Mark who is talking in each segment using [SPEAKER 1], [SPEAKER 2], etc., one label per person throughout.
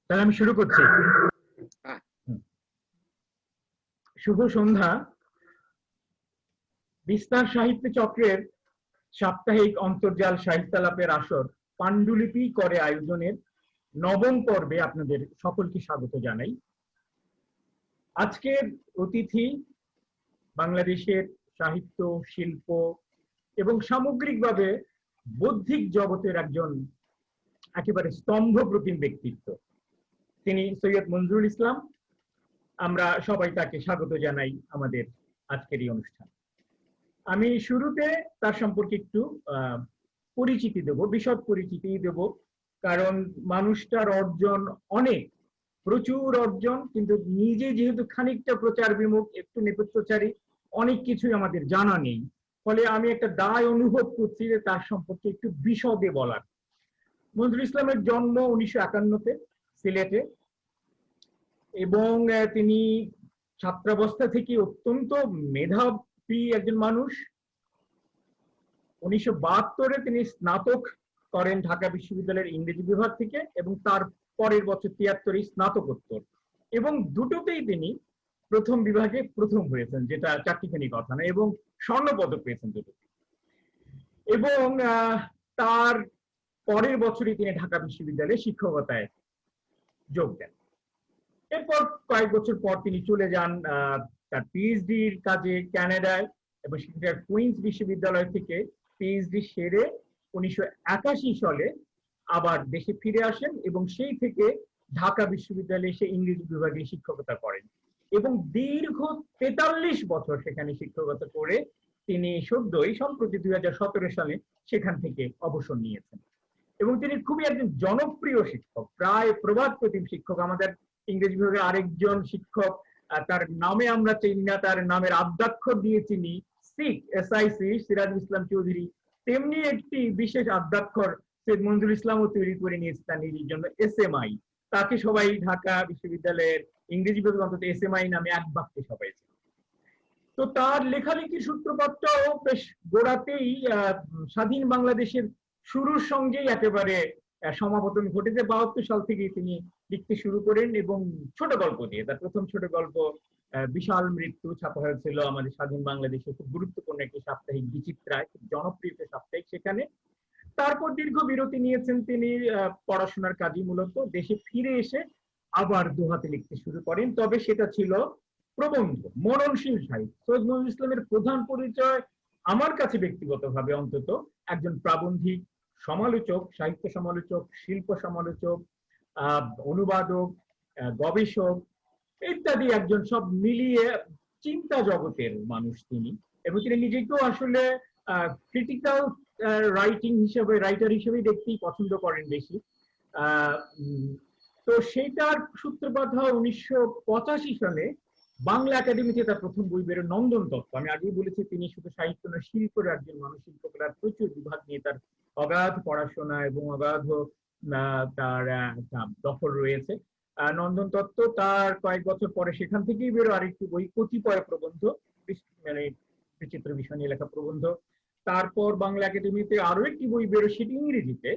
[SPEAKER 1] তাহলে আমি শুরু করছি। শুভ সন্ধ্যা। বিস্তার সাহিত্য চক্রের সাপ্তাহিক অন্তর্জাল সাহিত্যালাপের আসর পাণ্ডুলিপি করে আয়োজনের নবম পর্বে আপনাদের সকলকে স্বাগত জানাই। আজকের অতিথি বাংলাদেশের সাহিত্য, শিল্প এবং সামগ্রিকভাবে বৌদ্ধিক জগতের একজন একেবারে স্তম্ভপ্রতিম ব্যক্তিত্ব। তিনি সৈয়দ মনজুরুল ইসলাম। আমরা সবাই তাকে স্বাগত জানাই আমাদের আজকের এই অনুষ্ঠান। আমি শুরুতে তার সম্পর্কে একটু পরিচিতি দেব, বিশদ পরিচিতি দেব, কারণ মানুষটার অর্জন অনেক, প্রচুর অর্জন, কিন্তু নিজে যেহেতু খানিকটা প্রচার বিমুখ, একটু নেপথ্যচারী, অনেক কিছুই আমাদের জানা নেই। ফলে আমি একটা দায় অনুভব করছি যে তার সম্পর্কে একটু বিশদে বলার। মনজুরুল ইসলামের জন্ম 1951-তে সিলেটে, এবং তিনি ছাত্রাবস্থা থেকে অত্যন্ত মেধাবী একজন মানুষ। 1972-এ তিনি স্নাতক করেন ঢাকা বিশ্ববিদ্যালয়ের ইংরেজি বিভাগ থেকে, এবং তার পরের বছর 73-এ স্নাতকোত্তর, এবং দুটোতেই তিনি প্রথম বিভাগে প্রথম হয়েছেন, যেটা চারটিখানি কথা না, এবং স্বর্ণপদক পেয়েছেন দুটোতে। এবং তার পরের বছরই তিনি ঢাকা বিশ্ববিদ্যালয়ে শিক্ষকতায় যোগ দেন। এরপর কয়েক বছর পর তিনি চলে যান তার পিএইচডির কাজে কানাডায়, এবং সেখানকার কুইন্স বিশ্ববিদ্যালয় থেকে পিএইচডি সেরে 1981 সালে আবার দেশে ফিরে আসেন, এবং সেই থেকে ঢাকা বিশ্ববিদ্যালয়ে এসে ইংরেজি বিভাগে শিক্ষকতা করেন, এবং দীর্ঘ 43 বছর সেখানে শিক্ষকতা করে তিনি সদ্যই সম্প্রতি 2017 সালে সেখান থেকে অবসর নিয়েছেন। এবং তিনি খুবই একজন জনপ্রিয় শিক্ষক, প্রায় প্রবাদ প্রতিম শিক্ষক। আমাদের ইংরেজি বিভাগের আরেকজন শিক্ষক, তার নামে আমরা চিনি না, তার নামের আদ্যাক্ষর দিয়ে চিনি সিক, SIC, সিরাজুল ইসলাম চৌধুরী। তেমনি একটি বিশেষ আদ্যাক্ষর সৈয়দ মনজুরুল ইসলামও তৈরি করে নিয়েছে তার নিজের জন্য, SMI। তাকে সবাই ঢাকা বিশ্ববিদ্যালয়ের ইংরেজি বিভাগে অন্তত SMI নামে এক বাক্যে সবাই। তো তার লেখালেখির সূত্রপাতটাও বেশ গোড়াতেই স্বাধীন বাংলাদেশের শুরুর সঙ্গেই একেবারে সমাপতন ঘটেছে। 72 সাল থেকেই তিনি লিখতে শুরু করেন, এবং ছোট গল্প দিয়ে। তার প্রথম ছোট গল্প বিশাল মৃত্যু ছাপা হয়েছিল আমাদের স্বাধীন বাংলাদেশে, খুব গুরুত্বপূর্ণ একটি সাপ্তাহিক, বিচিত্রায়, খুব জনপ্রিয় সাপ্তাহিক। সেখানে তারপর দীর্ঘ বিরতি নিয়েছেন তিনি পড়াশোনার কাজে, মূলত দেশে ফিরে এসে আবার দুহাতে লিখতে শুরু করেন। তবে সেটা ছিল প্রবন্ধ, মননশীল সাহিত্য। সৈয়দ মনজুরুল ইসলামের প্রধান পরিচয় আমার কাছে ব্যক্তিগতভাবে অন্তত একজন প্রাবন্ধিক, সমালোচক, সাহিত্য সমালোচক, শিল্প সমালোচক, অনুবাদক, গবেষক ইত্যাদি একজন সব মিলিয়ে চিন্তা জগতের মানুষ তিনি। এবং তিনি নিজেকেও আসলে ক্রিটিক্যাল রাইটার হিসেবে দেখতেই পছন্দ করেন বেশি। তো সেটার সূত্রপাত হয় 1985 সালে বাংলা একাডেমিতে তার প্রথম বই বেরো, নন্দন তত্ত্ব। আমি আগেই বলেছি তিনি শুধু সাহিত্য না, শিল্পের একজন মানুষ। শিল্পকলার প্রচুর বিভাগ নিয়ে তার অগাধ পড়াশোনা এবং অগাধ তার দখল রয়েছে। নন্দন তত্ত্ব, তার কয়েক বছর পরে সেখান থেকেই বেরো আরেকটি বই, কতিপয় প্রবন্ধ, মানে বিচিত্র বিষয় নিয়ে লেখা প্রবন্ধ। তারপর বাংলা একাডেমিতে আরো একটি বই বেরো, সেটি ইংরেজিতে,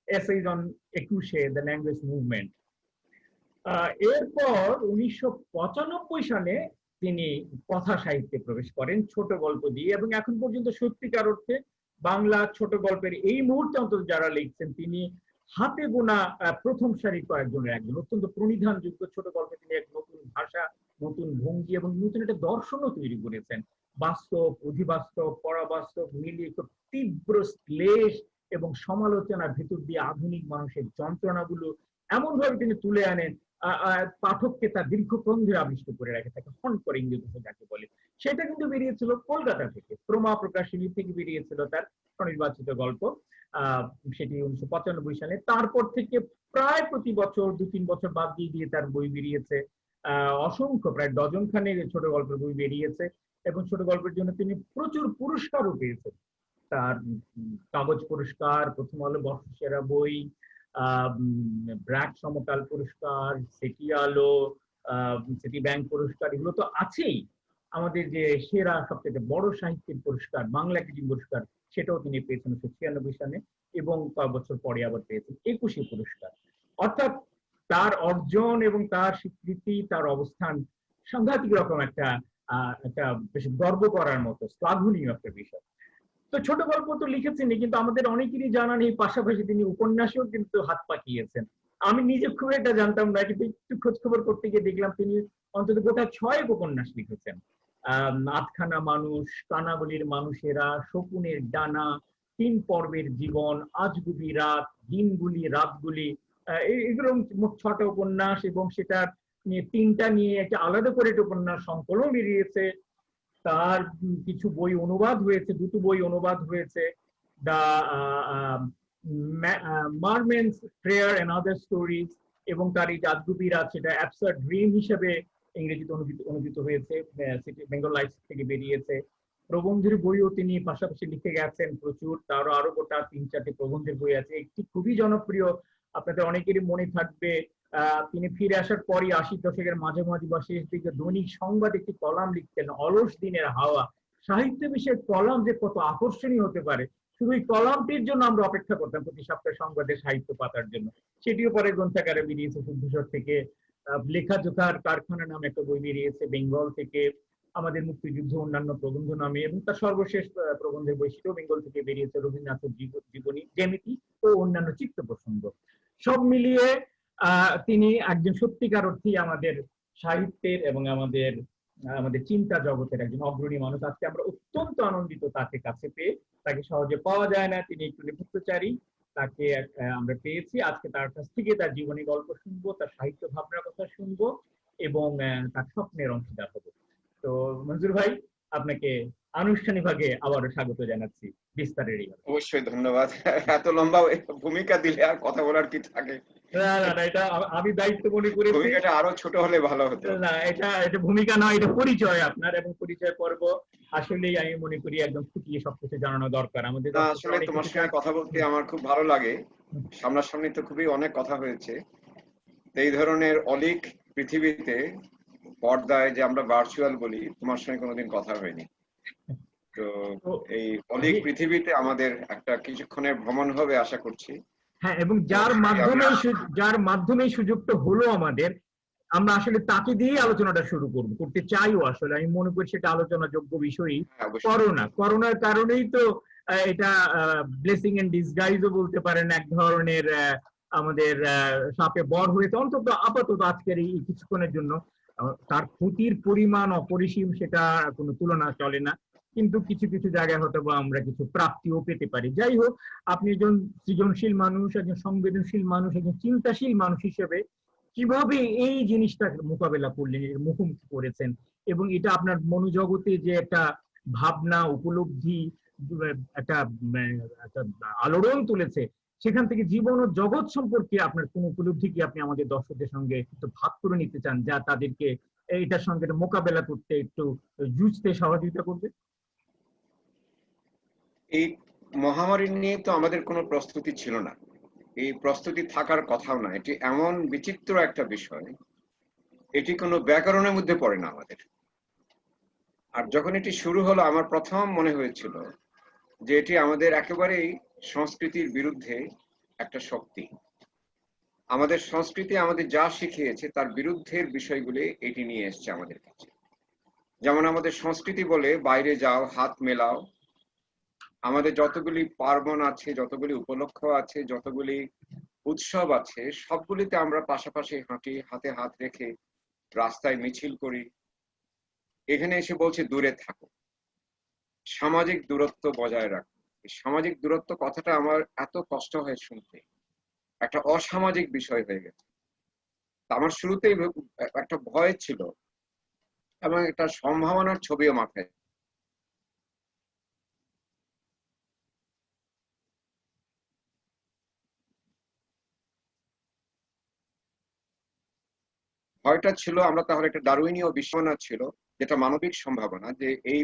[SPEAKER 1] Essays on 21, the language movement. এরপর 1995 সালে তিনি কথা সাহিত্যে প্রবেশ করেন ছোট গল্প দিয়ে, এবং এখন পর্যন্ত সত্যিকার অর্থে বাংলা ছোট গল্পের এই মুহূর্তে অন্তত যারা লিখছেন, তিনি হাতে গোনা প্রথম সারির কয়েকজনের একজন। অত্যন্ত প্রণিধানযোগ্য ছোট গল্পে তিনি এক নতুন ভাষা, নতুন ভঙ্গি এবং নতুন একটা দর্শনও তৈরি করেছেন। বাস্তব, অধিবাস্তব, পরাবাস্তব মিলিয়ে খুব তীব্র ক্লেশ এবং সমালোচনার ভেতর দিয়ে আধুনিক মানুষের যন্ত্রণাগুলো এমন ভাবে তিনি তুলে আনেন, পাঠককে তার দীর্ঘক্ষণ ধরে আবিষ্ট করে রাখে, তাকে হন করে ইংরেজিতে যাকে বলে। সেটা কিন্তু বেরিয়েছিল কলকাতা থেকে, প্রমা প্রকাশনী থেকে বেরিয়েছিল তার স্বনির্বাচিত গল্প, সেটি 1995 সালে। তারপর থেকে প্রায় প্রতি বছর 2-3 বছর বাদ দিয়ে তার বই বেরিয়েছে, অসংখ্য, প্রায় ডজন খানেক ছোট গল্পের বই বেরিয়েছে, এবং ছোট গল্পের জন্য তিনি প্রচুর পুরস্কারও পেয়েছেন। তার কাগজ পুরস্কার, প্রথম আলো বর্ষসেরা বই, ব্র্যাক সমকাল পুরস্কার, সিটি আলো, সিটি ব্যাংক পুরস্কার, এগুলো তো আছেই। আমাদের যে সেরা সবচেয়ে বড় সাহিত্যের পুরস্কার, বাংলা একাডেমি পুরস্কার, সেটাও তিনি পেয়েছেন 1996 সালে, এবং কয়েক বছর পরে আবার পেয়েছেন 21 পুরস্কার। অর্থাৎ তার অর্জন এবং তার স্বীকৃতি, তার অবস্থান সাংঘাতিক রকম একটা একটা বেশ গর্ব করার মতো শ্লাঘনীয় একটা বিষয়। তো ছোট গল্প তো লিখেছেনই, কিন্তু আমাদের অনেকেরই জানা নেই পাশাপাশি তিনি উপন্যাসেও কিন্তু হাত পাকিয়েছেন। আমি নিজে খুব একটা জানতাম না, কিন্তু একটু খোঁজ খবর করতে গিয়ে দেখলাম তিনি অন্তত গোটা 6 উপন্যাস লিখেছেন। আটখানা মানুষ, কানাবলির মানুষেরা, শকুনের ডানা, 3 পর্বের জীবন, আজগুবি রাত, দিনগুলি রাতগুলি, এগুলো মোট 6টা উপন্যাস, এবং সেটা নিয়ে 3টা নিয়ে একটা আলাদা করে একটা উপন্যাস সংকলন বেরিয়েছে। তার কিছু বই অনুবাদ হয়েছে, 2টো বই অনুবাদ হয়েছে, the mermaid's prayer and other stories, এবং তার এই জাদগুবি রাত সেটা অ্যাবসার্ড ড্রিম হিসেবে ইংরেজিতে অনুদিত হয়েছে, বেঙ্গল লাইফ থেকে বেরিয়েছে। প্রবন্ধের বইও তিনি পাশাপাশি লিখে গেছেন প্রচুর, তারও আরো গোটা 3-4টে প্রবন্ধের বই আছে। একটি খুবই জনপ্রিয়, আপনাদের অনেকেরই মনে থাকবে, তিনি ফিরে আসার পরই 80 দশকের মাঝামাঝি বা শেষ দিকে দৈনিক সংবাদ একটি কলাম লিখতেন, অলস দিনের হাওয়া। সাহিত্য বিষয়ে কলাম যে কত আকর্ষণীয় হতে পারে, শুধু এই কলামটির জন্য আমরা অপেক্ষা করতাম প্রতি সপ্তাহে সংবাদের সাহিত্য পাতার জন্য। সেটিও পরে গ্রন্থাগারে বেরিয়েছে শুদ্ধস্বর থেকে। লেখা জোথার কারখানা নামে একটা বই বেরিয়েছে বেঙ্গল থেকে, আমাদের মুক্তিযুদ্ধ অন্যান্য প্রবন্ধ নামে, এবং তার সর্বশেষ প্রবন্ধের বই সেটাও বেঙ্গল থেকে বেরিয়েছে, রবীন্দ্রনাথের জীবনী, জ্যামিতি ও অন্যান্য চিত্ত প্রসঙ্গ। সব মিলিয়ে তিনি একজন সত্যিকার অর্থেই আমাদের সাহিত্যের এবং আমাদের আমাদের চিন্তা জগতের একজন অগ্রণী মানুষ। আজকে আমরা অত্যন্ত আনন্দিত তাকে কাছে পেয়ে, তাকে সহজে পাওয়া যায় না, তিনি একটু নেপথ্যচারী, তাকে আমরা পেয়েছি। আজকে তার কাছ থেকে তার জীবনী গল্প শুনবো, তার সাহিত্য ভাবনার কথা শুনবো, এবং তার স্বপ্নের অংশীদার হবো। তো মঞ্জুর ভাই, আপনাকে আনুষ্ঠানিকভাবে আবারও স্বাগত জানাচ্ছি বিস্তারের।
[SPEAKER 2] অবশ্যই ধন্যবাদ। এত লম্বা ভূমিকা দিলে আর কথা বলার কি থাকে?
[SPEAKER 1] না না না, এটা আমি দায়িত্ব মনে করেছি।
[SPEAKER 2] ভূমিকাটা আরো ছোট হলে ভালো হতো।
[SPEAKER 1] না, এটা ভূমিকা নয়, এটা পরিচয় আপনার, এবং পরিচয় পর্ব আসলেই আমি মনে করি একদম ফুটিয়ে সবকিছু জানানো দরকার আমাদের।
[SPEAKER 2] আসলে তোমার সঙ্গে কথা বলতে আমার খুব ভালো লাগে। সামনাসামনি তো খুবই অনেক কথা হয়েছে, এই ধরনের অলিক পৃথিবীতে পর্দায় যে আমরা ভার্চুয়াল বলি, তোমার সঙ্গে কোনোদিন কথা হয়নি। তো এই অলিক পৃথিবীতে আমাদের একটা কিছুক্ষণের ভ্রমণ হবে আশা করছি।
[SPEAKER 1] হ্যাঁ, এবং যার মাধ্যমে সুযোগটা হলো আমাদের, আমরা আসলে তাকে দিয়ে আলোচনাটা শুরু করতে চাইও। আসলে আমি মনে করি সেটা আলোচনা যোগ্য বিষয়ই। করোনার কারণেই তো এটা ব্লেসিং এন্ড ডিসগাইজও বলতে পারেন, এক ধরনের আমাদের সাপে বর হয়েছে, অন্তত আপাতত আজকের এই কিছুক্ষণের জন্য। তার ক্ষতির পরিমাণ অপরিসীম, সেটা কোনো তুলনা চলে না, কিন্তু কিছু কিছু জায়গায় হয়তো আমরা কিছু প্রাপ্তিও পেতে পারি। যাই হোক, আপনি একজন সৃজনশীল মানুষ, একজন সংবেদনশীল মানুষ, একজন চিন্তাশীল মানুষ হিসেবে কিভাবে এই জিনিসটা মোকাবেলা করলেন, মুখোমুখি করেছেন, এবং এটা আপনার মনোজগতে যে একটা ভাবনা, উপলব্ধি, একটা আলোড়ন তুলেছে, সেখান থেকে জীবন ও জগৎ সম্পর্কে আপনার কোন উপলব্ধি কি আপনি আমাদের দর্শকদের সঙ্গে একটু ভাগ করে নিতে চান, যা তাদেরকে এইটার সঙ্গে মোকাবেলা করতে, একটু যুঝতে সহযোগিতা করবে?
[SPEAKER 2] এই মহামারী নিয়ে তো আমাদের কোনো প্রস্তুতি ছিল না, এই প্রস্তুতি থাকার কথাও না। এটি এমন বিচিত্র একটা বিষয়, এটি কোনো ব্যাকরণের মধ্যে পড়ে না আমাদের। আর যখন এটি শুরু হলো, আমার প্রথম মনে হয়েছিল যে এটি আমাদের একেবারেই সংস্কৃতির বিরুদ্ধে একটা শক্তি। আমাদের সংস্কৃতি আমাদের যা শিখিয়েছে তার বিরুদ্ধের বিষয়গুলি এটি নিয়ে এসছে আমাদের কাছে। যেমন আমাদের সংস্কৃতি বলে বাইরে যাও, হাত মেলাও। আমাদের যতগুলি পার্বণ আছে, যতগুলি উপলক্ষ আছে, যতগুলি উৎসব আছে, সবগুলিতে আমরা পাশাপাশি হাঁটি, হাতে হাত রেখে রাস্তায় মিছিল করি। এখানে এসে বলছে দূরে থাকো, সামাজিক দূরত্ব বজায় রাখো। এই সামাজিক দূরত্ব কথাটা আমার এত কষ্ট হয় শুনতে, একটা অসামাজিক বিষয় হয়ে গেছে। আমার শুরুতেই একটা ভয় ছিল এবং একটা সম্ভাবনার ছবিও মাথায়। ভয়টা ছিল আমরা তাহলে একটা ডারউইনীয় বিশ্বনা ছিল, যেটা মানবিক সম্ভাবনা, যে এই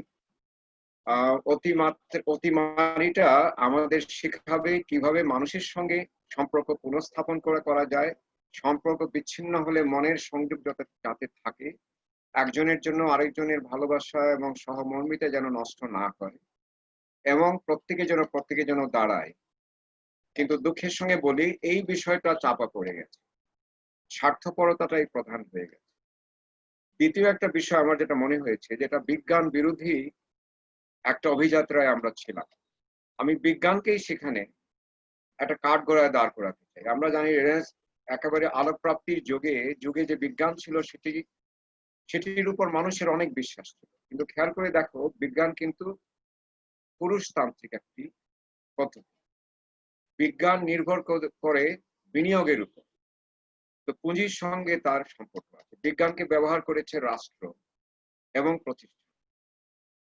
[SPEAKER 2] অতিমারিটা আমাদের শেখাবে কিভাবে মানুষের সঙ্গে সম্পর্ক পুনঃস্থাপন করা যায়। সম্পর্ক বিচ্ছিন্ন হলে মনের সংযোগ যাতে থাকে, একজনের জন্য আরেকজনের ভালোবাসা এবং সহমর্মিতা যেন নষ্ট না হয়, এবং প্রত্যেকে যেন দাঁড়ায়। কিন্তু দুঃখের সঙ্গে বলি, এই বিষয়টা চাপা পড়ে গেছে। স্বার্থপরতাটাই প্রধান হয়ে গেছে। দ্বিতীয় একটা বিষয় আমার যেটা মনে হয়েছে, যেটা বিজ্ঞান বিরোধী একটা অভিযাত্রায় আমরা ছিলাম। আমি বিজ্ঞানকেই সেখানে একটা কাঠগড়ায় দাঁড় করাতে চাই। আমরা জানি একেবারে আলোকপ্রাপ্তির যুগে যে বিজ্ঞান ছিল সেটির উপর মানুষের অনেক বিশ্বাস ছিল। কিন্তু খেয়াল করে দেখো, বিজ্ঞান কিন্তু পুরুষতান্ত্রিক একটি পদ্ধতি। বিজ্ঞান নির্ভর করে বিনিয়োগের উপর। তো পুঁজির সঙ্গে তার সম্পর্ক আছে। বিজ্ঞানকে ব্যবহার করেছে রাষ্ট্র এবং প্রতিষ্ঠান।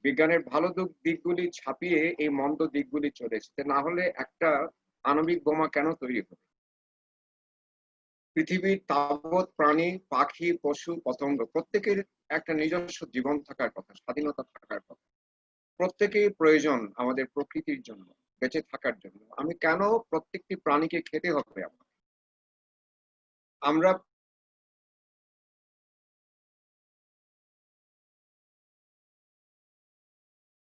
[SPEAKER 2] বিজ্ঞানের ভালো দিকগুলি ছাপিয়ে এই মন্দ দিকগুলি চলে এসেছে। না হলে একটা আণবিক বোমা কেন তৈরি হবে? পৃথিবীর তাবৎ প্রাণী, পাখি, পশু, পতঙ্গ প্রত্যেকের একটা নিজস্ব জীবন থাকার কথা, স্বাধীনতা থাকার কথা। প্রত্যেকেই প্রয়োজন আমাদের প্রকৃতির জন্য, বেঁচে থাকার জন্য। আমি কেন প্রত্যেকটি প্রাণীকে খেতে হবে? আমরা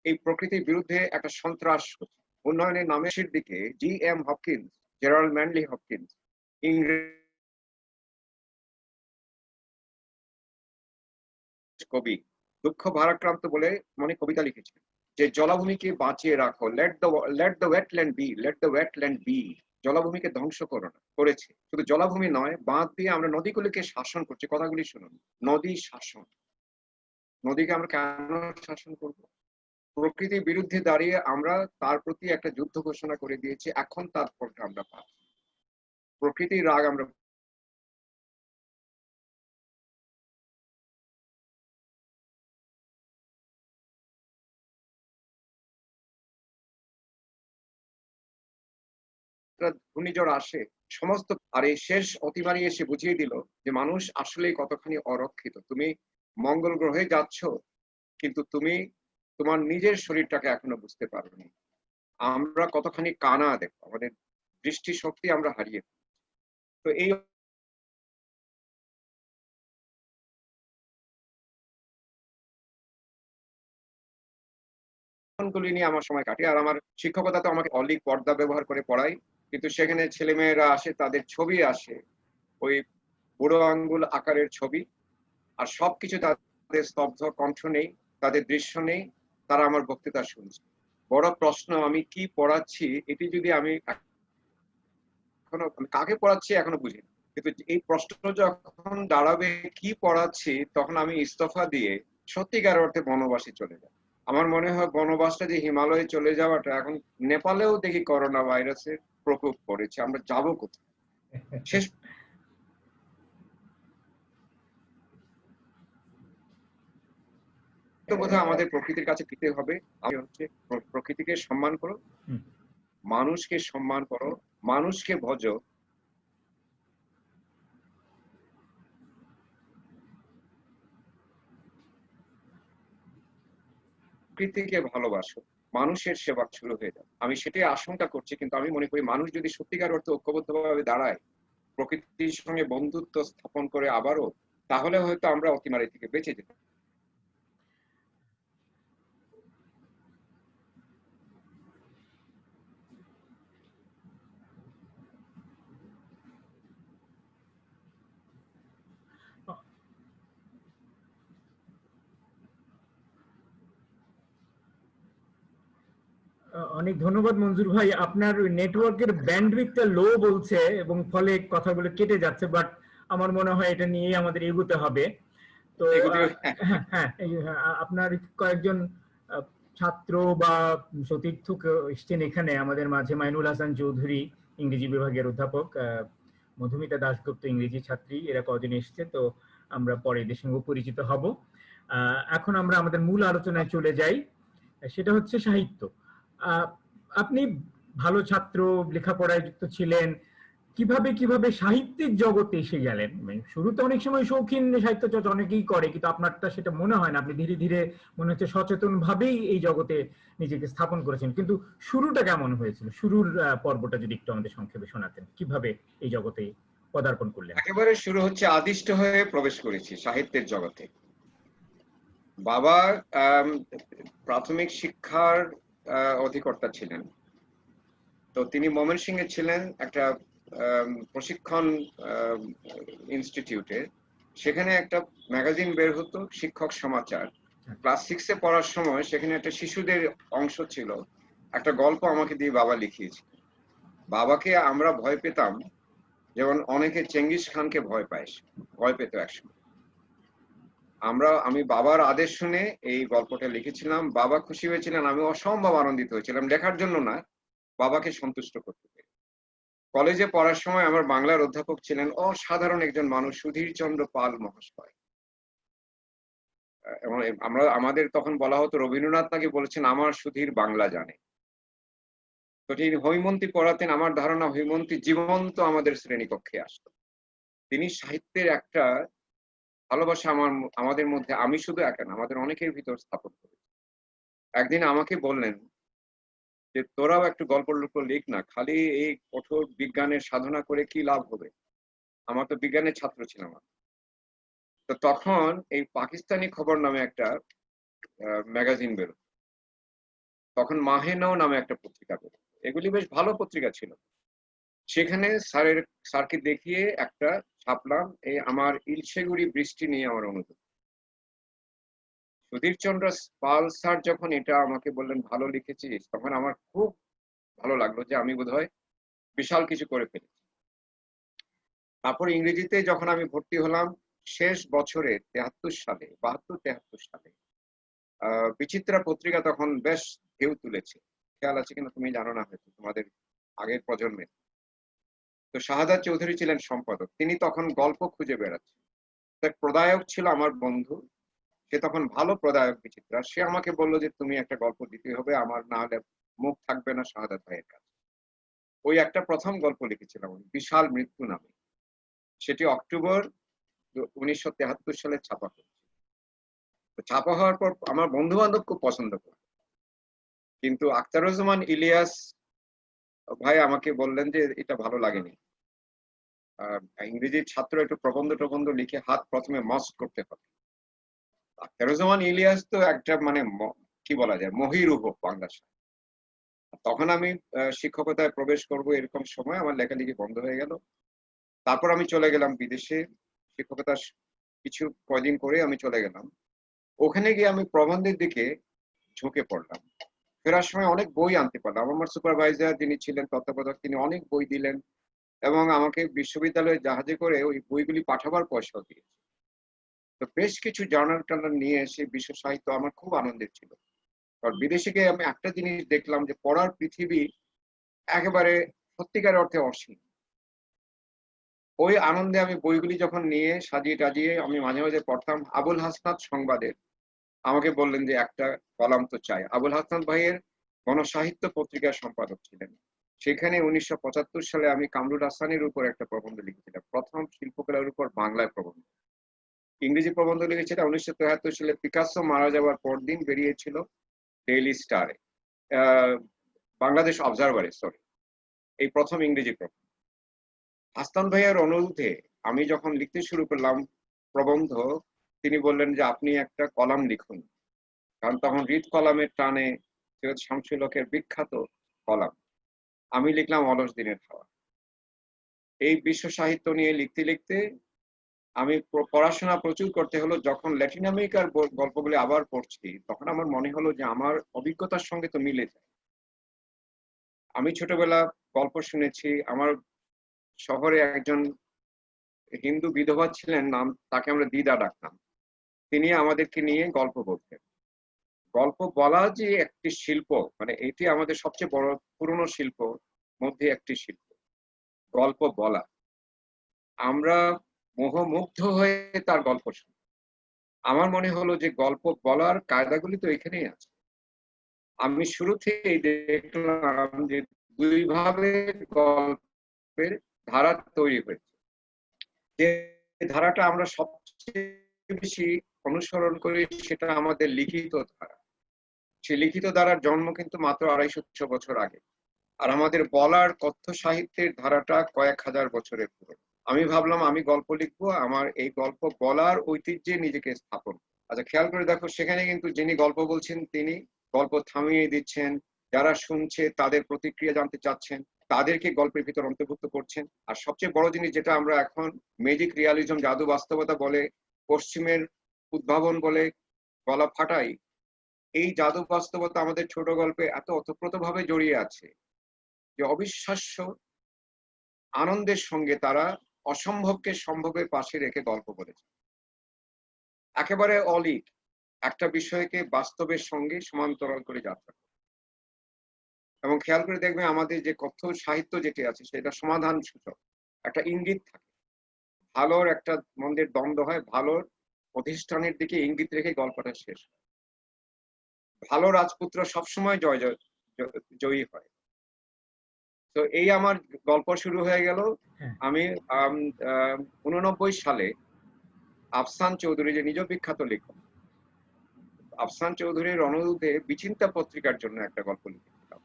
[SPEAKER 2] এই প্রকৃতির বিরুদ্ধে একটা সন্ত্রাস হচ্ছে। উন্নয়নের নামের দিকে GM. Hopkins, Gerald manly Hopkins, ইংরেজ কবি, দুঃখ ভারাক্রান্ত বলে মনে কবিতা লিখেছেন যে জলাভূমিকে বাঁচিয়ে রাখো, let the wetland be, let the wetland be. জলাভূমিকে ধ্বংস করো না, করেছে। শুধু জলাভূমি নয়, বাঁধ দিয়ে আমরা নদীগুলিকে শাসন করছি। কথাগুলি শুনুন, নদী শাসন। নদীকে আমরা কেন শাসন করব? প্রকৃতির বিরুদ্ধে দাঁড়িয়ে আমরা তার প্রতি একটা যুদ্ধ ঘোষণা করে দিয়েছি। এখন তার ফলটা আমরা পাচ্ছি। প্রকৃতির রাগ আমরা ঘূর্ণিঝড় আসে সমস্ত, আর এই শেষ অতিমারি এসে বুঝিয়ে দিল যে মানুষ আসলে কতখানি অরক্ষিত। তুমি মঙ্গল গ্রহে যাচ্ছ, কিন্তু তুমি তোমার নিজের শরীরটাকে এখনো বুঝতে পারোনি। আমরা কতখানি কানা দেখো, আমাদের দৃষ্টি শক্তি আমরা হারিয়ে। তো এই গুলি নিয়ে আমার সময় কাটে। আর আমার শিক্ষকতা তো আমাকে অলিক পর্দা ব্যবহার করে পড়াই, কিন্তু সেখানে ছেলেমেয়েরা আসে, তাদের ছবি আসে, ওই বুড়ো আঙ্গুল আকারের ছবি, আর সবকিছু তাদের স্তব্ধ, কণ্ঠ নেই, তাদের দৃশ্য নেই, তারা আমার বক্তৃতা শুনছে। বড় প্রশ্ন, আমি কি পড়াচ্ছি এটি যদি আমি এখনো কাকে পড়াচ্ছি এখনো বুঝিনি। কিন্তু এই প্রশ্ন যখন দাঁড়াবে কি পড়াচ্ছি, তখন আমি ইস্তফা দিয়ে সত্যিকার অর্থে বনবাসে চলে যাই। আমার মনে হয় বনবাসটা যে হিমালয়ে চলে যাওয়াটা, এখন নেপালেও দেখি করোনা ভাইরাসের প্রকোপ পড়েছে, আমরা যাব কোথায়? শেষ বোধহয় আমাদের প্রকৃতির কাছে ফিরতে হবে। আমি হচ্ছে প্রকৃতিকে সম্মান করো, মানুষকে সম্মান করো, মানুষকে ভজো, প্রকৃতিকে ভালোবাসো, মানুষের সেবা শুরু হয়ে যাবে। আমি সেটাই আশঙ্কা করছি। কিন্তু আমি মনে করি মানুষ যদি সত্যিকার অর্থে ঐক্যবদ্ধভাবে দাঁড়ায়, প্রকৃতির সঙ্গে বন্ধুত্ব স্থাপন করে আবারও, তাহলে হয়তো আমরা অতিমারি থেকে বেঁচে যেতে।
[SPEAKER 1] অনেক ধন্যবাদ মঞ্জুর ভাই। আপনার নেটওয়ার্কের ব্যান্ডউইথটা লো বলছে এবং ফলে কথাগুলো কেটে যাচ্ছে, বাট আমার মনে হয় এটা নিয়ে আমাদের এগোতে হবে। তো হ্যাঁ হ্যাঁ, আপনার কয়েকজন ছাত্র বা সতীর্থ এসছেন এখানে আমাদের মাঝে। মাইনুল হাসান চৌধুরী, ইংরেজি বিভাগের অধ্যাপক, মধুমিতা দাশগুপ্ত, ইংরেজি ছাত্রী, এরা কদিন এসছে। তো আমরা পরে এদের সঙ্গে পরিচিত হব। এখন আমরা আমাদের মূল আলোচনায় চলে যাই, সেটা হচ্ছে সাহিত্য। আপনি ভালো ছাত্র, লেখাপড়ায় যুক্ত ছিলেন, কিভাবে সাহিত্যিক জগতে এসে গেলেন? শুরুতে অনেক সময় শৌখিন সাহিত্য চর্চা অনেকেই করে, কিন্তু আপনারটা সেটা মনে হয় না। আপনি ধীরে ধীরে মনে হচ্ছে সচেতন ভাবেই এই জগতে নিজেকে স্থাপন করেছেন। কিন্তু শুরুটা কেমন হয়েছিল? শুরুর পর্বটা যদি একটু আমাদের সংক্ষেপে শোনাতেন, কিভাবে এই জগতে পদার্পণ করলেন?
[SPEAKER 2] একেবারে শুরু হচ্ছে আদিষ্ট হয়ে প্রবেশ করেছি সাহিত্যের জগতে। বাবা প্রাথমিক শিক্ষার অধিকর্তা ছিলেন। তো তিনি ময়মনসিংহে ছিলেন একটা প্রশিক্ষণ ইনস্টিটিউটে, সেখানে একটা ম্যাগাজিন বের হতো, শিক্ষক সমাচার। ক্লাস 6-এ পড়ার সময় সেখানে একটা শিশুদের অংশ ছিল, একটা গল্প আমাকে দিয়ে বাবা লিখিয়েছে। বাবাকে আমরা ভয় পেতাম, যেমন অনেকে চেঙ্গিস খানকে ভয় পেত একসময়। আমি বাবার আদেশ শুনে এই গল্পটা লিখেছিলাম। বাবা খুশি হয়েছিলেন, আমি অসম্ভব আনন্দিত হয়েছিলাম, লেখার জন্য না, বাবাকে সন্তুষ্ট করতে পেরে। কলেজে পড়ার সময় আমার বাংলার অধ্যাপক ছিলেন অসাধারণ একজন মানুষ, সুধীর চন্দ্র পাল মহাশয়। এবং আমাদের তখন বলা হতো, রবীন্দ্রনাথ তাকে বলেছেন আমার সুধীর বাংলা জানে। তো তিনি হৈমন্তী পড়াতেন। আমার ধারণা হৈমন্তী জীবন্ত আমাদের শ্রেণীকক্ষে আসতো। তিনি সাহিত্যের একটা ভালোবাসা আমাদের মধ্যে, আমি শুধু একা না, আমাদের অনেকের ভিতর স্থাপন করেছে। একদিন আমাকে বললেন যে তোরাও একটু গল্প লিখ না, খালি এই কঠোর বিজ্ঞানের সাধনা করে কি লাভ হবে? আমার তো বিজ্ঞানের ছাত্র ছিলাম। তো তখন এই পাকিস্তানি খবর নামে একটা ম্যাগাজিন বেরো, তখন মাহেনাও নামে একটা পত্রিকা বেরো। এগুলি বেশ ভালো পত্রিকা ছিল। সেখানে স্যারকে দেখিয়ে একটা ছাপলাম, এই আমার ইলশেগুড়ি বৃষ্টি নিয়ে আমার অনুভূতি। সুধীর চন্দ্র পাল স্যার যখন এটা আমাকে বললেন ভালো লিখেছিস, তখন আমার খুব ভালো লাগলো যে আমি বোধহয় বিশাল কিছু করে ফেলেছি। তারপর ইংরেজিতে যখন আমি ভর্তি হলাম শেষ বছরে 72-73 সালে, বিচিত্রা পত্রিকা তখন বেশ ঢেউ তুলেছে। খেয়াল আছে কিনা তুমি জানো না, হয়তো তোমাদের আগের প্রজন্মের। তো শাহাদাত চৌধুরী ছিলেন সম্পাদক। তিনি তখন গল্প খুঁজে বেড়াচ্ছেন। তার প্রদায়ক ছিল আমার বন্ধু, সে তখন ভালো প্রদায়ক বিচিত্রা। সে আমাকে বললো যে তুমি একটা গল্প দিতে হবে, আমার না হলে মুখ থাকবে না শাহাদাত ভাইয়ের কাছে। ওই একটা প্রথম গল্প লিখেছিলাম, বিশাল মৃত্যু নামে। সেটি অক্টোবর 1973 সালে ছাপা হয়েছে। ছাপা হওয়ার পর আমার বন্ধু বান্ধব খুব পছন্দ করে, কিন্তু আখতারুজ্জামান ইলিয়াস ভাই আমাকে বললেন যে এটা ভালো লাগেনি। ইংরেজির ছাত্র, একটু প্রবন্ধ লিখে হাত প্রথমে মস্ক করতে হবে। আখতারুজ্জামান ইলিয়াস তো একটা মানে কি বলা যায়, মহিরুহ বাংলা সাহিত্য। তখন আমি শিক্ষকতায় প্রবেশ করব, এরকম সময় আমার লেখালেখি বন্ধ হয়ে গেল। তারপর আমি চলে গেলাম বিদেশে শিক্ষকতা, কিছু কয়দিন করে আমি চলে গেলাম। ওখানে গিয়ে আমি প্রবন্ধের দিকে ঝুঁকে পড়লাম। ফেরার সময় অনেক বই আনতে পারলাম। আমার সুপারভাইজার যিনি ছিলেন তত্ত্বাবধায়ক, তিনি অনেক বই দিলেন এবং আমাকে বিশ্ববিদ্যালয়ে জাহাজে করে ওই বইগুলি পাঠাবার পয়সাও দিয়েছে। তো বেশ কিছু জার্নাল টার্নাল নিয়ে এসে বিশ্ব সাহিত্য আমার খুব আনন্দের ছিল। কারণ বিদেশে গিয়ে আমি একটা জিনিস দেখলাম যে পড়ার পৃথিবী একেবারে সত্যিকার অর্থে অসীম। ওই আনন্দে আমি বইগুলি যখন নিয়ে সাজিয়ে টাজিয়ে আমি মাঝে মাঝে পড়তাম। আবুল হাসনাত সংবাদের আমাকে বললেন যে একটা কলাম তো চাই। আবুল হাসনাত ভাইয়ের গণসাহিত্য পত্রিকার সম্পাদক ছিলেন। সেখানে 1975 সালে আমি কামরুল হাসানের উপর একটা প্রবন্ধ লিখেছিলাম, প্রথম শিল্পকলার উপর বাংলায় প্রবন্ধ। ইংরেজি প্রবন্ধ লিখেছিলাম 1973 সালে। পিকাসো মারা যাওয়ার পরদিন বেরিয়েছিল ডেইলি স্টারে, বাংলাদেশ অবজারভারে, সরি, এই প্রথম ইংরেজি প্রবন্ধ। হাসান ভাইয়ের অনুরোধে আমি যখন লিখতে শুরু করলাম প্রবন্ধ, তিনি বললেন যে আপনি একটা কলাম লিখুন। কারণ তখন রিড কলামের টানে সৈয়দ শামসুল হকের বিখ্যাত কলাম। আমি লিখলাম অলস দিনের খাওয়া। এই বিশ্ব সাহিত্য নিয়ে লিখতে লিখতে আমি পড়াশোনা প্রচুর করতে হলো। যখন ল্যাটিন আমেরিকার গল্পগুলি আবার পড়ছি, তখন আমার মনে হলো যে আমার অভিজ্ঞতার সঙ্গে তো মিলে যায়। আমি ছোটবেলা গল্প শুনেছি। আমার শহরে একজন হিন্দু বিধবা ছিলেন, তাকে আমরা দিদা ডাকতাম। তিনি আমাদেরকে নিয়ে গল্প বলতেন। গল্প বলা যে একটি শিল্প, মানে এটি আমাদের সবচেয়ে বড় পুরনো শিল্প মধ্যে একটি শিল্প, গল্প বলা। আমরা মোহমুগ্ধ হয়ে তার গল্প শুনি। আমার মনে হলো যে গল্প বলার কায়দাগুলি তো এখানেই আছে। আমি শুরু থেকেই দেখলাম যে দুই ভাবে গল্পের ধারা তৈরি হয়েছে। যে ধারাটা আমরা সবচেয়ে বেশি অনুসরণ করি সেটা আমাদের লিখিত ধারা। সেই লিখিত ধারার জন্ম কিন্তু মাত্র 250 বছর আগে। আর আমাদের বলার কথ্য সাহিত্যের ধারাটা কয়েক হাজার বছরের পুরনো। আমি ভাবলাম আমি গল্প লিখবো, আমার এই গল্প বলার ঐতিহ্যে নিজেকে স্থাপন। আচ্ছা, খেয়াল করে দেখো, সেখানে কিন্তু যিনি গল্প বলছেন তিনি গল্প থামিয়ে দিচ্ছেন, যারা শুনছে তাদের প্রতিক্রিয়া জানতে চাচ্ছেন। তাদেরকে গল্পের ভিতর অন্তর্ভুক্ত করছেন। আর সবচেয়ে বড় জিনিস যেটা আমরা এখন ম্যাজিক রিয়ালিজম, জাদু বাস্তবতা বলে, পশ্চিমের উদ্ভাবন বলে গলা ফাটাই, এই জাদু বাস্তবতা আমাদের ছোট গল্পে এত ওতপ্রোতভাবে জড়িয়ে আছে যে অবিশ্বাস্য আনন্দের সঙ্গে তারা অসম্ভবকে সম্ভবের পাশে রেখে গল্প বলেছে। একেবারে অলিক একটা বিষয়কে বাস্তবের সঙ্গে সমান্তরাল করে যাত্রা করে। এবং খেয়াল করে দেখবে আমাদের যে কথ্য সাহিত্য যেটি আছে সেটা সমাধান সূচক, একটা ইঙ্গিত থাকে। ভালোর একটা মন্দের দ্বন্দ্ব হয়, ভালোর প্রতিষ্ঠানের দিকে ইঙ্গিত রেখে গল্পটা শেষ হয়। ভালো রাজপুত্র সবসময় জয়ী হয়। তো এই আমার গল্প শুরু হয়ে গেল। আমি 89 সালে আফসান চৌধুরী, যে নিজ বিখ্যাত লেখক, আফসান চৌধুরীর অনুরোধে বিচিন্তা পত্রিকার জন্য একটা গল্প লিখেছিলাম।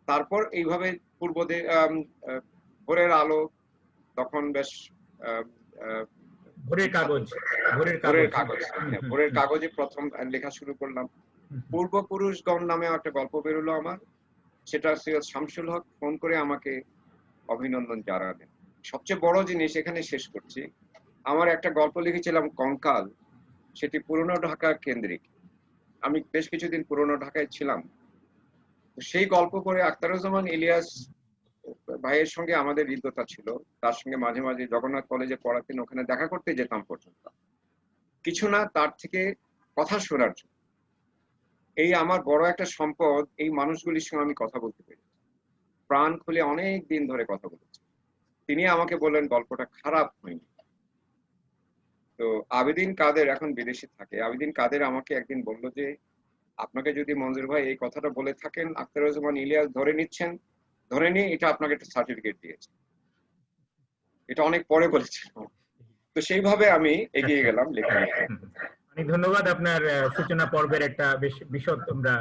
[SPEAKER 2] তারপর এইভাবে ভোরের আলো, তখন বেশ
[SPEAKER 1] ভোরের কাগজ,
[SPEAKER 2] ভোরের কাগজে প্রথম লেখা শুরু করলাম। পূর্বপুরুষগণ নামে একটা গল্প বেরোলো আমার, সেটা সৈয়দ শামসুল হক ফোন করে আমাকে অভিনন্দন জানালেন। সবচেয়ে বড় জিনিস এখানে শেষ করছি, আমার একটা গল্প লিখেছিলাম কঙ্কাল, সেটি পুরনো ঢাকা কেন্দ্রিক। আমি বেশ কিছুদিন পুরনো ঢাকায় ছিলাম। সেই গল্প করে আখতারুজ্জামান ইলিয়াস ভাইয়ের সঙ্গে আমাদের হৃদ্যতা ছিল, তার সঙ্গে মাঝে মাঝে জগন্নাথ কলেজে পড়াতেন, ওখানে দেখা করতে যেতাম পর্যন্ত, কিছু না তার থেকে কথা শোনার জন্য। এই আমার বড় একটা সম্পদ, এই মানুষগুলির সঙ্গে আমি কথা বলতে পেরেছি, প্রাণ খুলে অনেক দিন ধরে কথা বলেছি। তিনি আমাকে বললেন গল্পটা খারাপ হয়নি। তো আবেদিন কাদের এখন বিদেশে থাকে, আবেদিন কাদের আমাকে একদিন বলল যে আপনাকে যদি মঞ্জুর ভাই এই কথাটা বলে থাকেন, আখতারুজ্জামান ইলিয়াস ধরে নিচ্ছেন, ধরে নিয়ে এটা আপনাকে একটা সার্টিফিকেট দিয়েছে। এটা অনেক পরে বলেছিল। তো সেইভাবে আমি এগিয়ে গেলাম লেখা নিয়ে।
[SPEAKER 1] অনেক ধন্যবাদ। আপনার সূচনা পর্বের একটা বেশ বিশদ আমরা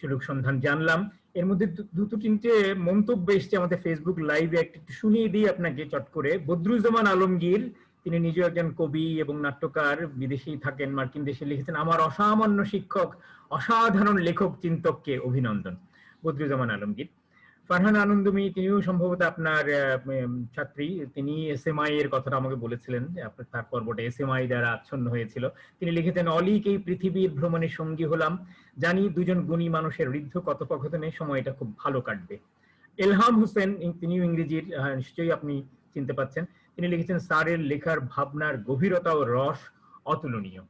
[SPEAKER 1] সুযোগ সন্ধান জানলাম। এর মধ্যে দুটো তিনটে মন্তব্য এসছে আমাদের ফেসবুক লাইভে, একটু শুনিয়ে দিই আপনাকে চট করে। বদরুজ্জামান আলমগীর, তিনি নিজেও একজন কবি এবং নাট্যকার, বিদেশেই থাকেন, মার্কিন দেশে, লিখেছেন আমার অসামান্য শিক্ষক, অসাধারণ লেখক চিন্তককে অভিনন্দন। বদরুজ্জামান আলমগীর। ফারহান আনন্দমী, তিনিও সম্ভবত আপনার ছাত্রী, তিনি এসএমআই এর কথাটা আমাকে বলেছিলেন যে আপনার তার পর্বটা এসএমআই দ্বারা আচ্ছন্ন হয়েছিল। তিনি লিখেছেন অলিক এই পৃথিবীর ভ্রমণের সঙ্গী হলাম, জানি দুজন গুণী মানুষের ঋদ্ধ কথোপকথনে সময়টা খুব ভালো কাটবে। এলহাম হোসেন, তিনিও ইংরেজির, নিশ্চয়ই আপনি চিনতে পাচ্ছেন, তিনি লিখেছেন স্যারের লেখার ভাবনার গভীরতা ও রস অতুলনীয়।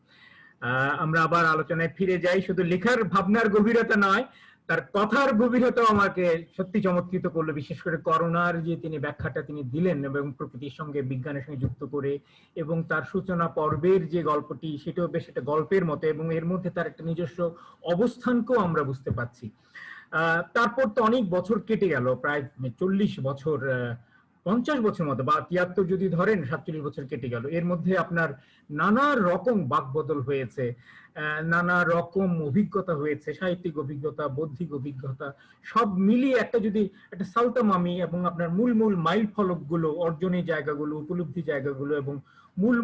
[SPEAKER 1] আমরা আবার আলোচনায় ফিরে যাই, শুধু লেখার ভাবনার গভীরতা নয়, তার কথার গভীরতাও আমাকে সত্যি চমৎকৃত করলো। বিশেষ করে করোনার যে তিনি ব্যাখ্যাটা তিনি দিলেন এবং প্রকৃতির সঙ্গে বিজ্ঞানের সঙ্গে যুক্ত করে, এবং তার সূচনা পর্বের যে গল্পটি সেটাও বেশ একটা গল্পের মতো, এবং এর মধ্যে তার একটা নিজস্ব অবস্থানকেও আমরা বুঝতে পারছি। তারপর তো অনেক বছর কেটে গেল, প্রায় 40 বছর, 50 বছর মতো, বা 73 যদি ধরেন, 47 বছর কেটে গেল। এর মধ্যে আপনার নানা রকম বাকবদল হয়েছে, নানা রকম অভিজ্ঞতা হয়েছে, সাহিত্যিক অভিজ্ঞতা, বৌদ্ধিক অভিজ্ঞতা, সব মিলিয়ে একটা যদি একটা সালতামামি এবং আপনার মূল মাইল ফলকগুলো, অর্জনের জায়গাগুলো, উপলব্ধি জায়গাগুলো এবং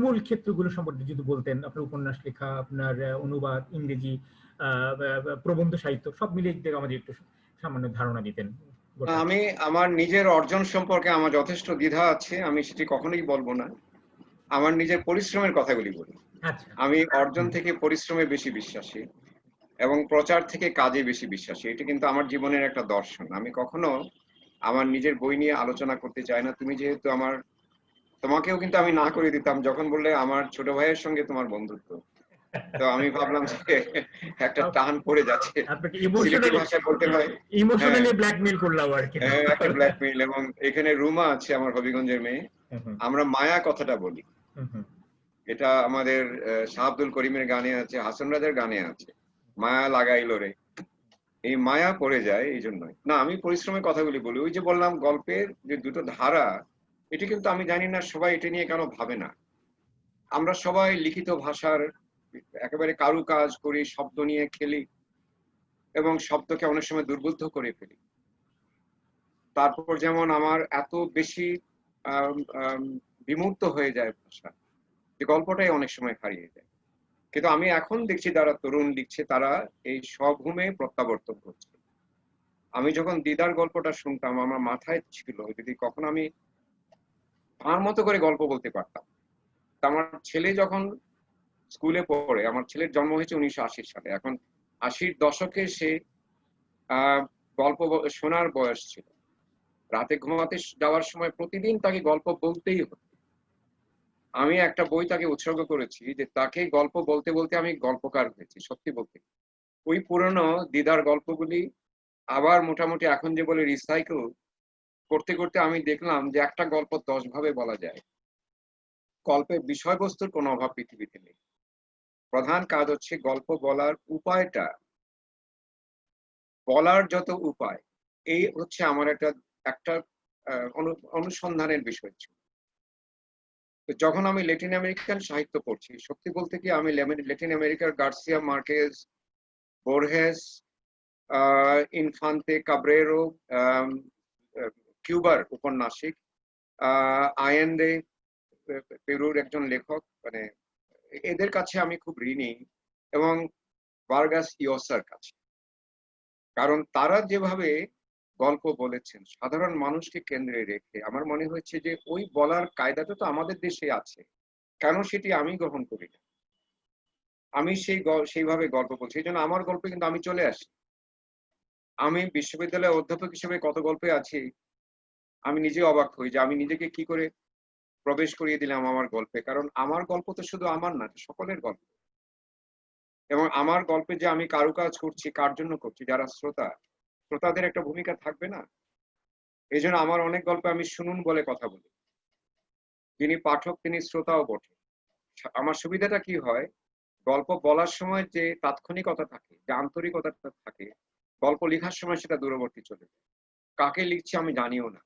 [SPEAKER 1] মূল ক্ষেত্রগুলো সম্পর্কে যদি বলতেন, আপনার উপন্যাস লেখা, আপনার অনুবাদ, ইংরেজি, প্রবন্ধ সাহিত্য, সব মিলিয়ে আমাদের একটু সামান্য ধারণা দিতেন।
[SPEAKER 2] আমি আমার নিজের অর্জন সম্পর্কে আমার যথেষ্ট দ্বিধা আছে, আমি সেটি কখনোই বলবো না। আমার নিজের পরিশ্রমের কথাগুলি বলি। আমি অর্জন থেকে পরিশ্রমে বেশি বিশ্বাসী এবং প্রচার থেকে কাজে বেশি বিশ্বাসী। এটা কিন্তু আমার জীবনের একটা দর্শন। আমি কখনো আমার নিজের বই নিয়ে আলোচনা করতে চাই না। তুমি যেহেতু আমার, তোমাকেও কিন্তু আমি না করে দিতাম যখন বললে আমার ছোট ভাইয়ের সঙ্গে তোমার বন্ধুত্ব। তো আমি ভাবলাম যে একটা টান পড়ে যাচ্ছে, সিলেটি ভাষায় বলতে হয়,
[SPEAKER 1] ইমোশনালি ব্ল্যাকমেইল করলাম আর কি।
[SPEAKER 2] একটা ব্ল্যাকমেইল। এবং এখানে রুমা আছে আমার হবিগঞ্জের মেয়ে, আমরা মায়া কথাটা বলি। এটা আমাদের শাহ আব্দুল করিমের গানে আছে, হাসান রাজার গানে আছে, মায়া লাগাইলো রে। এই মায়া পড়ে যায় এই জন্যই না। আমি পরিশ্রমের কথাগুলি বলি। ওই যে বললাম গল্পের যে দুটো ধারা, এটি কিন্তু আমি জানি না সবাই এটা নিয়ে কেন ভাবে না। আমরা সবাই লিখিত ভাষার একেবারে কারুকাজ করি, শব্দ নিয়ে খেলি এবং শব্দকে অনেক সময় দুর্বোধ্য করে ফেলি। তারপর যেমন আমার এত বেশি বিমূর্ত হয়ে যায় ভাষা, যে গল্পটাই অনেক সময় হারিয়ে যায়। কিন্তু আমি এখন দেখছি যারা তরুণ লিখছে তারা এই স্বভূমে প্রত্যাবর্তন করছে। আমি যখন দিদার গল্পটা শুনতাম আমার মাথায় ছিল যদি কখন আমি আমার মতো করে গল্প বলতে পারতাম। তা আমার ছেলে যখন স্কুলে পড়ে, আমার ছেলের জন্ম হয়েছে 1980 সালে, এখন 80-র দশকে সে আহ গল্প শোনার বয়স ছিল। রাতে ঘুমাতে যাওয়ার সময় প্রতিদিন তাকে গল্প বলতেই হতো। আমি একটা বই তাকে উৎসর্গ করেছি যে তাকে গল্প বলতে বলতে আমি গল্পকার হয়েছি, সত্যি বলতে। ওই পুরনো দিদার গল্পগুলি আবার মোটামুটি এখন যে বলে রিসাইকেল করতে করতে আমি দেখলাম যে একটা গল্প 10 ভাবে বলা যায়। গল্পের বিষয়বস্তুর কোনো অভাব পৃথিবীতে নেই। প্রধান কাজ হচ্ছে গল্প বলার উপায়টা, বলার যত উপায়, এই হচ্ছে আমার একটা একটা অনুসন্ধানের বিষয় ছিল। তো যখন আমি ল্যাটিন আমেরিকান সাহিত্য পড়ছি, সত্যি বলতে কি আমি ল্যাটিন আমেরিকার গার্সিয়া মার্কেজ, বোরহেস, ইনফান্তে কাব্রেরো, আম, আহ, কিউবার উপন্যাসিক, আয়েন্দে, পেরুর একজন লেখক, মানে এদের কাছে আমি খুব ঋণী, এবং ভার্গাস ইয়োসার কাছে। কারণ তারা যেভাবে গল্প বলেছেন সাধারণ মানুষকে কেন্দ্রে রেখে, আমার মনে হয়েছে যে ওই বলার কায়দাটা তো আমাদের দেশে আছে, কেন সেটি আমি গ্রহণ করি না? আমি সেইভাবে গল্প বলছি, এই জন্য আমার গল্পে কিন্তু আমি চলে আসি। আমি বিশ্ববিদ্যালয়ে অধ্যাপক হিসেবে কত গল্পে আছি, আমি নিজে অবাক হই যে আমি নিজেকে কি করে প্রবেশ করিয়ে দিলাম আমার গল্পে। কারণ আমার গল্প তো শুধু আমার না, সকলের গল্প। এবং আমার গল্পে যে আমি কারুকাজ করছি, কার জন্য করছি? যারা শ্রোতা, শ্রোতাদের একটা ভূমিকা থাকবে না? এই জন্য আমার অনেক গল্পে আমি শুনুন বলে কথা বলি। যিনি পাঠক তিনি শ্রোতাও বটে। আমার সুবিধাটা কি হয়, গল্প বলার সময় যে তাৎক্ষণিকতা থাকে, যে আন্তরিকতাটা থাকে, গল্প লেখার সময় সেটা দূরবর্তী চলে যায়। কাকে লিখছি আমি জানিও না।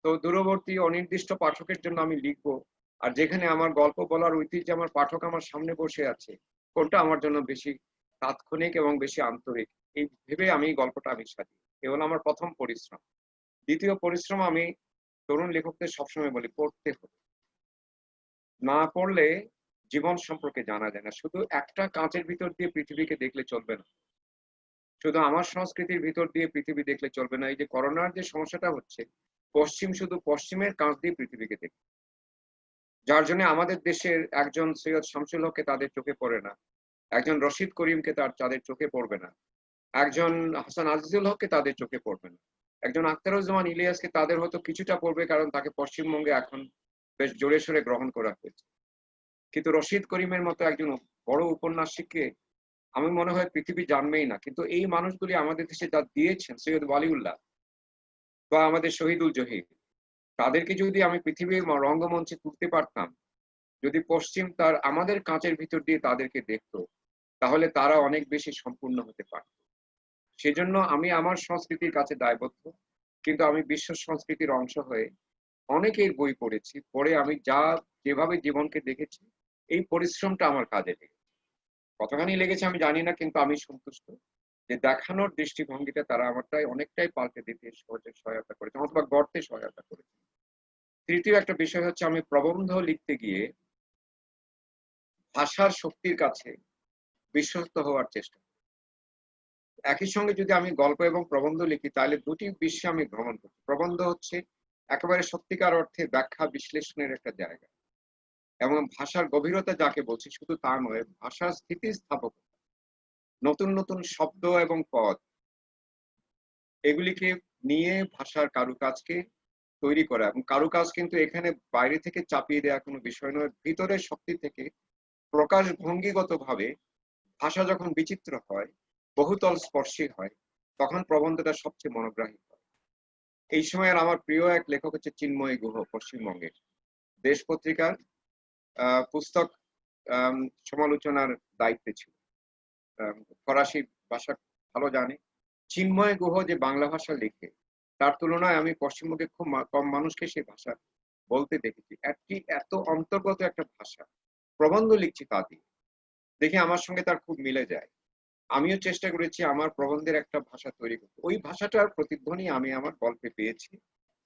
[SPEAKER 2] তো দূরবর্তী অনির্দিষ্ট পাঠকের জন্য আমি লিখবো। আর যেখানে আমার গল্প বলার ঐতিহ্যে আমার পাঠক আমার সামনে বসে আছে, কোনটা আমার জন্য বেশি তাৎক্ষণিক এবং বেশি আন্তরিক, এই ভেবে আমি গল্পটা আমি সাজি। এ হলো আমার প্রথম পরিশ্রম। দ্বিতীয় পরিশ্রম, আমি তরুণ লেখকদের সবসময় বলি পড়তে হবে। না পড়লে জীবন সম্পর্কে জানা যায় না। শুধু একটা কাঁচের ভিতর দিয়ে পৃথিবীকে দেখলে চলবে না, শুধু আমার সংস্কৃতির ভিতর দিয়ে পৃথিবী দেখলে চলবে না। এই যে করোনার যে সমস্যাটা হচ্ছে, পশ্চিম শুধু পশ্চিমের কাঁচ দিয়ে পৃথিবীকে দেখে, যার জন্য আমাদের দেশের একজন সৈয়দ শামসুল হককে তাদের চোখে পড়ে না, একজন রশিদ করিমকে তাদের চোখে পড়বে না, একজন হাসান আজিজুল হককে তাদের চোখে পড়বে না, একজন আখতারুজ্জামান ইলিয়াসকে তাদের হয়তো কিছুটা পড়বে, কারণ তাকে পশ্চিমবঙ্গে এখন বেশ জোরে সোরে গ্রহণ করা হয়েছে। কিন্তু রশিদ করিমের মতো একজন বড় উপন্যাসিককে আমি মনে হয় পৃথিবী জানবেই না। কিন্তু এই মানুষগুলি আমাদের দেশে যা দিয়েছেন, সৈয়দ ওয়ালিউল্লাহ বা আমাদের শহীদুল জহির, তাদেরকে যদি আমি পৃথিবীর রঙ্গমঞ্চে তুলতে পারতাম, যদি পশ্চিম তার আমাদের কাঁচের ভিতর দিয়ে তাদেরকে দেখতো, তাহলে তারা অনেক বেশি সম্পূর্ণ হতে পারত। সেজন্য আমি আমার সংস্কৃতির কাছে দায়বদ্ধ, কিন্তু আমি বিশ্ব সংস্কৃতির অংশ হয়ে অনেকের বই পড়েছি, পড়ে আমি যেভাবে জীবনকে দেখেছি, এই পরিশ্রমটা আমার কাজে লেগেছে। কতখানি লেগেছে আমি জানি না, কিন্তু আমি সন্তুষ্ট যে দেখানোর দৃষ্টিভঙ্গিটা তারা আমারটাই অনেকটাই পাল্টে দিতে সহায়তা করেছে, অথবা গড়তে সহায়তা করেছে। তৃতীয় একটা বিষয় হচ্ছে, আমি প্রবন্ধ লিখতে গিয়ে ভাষার শক্তির কাছে বিশ্বস্ত হওয়ার চেষ্টা করি। একই সঙ্গে যদি আমি গল্প এবং প্রবন্ধ লিখি, তাহলে দুটি বিশ্বে আমি ভ্রমণ করি। প্রবন্ধ হচ্ছে একেবারে সত্যিকার অর্থে ব্যাখ্যা বিশ্লেষণের একটা জায়গা, এবং ভাষার গভীরতা যাকে বলছি শুধু তা নয়, ভাষার স্থিতিস্থাপক, নতুন নতুন শব্দ এবং পদ, এগুলিকে নিয়ে ভাষার কারুকাজকে তৈরি করা। এবং কারুকাজ কিন্তু এখানে বাইরে থেকে চাপিয়ে দেওয়া কোনো বিষয় নয়, ভিতরের শক্তি থেকে প্রকাশ ভঙ্গিগত ভাবে ভাষা যখন বিচিত্র হয়, বহুতল স্পর্শী হয়, তখন প্রবন্ধটা সবচেয়ে মনোগ্রাহী হয়। এই সময়ের আমার প্রিয় এক লেখক হচ্ছে চিন্ময় গুহ, পশ্চিমবঙ্গের। দেশ পত্রিকার পুস্তক সমালোচনার দায়িত্বে ছিল, ফরাসি ভাষা ভালো জানে। চিন্ময় গুহ যে বাংলা ভাষা লেখে, তার তুলনায় আমি পশ্চিমবঙ্গে খুব কম মানুষকে সেই ভাষা বলতে দেখেছি। এত অন্তর্গত একটা ভাষা, প্রবন্ধ লিখছি তা দিয়ে, দেখে আমার সঙ্গে তার খুব মিলে যায়। আমিও চেষ্টা করেছি আমার প্রবন্ধের একটা ভাষা তৈরি করতে। ওই ভাষাটার প্রতিধ্বনি আমি আমার গল্পে পেয়েছি।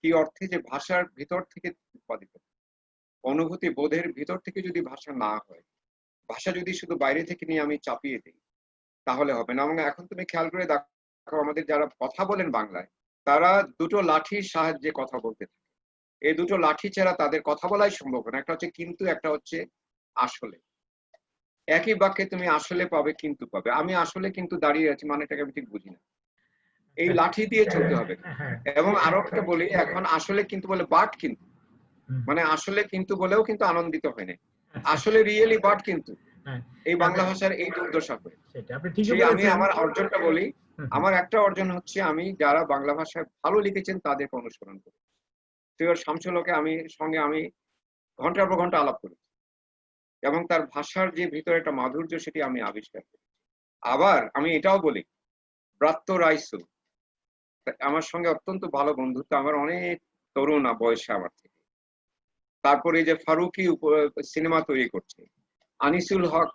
[SPEAKER 2] কি অর্থে? যে ভাষার ভিতর থেকে উৎপাদিত অনুভূতি বোধের ভিতর থেকে যদি ভাষা না হয়, ভাষা যদি শুধু বাইরে থেকে নিয়ে আমি চাপিয়ে দিই, তাহলে হবে না। এবং এখন তুমি খেয়াল করে দেখো, আমাদের যারা কথা বলেন বাংলায়, তারা দুটো লাঠির সাহায্যে কথা বলতে থাকে। এই দুটো লাঠি ছাড়া তাদের কথা বলাই সম্ভব না। একটা হচ্ছে কিন্তু, একটা হচ্ছে আসলে। একই বাক্যে তুমি আসলে পাবে, কিন্তু পাবে। আমি আসলে কিন্তু দাঁড়িয়ে আছি মানেটাকে আমি ঠিক বুঝি না। এই লাঠি দিয়ে চলতে হবে।
[SPEAKER 1] হ্যাঁ,
[SPEAKER 2] এবং আরো একটা বলি, এখন আসলে কিন্তু বলে বাট কিন্তু,
[SPEAKER 1] হুম,
[SPEAKER 2] মানে আসলে কিন্তু বলেও কিন্তু আনন্দিত হয় না।
[SPEAKER 1] আচ্ছা,
[SPEAKER 2] আসলে রিয়েলি বাট কিন্তু,
[SPEAKER 1] হ্যাঁ,
[SPEAKER 2] এই বাংলা
[SPEAKER 1] আপনি
[SPEAKER 2] ভাষার এই দুর্দশা হয়।
[SPEAKER 1] সেটা আপনি ঠিকই
[SPEAKER 2] সেই আমি
[SPEAKER 1] বলেছেন।
[SPEAKER 2] আমার অর্জনটা বলি,
[SPEAKER 1] হুম, হুম,
[SPEAKER 2] আমার একটা অর্জন হচ্ছে আমি যারা বাংলা ভাষায় ভালো লিখেছেন তাদেরকে অনুসরণ করি। সৈয়দ শামসুল হকের আমি ঘন্টার পর ঘন্টা আলাপ করি এবং তার ভাষার যে ভিতরে একটা মাধুর্য সেটি আমি আবিষ্কার করি। আবার আমি এটাও বলি, ব্রাত্য রাইসু আমার সঙ্গে অত্যন্ত ভালো বন্ধুত্ব, আমার অনেক তরুণ বয়সে আমার থেকে। তারপরে এই যে ফারুকি সিনেমা তৈরি করছে, আনিসুল হক,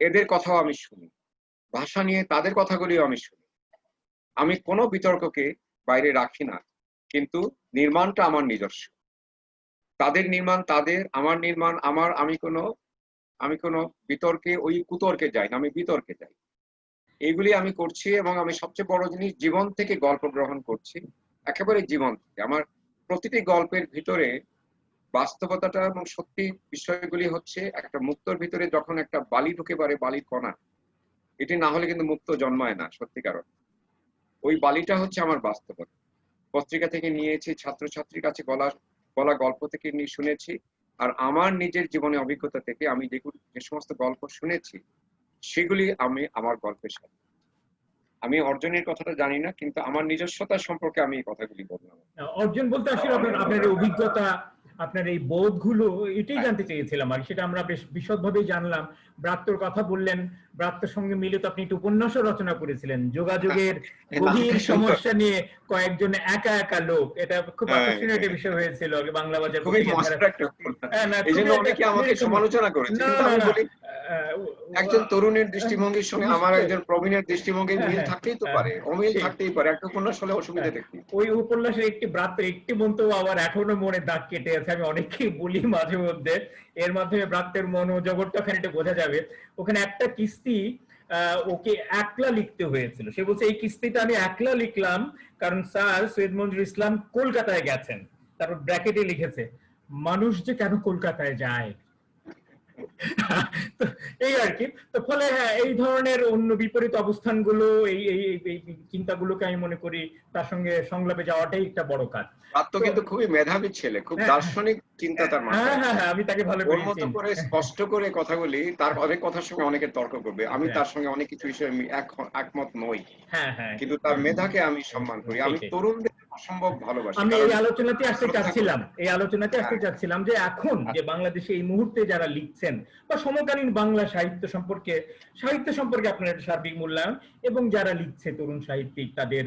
[SPEAKER 2] এদের কথাও আমি শুনি। ভাষা নিয়ে তাদের কথাগুলিও আমি শুনি। আমি কোনো বিতর্ককে বাইরে রাখি না, কিন্তু নির্মাণটা আমার নিজস্ব। তাদের নির্মাণ তাদের, আমার নির্মাণ আমার। আমি কোনো বিতর্কে ওই কুতর্কে যাই না, আমি বিতর্কে যাই। এইগুলি আমি করছি এবং আমি সবচেয়ে বড় জিনিস জীবন থেকে গল্প গ্রহণ করছি, একেবারে জীবন থেকে। আমার প্রতিটি গল্পের ভিতরে বাস্তবতাটা এবং সত্যি বিষয়গুলি হচ্ছে একটা মুক্তোর ভিতরে যখন একটা বালি ঢুকে পড়ে, বালির কণা, এটি না হলে কিন্তু মুক্তো জন্মায় না সত্যিকার অর্থে। ওই বালিটা হচ্ছে আমার বাস্তবতা। পত্রিকা থেকে নিয়েছি, ছাত্রছাত্রীর কাছে বলা বলা গল্প থেকে নিয়ে শুনেছি, আর আমার নিজের জীবনে অভিজ্ঞতা থেকে আমি যে সমস্ত গল্প শুনেছি সেগুলি আমি আমার গল্পের সাথে। আমি অর্জনের কথাটা জানি না, কিন্তু আমার নিজস্বতা সম্পর্কে আমি এই কথাগুলি বললাম।
[SPEAKER 1] অর্জন বলতে আসলে আপনার এই অভিজ্ঞতা, আপনার এই বোধগুলো, এটাই জানতে চেয়েছিলাম। আর সেটা আমরা বেশ বিশদভাবেই জানলাম। ব্রাত্যর কথা বললেন, ব্রাত্যর সঙ্গে মিলে তো আপনি একটু উপন্যাসও রচনা করেছিলেন, যোগাযোগের গভীর
[SPEAKER 2] নামটা সুন্দর।
[SPEAKER 1] সমস্যা নিয়ে কয়েকজন একা একা লোক। এটা খুব
[SPEAKER 2] হ্যাঁ,
[SPEAKER 1] আকর্ষণীয় একটা বিষয় হয়েছিল বাংলা বাজার
[SPEAKER 2] খুবই
[SPEAKER 1] পত্রিকার ধারা।
[SPEAKER 2] মজার একটা উপন্যাস।
[SPEAKER 1] হ্যাঁ, না
[SPEAKER 2] এই জন্য
[SPEAKER 1] খুবই একটা
[SPEAKER 2] অনেকে আমাকে
[SPEAKER 1] নিরেট।
[SPEAKER 2] সমালোচনা করেছে,
[SPEAKER 1] না
[SPEAKER 2] কিন্তু
[SPEAKER 1] না
[SPEAKER 2] আমি
[SPEAKER 1] না
[SPEAKER 2] বলি একজন তরুণের দৃষ্টিভঙ্গির সঙ্গে আমার
[SPEAKER 1] নিশ্চয়।
[SPEAKER 2] একজন প্রবীণের দৃষ্টিভঙ্গির
[SPEAKER 1] হ্যাঁ,
[SPEAKER 2] মিল
[SPEAKER 1] হ্যাঁ,
[SPEAKER 2] থাকতেই তো
[SPEAKER 1] হ্যাঁ,
[SPEAKER 2] পারে, অমিল
[SPEAKER 1] ঠিক।
[SPEAKER 2] থাকতেই পারে। একটা উপন্যাস হলে অসুবিধা
[SPEAKER 1] হ্যাঁ,
[SPEAKER 2] দেখি।
[SPEAKER 1] ওই উপন্যাসের একটি ব্রাত্যের একটি মন্তব্য আমার এখনো মনে দাগ কেটে আছে। আমি অনেককেই বলি মাঝে মধ্যে, এর মাধ্যমে ব্রাত্যের মনোজগৎটা খানিকটা বোঝা যাবে। ওখানে একটা কিস্তি ওকে একলা লিখতে হয়েছিল। সে বলছে এই কিস্তিটা আমি একলা লিখলাম কারণ স্যার সৈয়দ মঞ্জুর ইসলাম কলকাতায় গেছেন। তারপর ব্র্যাকেটে লিখেছে, মানুষ যে কেন কলকাতায় যায়। তো এই আর কি। তো ফলে হ্যাঁ, এই ধরনের অন্য বিপরীত অবস্থানগুলো, এই এই এই চিন্তাগুলোকে আমি মনে করি তার সঙ্গে সংলাপে যাওয়াটাই একটা বড় কাজ।
[SPEAKER 2] আত্ম
[SPEAKER 1] তো
[SPEAKER 2] কিন্তু খুবই মেধাবী ছেলে, খুব
[SPEAKER 1] হ্যাঁ
[SPEAKER 2] দার্শনিক চিন্তা তার
[SPEAKER 1] হ্যাঁ
[SPEAKER 2] মাথায়
[SPEAKER 1] হ্যাঁ
[SPEAKER 2] আছে।
[SPEAKER 1] হ্যাঁ, আমি তাকে ভালো
[SPEAKER 2] ওর
[SPEAKER 1] করেই
[SPEAKER 2] মতো
[SPEAKER 1] চিনি।
[SPEAKER 2] করে স্পষ্ট করে কথাগুলি, তার অনেক কথার সঙ্গে অনেকে তর্ক করবে, আমি
[SPEAKER 1] হ্যাঁ
[SPEAKER 2] তার সঙ্গে অনেক কিছু বিষয়ে আমি একমত নই,
[SPEAKER 1] হ্যাঁ হ্যাঁ,
[SPEAKER 2] কিন্তু তার মেধাকে আমি সম্মান করি। আমি
[SPEAKER 1] সেইটাই।
[SPEAKER 2] তরুণদের অসম্ভব ভালোবাসি,
[SPEAKER 1] আমি
[SPEAKER 2] কারণ
[SPEAKER 1] এই আলোচনাতে আসতে
[SPEAKER 2] শ্রদ্ধা করি।
[SPEAKER 1] চাচ্ছিলাম,
[SPEAKER 2] হ্যাঁ,
[SPEAKER 1] যে এখন যে
[SPEAKER 2] আচ্ছা,
[SPEAKER 1] বাংলাদেশে এই মুহূর্তে যারা লিখছেন বা সমকালীন বাংলা সাহিত্য সম্পর্কে আপনার একটা সার্বিক মূল্যায়ন, এবং যারা লিখছে তরুণ সাহিত্যিক, তাদের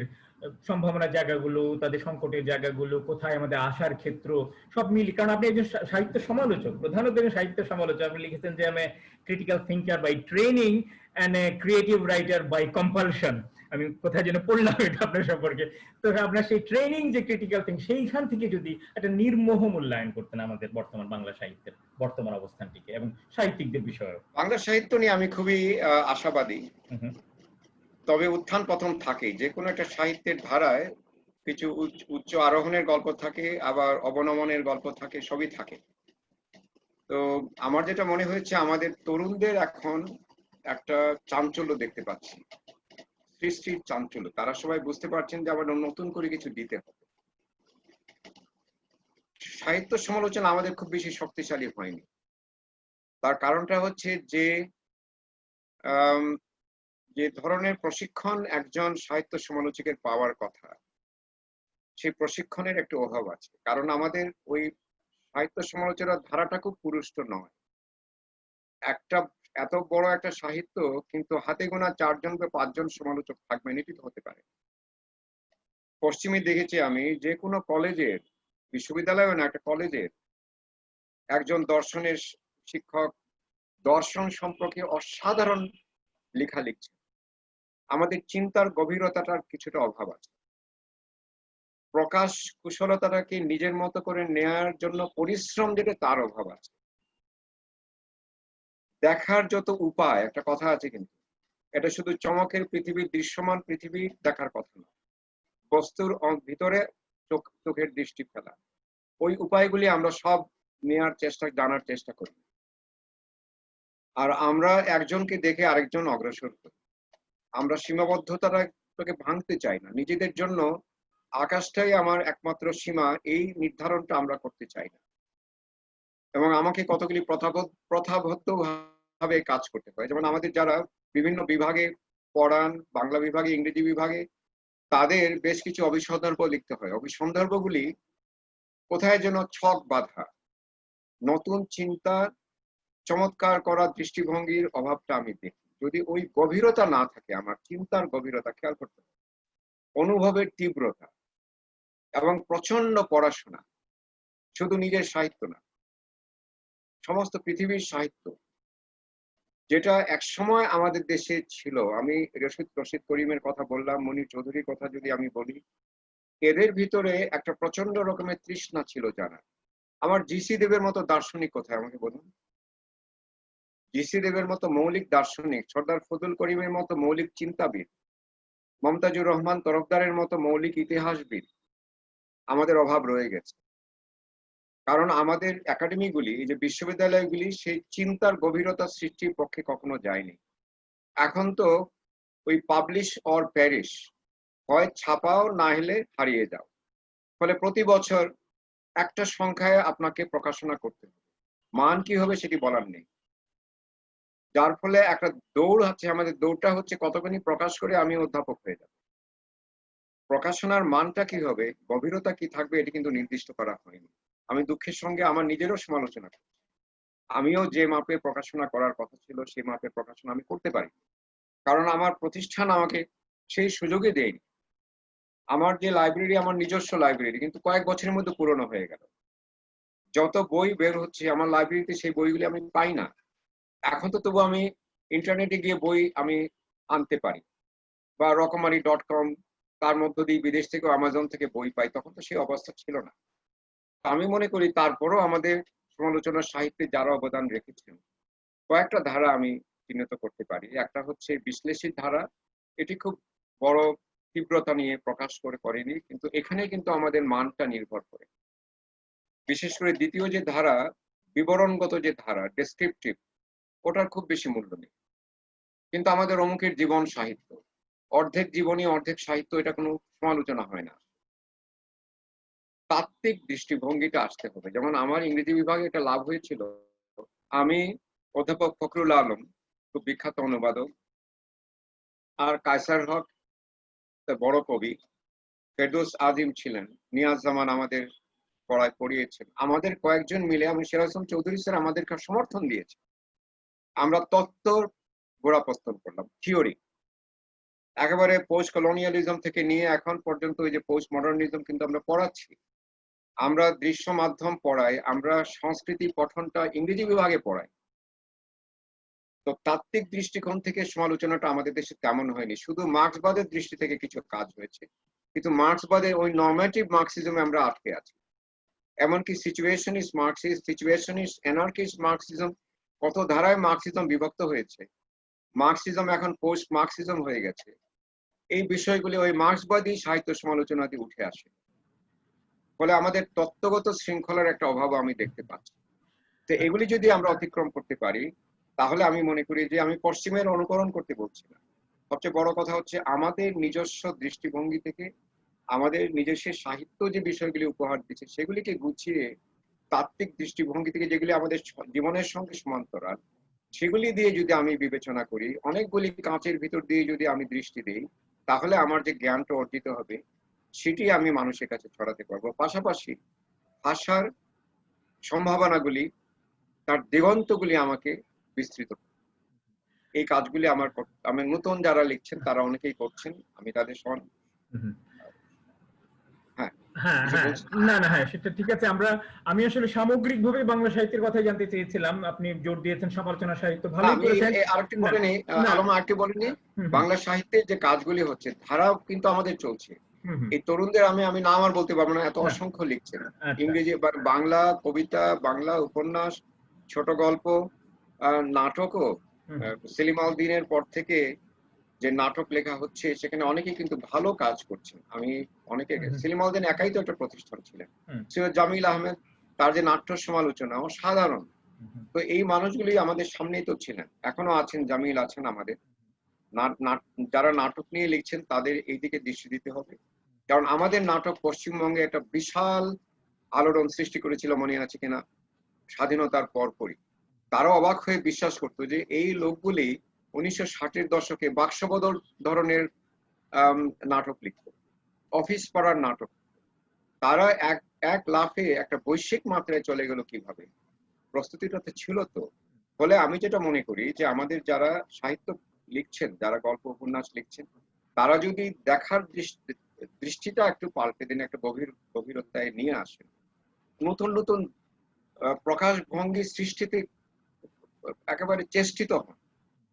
[SPEAKER 1] সম্ভাবনার জায়গাগুলো, তাদের সংকটের জায়গাগুলো, কোথায় আমাদের আশার ক্ষেত্র, সব মিলি। কারণ আপনি একজন সাহিত্য সমালোচক, প্রধানত একজন সাহিত্য সমালোচক। আপনি লিখেছেন যে আমি critical thinker by training and a creative writer by compulsion. আমি কোথায় যেন পড়লাম এটা আপনার সম্পর্কে। তো আপনার সেই ট্রেনিং যে ক্রিটিক্যাল থিঙ্ক, সেইখান থেকে যদি একটা নির্মোহ মূল্যায়ন করতেন আমাদের বর্তমান বাংলা সাহিত্যের বর্তমান অবস্থানটিকে এবং সাহিত্যিকদের বিষয়ে।
[SPEAKER 2] বাংলা সাহিত্য নিয়ে আমি খুবই আশাবাদী।
[SPEAKER 1] হুম হুম,
[SPEAKER 2] তবে উত্থান পতন থাকেই, যে কোনো একটা সাহিত্যের ধারায় কিছু উচ্চ আরোহণের গল্প থাকে, আবার অবনমনের গল্প থাকে, সবই থাকে। তো আমার যেটা মনে হয়েছে, আমাদের তরুণদের এখন একটা চাঞ্চল্য দেখতে পাচ্ছি, সৃষ্টির চাঞ্চল্য। তারা সবাই বুঝতে পারছেন যে আবার নতুন করে কিছু দিতে হবে। সাহিত্য সমালোচনা আমাদের খুব বেশি শক্তিশালী হয়নি। তার কারণটা হচ্ছে আম, যে ধরনের প্রশিক্ষণ একজন সাহিত্য সমালোচকের পাওয়ার কথা, সেই প্রশিক্ষণের একটু অভাব আছে। কারণ আমাদের ওই সাহিত্য সমালোচনার ধারাটা খুব পুরুষ্ট নয়। একটা এত বড় একটা সাহিত্য, কিন্তু হাতে গোনা 4জন বা 5জন সমালোচক থাকবেন, এটি তো হতে পারে। পশ্চিমে দেখেছি আমি, যে কোনো কলেজের, বিশ্ববিদ্যালয় না, একটা কলেজের একজন দর্শনের শিক্ষক দর্শন সম্পর্কে অসাধারণ লেখা লিখছে। আমাদের চিন্তার গভীরতাটার কিছুটা অভাব আছে। প্রকাশ কুশলতাটাকে নিজের মতো করে নেয়ার জন্য পরিশ্রম যেটা, তার অভাব আছে। দেখার যত উপায়, একটা কথা আছে কিন্তু, এটা শুধু চমকের পৃথিবী, দৃশ্যমান পৃথিবী দেখার কথা না, বস্তুর ভিতরে চোখের দৃষ্টি ফেলা। ওই উপায়গুলি আমরা সব নেওয়ার চেষ্টা, জানার চেষ্টা করি। আর আমরা একজনকে দেখে আরেকজন অগ্রসর করি। আমরা সীমাবদ্ধতাটাকে ভাঙতে চাই না। নিজেদের জন্য আকাশটাই আমার একমাত্র সীমা, এই নির্ধারণটা আমরা করতে চাই না। এবং আমাকে কতগুলি প্রথাবদ্ধ ভাবে কাজ করতে হয়। যেমন আমাদের যারা বিভিন্ন বিভাগে পড়ান, বাংলা বিভাগে, ইংরেজি বিভাগে, তাদের বেশ কিছু অভিসন্দর্ভ লিখতে হয়। অভিসন্দর্ভগুলি কোথায় যেন ছক বাঁধা, নতুন চিন্তা, চমৎকার করার দৃষ্টিভঙ্গির অভাবটা আমি দেখি। যদি ওই গভীরতা না থাকে, আমার চিন্তার গভীরতা খেয়াল করতে হবে, অনুভবের তীব্রতা এবং প্রচন্ড পড়াশোনা, শুধু নিজের সাহিত্য না, সমস্ত পৃথিবীর সাহিত্য, যেটা একসময় আমাদের দেশে ছিল। আমি রশিদ করিমের কথা বললাম, মনির চৌধুরীর কথা যদি আমি বলি, এদের ভিতরে একটা প্রচন্ড রকমের তৃষ্ণা ছিল জানা। আমার জিসি দেবের মতো দার্শনিক কোথায় আমাকে বলুন? জিসি দেবের মতো মৌলিক দার্শনিক, সর্দার ফজল করিমের মতো মৌলিক চিন্তাবিদ, মমতাজুর রহমান তরফদারের মতো মৌলিক ইতিহাসবিদ আমাদের অভাব রয়ে গেছে। কারণ আমাদের একাডেমিগুলি, এই যে বিশ্ববিদ্যালয়গুলি, সেই চিন্তার গভীরতা সৃষ্টির পক্ষে কখনো যায়নি। এখন তো ওই পাবলিশ অর প্যারিশ, হয় ছাপাও না হলে হারিয়ে যাও। ফলে প্রতি বছর একটা সংখ্যায় আপনাকে প্রকাশনা করতে হবে, মান কি হবে সেটি বলার নেই। যার ফলে একটা দৌড় আছে, আমাদের দৌড়টা হচ্ছে কতখানি প্রকাশ করে আমি অধ্যাপক হয়ে যাব। প্রকাশনার মানটা কি হবে, গভীরতা কি থাকবে, এটি কিন্তু নির্দিষ্ট করা হয়নি। আমি দুঃখের সঙ্গে আমার নিজেরও সমালোচনা করি। আমিও যে মাপে প্রকাশনা করার কথা ছিল সেই মাপে প্রকাশনা আমি করতে পারি, কারণ আমার প্রতিষ্ঠান আমাকে সেই সুযোগে দেয়নি। আমার যে লাইব্রেরি, আমার নিজস্ব লাইব্রেরি, কিন্তু কয়েক বছরের মধ্যে পুরনো হয়ে গেল। যত বই বের হচ্ছে আমার লাইব্রেরিতে, সেই বইগুলি আমি পাই না। এখন তো তবু আমি ইন্টারনেটে গিয়ে বই আমি আনতে পারি, বা রকমারি.com, তার মধ্য দিয়ে বিদেশ থেকে, অ্যামাজন থেকে বই পাই। তখন তো সেই অবস্থা ছিল না। আমি মনে করি তারপরও আমাদের সমালোচনা সাহিত্যে যারা অবদান রেখেছেন, কয়েকটা ধারা আমি চিহ্নিত করতে পারি। একটা হচ্ছে বিশ্লেষী ধারা, এটি খুব বড় তীব্রতা নিয়ে প্রকাশ করেনি, কিন্তু এখানে কিন্তু আমাদের মানটা নির্ভর করে। বিশেষ করে দ্বিতীয় যে ধারা, বিবরণগত যে ধারা, ডেসক্রিপটিভ, ওটার খুব বেশি মূল্য নেই। কিন্তু আমাদের অমুকের জীবন সাহিত্য, অর্ধেক জীবনী অর্ধেক সাহিত্য, এটা কোনো সমালোচনা হয় না। তাত্ত্বিক দৃষ্টিভঙ্গিটা আসতে হবে। যেমন আমার ইংরেজি বিভাগে এটা লাভ হয়েছিল, আমি অধ্যাপক ফখরুল আলম, খুব বিখ্যাত অনুবাদক, আর কায়সার হক, বড় কবি, ফেরদৌস আজিম ছিলেন, নিয়াজ জামান আমাদের পড়িয়েছেন। আমাদের কয়েকজন মিলে, আমি সিরাজ হোসেন চৌধুরী স্যার আমাদেরকে সমর্থন দিয়েছে। আমরা তত্ত্ব গোড়াপত্তন করলাম, থিওরি, একেবারে পোস্ট কলোনিয়ালিজম থেকে নিয়ে এখন পর্যন্ত ওই যে পোস্ট মডার্নিজম কিন্তু আমরা পড়াচ্ছি। আমরা দৃশ্য মাধ্যম পড়াই, আমরা সংস্কৃতি পঠনটা ইংরেজি বিভাগে পড়াই। তো তাত্ত্বিক দৃষ্টিকোণ থেকে সমালোচনাটা আমাদের দেশে তেমন হয়নি, শুধু মার্ক্সবাদের দৃষ্টি থেকে কিছু কাজ হয়েছে। কিন্তু মার্ক্সবাদের ওই নর্মেটিভ মার্কসিজমে আমরা আটকে আছি। এমনকি সিচুয়েশনিস্ট মার্কসিস্ট, সিচুয়েশনিস্ট অ্যানার্কিস্ট মার্কসিজম, কত ধারায় মার্কসিজম বিভক্ত হয়েছে। মার্কসিজম এখন পোস্ট মার্কসিজম হয়ে গেছে। এই বিষয়গুলি ওই মার্ক্সবাদী সাহিত্য সমালোচনাতে উঠে আসে। ফলে আমাদের তত্ত্বগত শৃঙ্খলার একটা অভাব আমি দেখতে পাচ্ছি। তো এগুলি যদি আমরা অতিক্রম করতে পারি, তাহলে আমি মনে করি যে আমি পশ্চিমের অনুকরণ করতে বলছি না। সবচেয়ে বড় কথা হচ্ছে আমাদের নিজস্ব দৃষ্টিভঙ্গি থেকে, আমাদের নিজস্ব সাহিত্য যে বিষয়গুলি উপহার দিচ্ছে, সেগুলিকে গুছিয়ে তাত্ত্বিক দৃষ্টিভঙ্গি থেকে, যেগুলি আমাদের জীবনের সঙ্গে সমান্তরাল, সেগুলি দিয়ে যদি আমি বিবেচনা করি, অনেকগুলি কাঁচের ভিতর দিয়ে যদি আমি দৃষ্টি দিই, তাহলে আমার যে জ্ঞানটা অর্জিত হবে সেটি আমি মানুষের কাছে ছড়াতে পারবো। পাশাপাশি ভাষার সম্ভাবনাগুলি, তার দিগন্তগুলি আমাকে বিস্তৃত। এই কাজগুলি আমার নতুন যারা লিখছেন তারা অনেকেই করছেন, আমি তাদের হ্যাঁ
[SPEAKER 1] হ্যাঁ হ্যাঁ, না না, হ্যাঁ সেটা ঠিক আছে। আমি আসলে সামগ্রিকভাবে বাংলা সাহিত্যের কথাই জানতে চেয়েছিলাম। আপনি জোর দিয়েছেন সমালোচনা সাহিত্য, ভালোই করেছেন।
[SPEAKER 2] আরেকটি বলেনি, আলম আরেকটি বলেনি, বাংলা সাহিত্যের যে কাজগুলি হচ্ছে, ধারাও কিন্তু আমাদের চলছে। এই তরুণদের আমি নাম আর বলতে পারবো না, এত অসংখ্য লিখছেন। ইংরেজি, বাংলা কবিতা, বাংলা উপন্যাস, ছোট গল্প, নাটকও সেলিম আল দীনের পর থেকে যে নাটক লেখা হচ্ছে, সেখানে অনেকেই কিন্তু ভালো কাজ করছেন। আমি অনেকে
[SPEAKER 1] হুম, হুম,
[SPEAKER 2] সেলিম আল-দীন একাই তো একটা প্রতিষ্ঠান ছিলেন।
[SPEAKER 1] হুম,
[SPEAKER 2] সৈয়দ জামিল আহমেদ, তার যে নাট্য সমালোচনা অসাধারণ।
[SPEAKER 1] হুম, হুম,
[SPEAKER 2] তো এই মানুষগুলি আমাদের সামনেই তো ছিলেন, এখনো আছেন, জামিল আছেন আমাদের। যারা নাটক নিয়ে লিখছেন তাদের এই দিকে দৃষ্টি দিতে হবে, কারণ আমাদের নাটক পশ্চিমবঙ্গে একটা বিশাল আলোড়ন সৃষ্টি করেছিল, মনে আছে কিনা, স্বাধীনতার পরপরই। তারাও অবাক হয়ে বিশ্বাস করতো যে এই লোকগুলি 1960-এর দশকে বাক্সবদল ধরনের আম, নাটক লিখত, অফিস পাড়ার নাটক। তারা এক এক লাফে একটা বৈশ্বিক মাত্রায় চলে গেল কিভাবে? প্রস্তুতিটা তো ছিল তো। ফলে আমি যেটা মনে করি যে আমাদের যারা সাহিত্য লিখছেন, যারা গল্প উপন্যাস লিখছেন, তারা যদি দেখার দৃষ্টিটা একটু পাল্টে দিন, একটা গভীরতায় নিয়ে আসেন, নতুন নতুন প্রকাশভঙ্গি সৃষ্টিতে একেবারে চেষ্টিত হন,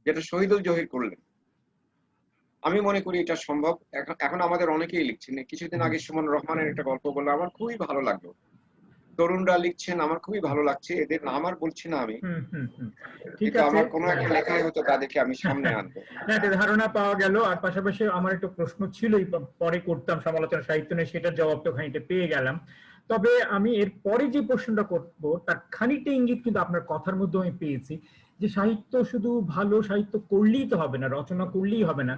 [SPEAKER 2] যেটা শহীদুল জহির করলেন। আমি মনে করি এটা সম্ভব। এখন আমাদের অনেকেই লিখছেন। কিছুদিন
[SPEAKER 1] হুম,
[SPEAKER 2] আগে সুমন রহমানের একটা গল্প বললাম, আমার খুবই ভালো লাগলো। তরুণরা লিখছেন, আমার খুবই ভালো লাগছে। এদের নাম আর বলছি না আমি,
[SPEAKER 1] হুম, হুম, হুম। ঠিক
[SPEAKER 2] কিন্তু
[SPEAKER 1] আছে।
[SPEAKER 2] আমার কোনো
[SPEAKER 1] হ্যাঁ।
[SPEAKER 2] একটা লেখায় হয়তো তাদেরকে আমি সামনে আনবো।
[SPEAKER 1] না, একটা ধারণা পাওয়া গেল। আর পাশাপাশি আমার একটা প্রশ্ন ছিলই, পরে করতাম সমালোচনা সাহিত্য নিয়ে, সেটার জবাবটা খানিকটা পেয়ে গেলাম। তবে আমি এর পরে যে প্রশ্নটা করব তার খানিকটা ইঙ্গিত কিন্তু আপনার কথার মধ্যে আমি পেয়েছি, যে সাহিত্য শুধু ভালো সাহিত্য করলেই তো হবে না, রচনা করলেই হবে না,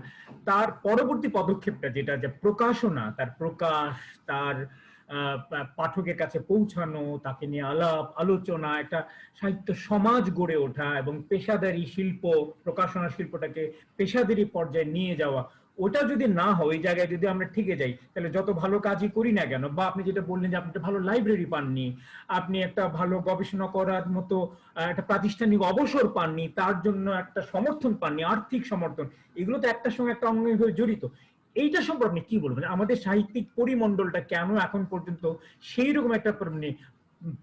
[SPEAKER 1] তার পরবর্তী পদক্ষেপটা যেটা, যে প্রকাশনা, তার প্রকাশ, তার পাঠকের কাছে পৌঁছানো, তাকে নিয়ে আলাপ আলোচনা, একটা সাহিত্য সমাজ গড়ে ওঠা এবং পেশাদারি শিল্প, প্রকাশনা শিল্পটাকে পেশাদারি পর্যায়ে নিয়ে যাওয়া, ওটা যদি না হয়, ওই জায়গায় যদি আমরা ঠেকে যাই, তাহলে যত ভালো কাজই করি না কেন, বা আপনি যেটা বললেন যে আপনি একটা ভালো লাইব্রেরি পাননি, আপনি একটা ভালো গবেষণা করার মতো একটা প্রাতিষ্ঠানিক অবসর পাননি, তার জন্য একটা সমর্থন পাননি, আর্থিক সমর্থন, এগুলো তো একটার সঙ্গে একটা অঙ্গ হয়ে জড়িত। এইটা সম্পর্কে আপনি কি বলবেন? আমাদের সাহিত্যিক পরিমণ্ডলটা কেন এখন পর্যন্ত সেই রকম একটা মানে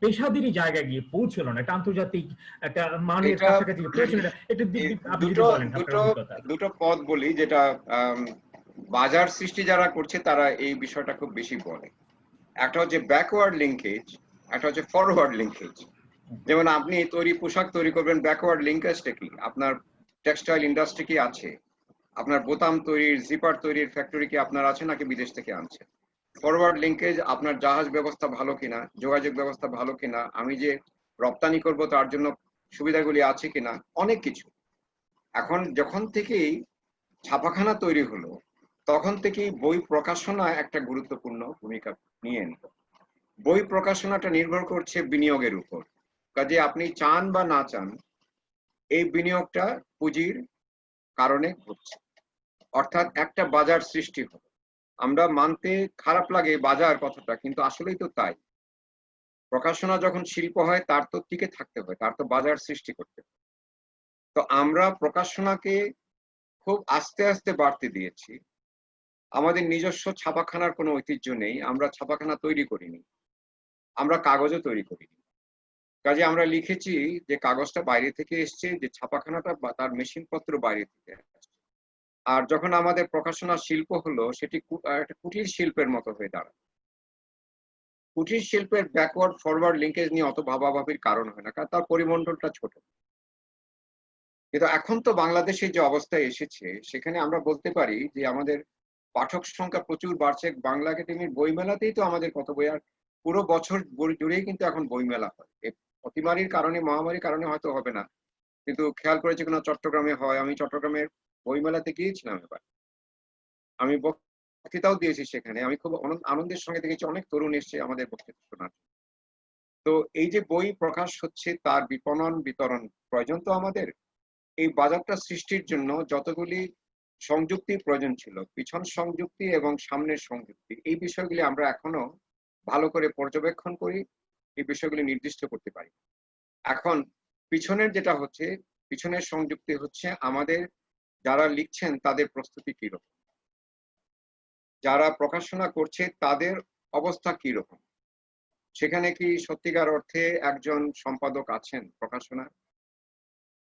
[SPEAKER 1] পেশাদারি জায়গায় গিয়ে পৌঁছলো না, একটা আন্তর্জাতিক একটা মানের
[SPEAKER 2] এটা
[SPEAKER 1] কাছাকাছি পৌঁছলো না? একটু আপনি যদি
[SPEAKER 2] দুটো
[SPEAKER 1] বলেন
[SPEAKER 2] দুটো
[SPEAKER 1] আপনার অভিজ্ঞতা।
[SPEAKER 2] দুটো পদ বলি, যেটা বাজার সৃষ্টি যারা করছে তারা এই বিষয়টা খুব বেশি বলে। একটা হচ্ছে ব্যাকওয়ার্ড লিঙ্কেজ, একটা হচ্ছে ফরওয়ার্ড লিঙ্কেজ। যেমন আপনি পোশাক তৈরি করবেন, ব্যাকওয়ার্ড লিঙ্কেজটা কি? আপনার টেক্সটাইল ইন্ডাস্ট্রি কি আছে? আপনার বোতাম তৈরির, জিপার তৈরির ফ্যাক্টরি কি আপনার আছে, নাকি বিদেশ থেকে আনছেন? ফরওয়ার্ড লিঙ্কেজ, আপনার জাহাজ ব্যবস্থা ভালো কিনা, যোগাযোগ ব্যবস্থা ভালো কিনা, আমি যে রপ্তানি করব তার জন্য সুবিধাগুলি আছে কিনা, অনেক কিছু। এখন যখন থেকেই ছাপাখানা তৈরি হলো, তখন থেকেই বই প্রকাশনা একটা গুরুত্বপূর্ণ ভূমিকা নিয়ে নিল। বই প্রকাশনাটা নির্ভর করছে বিনিয়োগের উপর। কাজে আপনি চান বা না চান, এই বিনিয়োগটা পুঁজির কারণে ঘটছে, অর্থাৎ একটা বাজার সৃষ্টি হবে। আমরা মানতে খারাপ লাগে বাজার কথাটা, কিন্তু আসলেই তো তাই। প্রকাশনা যখন শিল্প হয়, তার তো টিকে থাকতে হয়, তার তো বাজার সৃষ্টি করতে হয়। তো আমরা প্রকাশনাকে খুব আস্তে আস্তে বাড়তে দিয়েছি। আমাদের নিজস্ব ছাপাখানার কোনো ঐতিহ্য নেই, আমরা ছাপাখানা তৈরি করিনি, আমরা কাগজও তৈরি করিনি। কাজে আমরা লিখেছি যে কাগজটা বাইরে থেকে এসছে, যে ছাপাখানাটা বা তার মেশিনপত্র বাইরে থেকে আসছে। আর যখন আমাদের প্রকাশনা শিল্প হলো, সেটি একটা কুটির শিল্পের মতো হয়ে দাঁড়ায়। কুটির শিল্পের ব্যাকওয়ার্ড ফরওয়ার্ড লিঙ্কেজ নিয়ে অত ভাবাভাবির কারণ হয় না, কারণ তার পরিমণ্ডলটা ছোট। কিন্তু এখন তো বাংলাদেশে যে অবস্থায় এসেছে, সেখানে আমরা বলতে পারি যে আমাদের পাঠক সংখ্যা প্রচুর বাড়ছে। বাংলা একাডেমির বইমেলাতেই তো আমাদের কত বই, আর পুরো বছর জুড়েই কিন্তু এখন বইমেলা হয়। অতিমারির কারণে, মহামারীর কারণে হয়তো হবে না, কিন্তু খেয়াল করেছি কিনা চট্টগ্রামে হয়। আমি চট্টগ্রামের বইমেলাতে গিয়েছিলাম এবার, আমি বক্তৃতাও দিয়েছি সেখানে। আমি খুব আনন্দের সঙ্গে দেখেছি অনেক তরুণ এসছে আমাদের বক্তৃতা শোনার। তো এই যে বই প্রকাশ হচ্ছে, তার বিপণন বিতরণ প্রয়োজন তো আমাদের। এই বাজারটা সৃষ্টির জন্য যতগুলি সংযুক্তি প্রয়োজন ছিল, পিছন সংযুক্তি এবং সামনের সংযুক্তি, এই বিষয়গুলি আমরা এখনো ভালো করে পর্যবেক্ষণ করি, এই বিষয়গুলি নির্দিষ্ট করতে পারি। এখন পিছনের যেটা হচ্ছে, পিছনের সংযুক্তি হচ্ছে আমাদের যারা লিখছেন তাদের প্রস্তুতি কিরকম, যারা প্রকাশনা করছে তাদের অবস্থা কিরকম, সেখানে কি সত্যিকার অর্থে একজন সম্পাদক আছেন প্রকাশনা,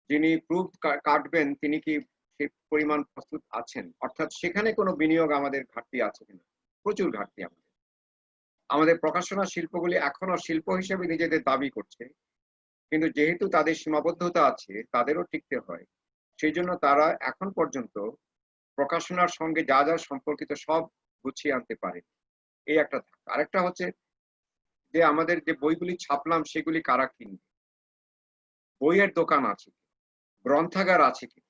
[SPEAKER 2] যিনি প্রুফ কাটবেন, তিনি কি সে পরিমাণ প্রস্তুত আছেন? অর্থাৎ সেখানে কোনো বিনিয়োগ আমাদের ঘাটতি আছে কিনা? প্রচুর ঘাটতি আমাদের। আমাদের প্রকাশনা শিল্পগুলি এখনো শিল্প হিসেবে নিজেদের দাবি করছে, কিন্তু যেহেতু তাদের সীমাবদ্ধতা আছে, তাদেরও টিকতে হয়। সেই জন্য তারা এখন পর্যন্ত প্রকাশনার সঙ্গে যা যা সম্পর্কিত সব গুছিয়ে আনতে পারে, এই একটা ধাক্কা। আরেকটা হচ্ছে যে আমাদের যে বইগুলি ছাপলাম সেগুলি কারা কিনবে, বইয়ের দোকান আছে, গ্রন্থাগার আছে কি।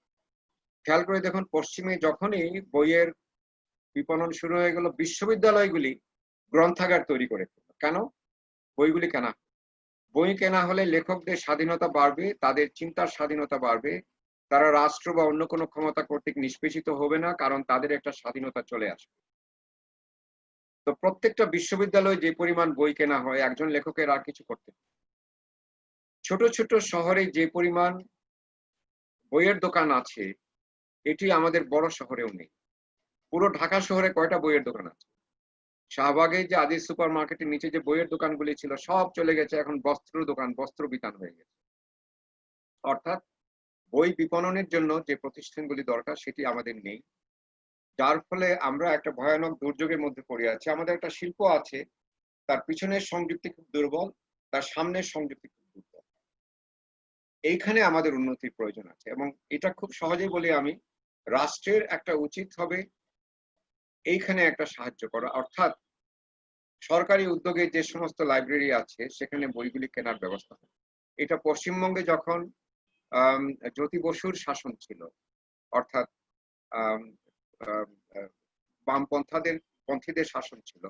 [SPEAKER 2] খেয়াল করে দেখুন, পশ্চিমে যখনই বইয়ের বিপণন শুরু হয়ে গেল, বিশ্ববিদ্যালয়গুলি গ্রন্থাগার তৈরি করে ফেলল। কেন? বইগুলি কেনা, বই কেনা হলে লেখকদের স্বাধীনতা বাড়বে, তাদের চিন্তার স্বাধীনতা বাড়বে, তারা রাষ্ট্র বা অন্য কোনো ক্ষমতা কর্তৃক নিষ্পেষিত হবে না, কারণ তাদের একটা স্বাধীনতা চলে আসবে। তো প্রত্যেকটা বিশ্ববিদ্যালয়ে যে পরিমাণ বই কেনা হয়, একজন লেখকের আর কিছু করতে হয় না। ছোট ছোট শহরে যে পরিমাণ বইয়ের দোকান আছে, এটি আমাদের বড় শহরেও নেই। পুরো ঢাকা শহরে কয়টা বইয়ের দোকান আছে? শাহবাগে যে আজিজ সুপার মার্কেটের নিচে যে বইয়ের দোকানগুলি ছিল সব চলে গেছে, এখন বস্ত্র দোকান, বস্ত্র বিতান হয়ে গেছে। অর্থাৎ বই বিপণনের জন্য যে প্রতিষ্ঠানগুলি দরকার সেটি আমাদের নেই, যার ফলে আমরা একটা ভয়ানক দুর্যোগের মধ্যে পড়ে আছি। আমাদের একটা শিল্প আছে, তার পিছনের সংযুক্তি খুব দুর্বল, তার সামনের সংযুক্তি খুব দুর্বল। এইখানে আমাদের উন্নতির প্রয়োজন আছে, এবং এটা খুব সহজেই বলি আমি, রাষ্ট্রের একটা উচিত হবে এইখানে একটা সাহায্য করা। অর্থাৎ সরকারি উদ্যোগে যে সমস্ত লাইব্রেরি আছে সেখানে বইগুলি কেনার ব্যবস্থা হয়। এটা পশ্চিমবঙ্গে যখন জ্যোতি বসুর শাসন ছিল, অর্থাৎ আম, আম, আহ, পন্থীদের শাসন ছিল,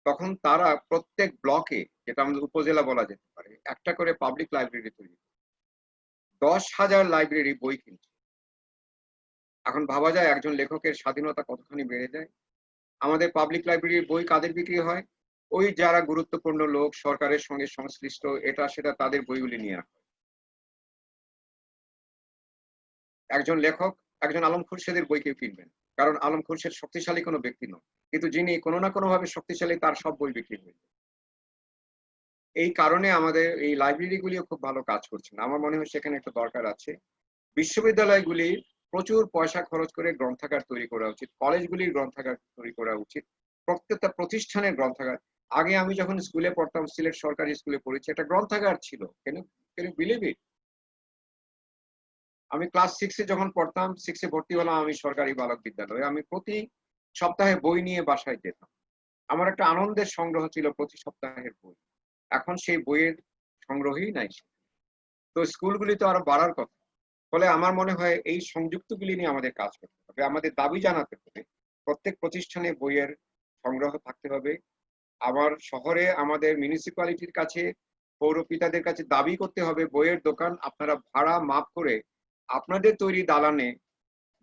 [SPEAKER 2] তখন তারা প্রত্যেক ব্লকে, যেটা আমাদের উপজেলা বলা যেতে পারে, একটা করে পাবলিক লাইব্রেরি তৈরি, 10,000 লাইব্রেরি বই কিনছে। এখন ভাবা যায় একজন লেখকের স্বাধীনতা কতখানি বেড়ে যায়। আমাদের পাবলিক লাইব্রেরির বই কাদের বিক্রি হয়? ওই যারা গুরুত্বপূর্ণ লোক, সরকারের সঙ্গে সংশ্লিষ্ট, এটা সেটা, তাদের বইগুলি নিয়ে আসে। একজন লেখক, একজন আলম খুরশেদের বই কেউ কিনবেন, কারণ আলম খুরশেদ শক্তিশালী কোনো ব্যক্তি নয়, কিন্তু যিনি কোনো না কোনো ভাবে শক্তিশালী, তার সব বই বিক্রি হয়ে যায়। এই কারণে আমাদের এই লাইব্রেরিগুলিও খুব ভালো কাজ করছে না। আমার মনে হয় সেখানে একটা দরকার আছে। বিশ্ববিদ্যালয়গুলি প্রচুর পয়সা খরচ করে গ্রন্থাগার তৈরি করা উচিত, কলেজগুলির গ্রন্থাগার তৈরি করা উচিত, প্রত্যেকটা প্রতিষ্ঠানের গ্রন্থাগার। আগে আমি যখন স্কুলে পড়তাম, সিলেট সরকারি স্কুলে পড়েছি, একটা গ্রন্থাগার ছিল। কেন বিলিভ ইট? আমি ক্লাস 6-এ যখন পড়তাম, 6-এ ভর্তি হলাম আমি সরকারি বালক বিদ্যালয়ে, আমি প্রতি সপ্তাহে বই নিয়ে বাসায় যেতাম। আমার একটা আনন্দের সংগ্রহ ছিল প্রতি সপ্তাহের বই। এখন সেই বইয়ের সংগ্রহই নাই। তো স্কুলগুলি তো আরো বাড়ার কথা। ফলে আমার মনে হয় এই সংযুক্তগুলি নিয়ে আমাদের কাজ করতে হবে, আমাদের দাবি জানাতে হবে। প্রত্যেক প্রতিষ্ঠানে বইয়ের সংগ্রহ থাকতে হবে। আমার শহরে আমাদের মিউনিসিপ্যালিটির কাছে, পৌরপিতাদের কাছে দাবি করতে হবে, বইয়ের দোকান আপনারা ভাড়া মাফ করে আপনাদের তৈরি দালানে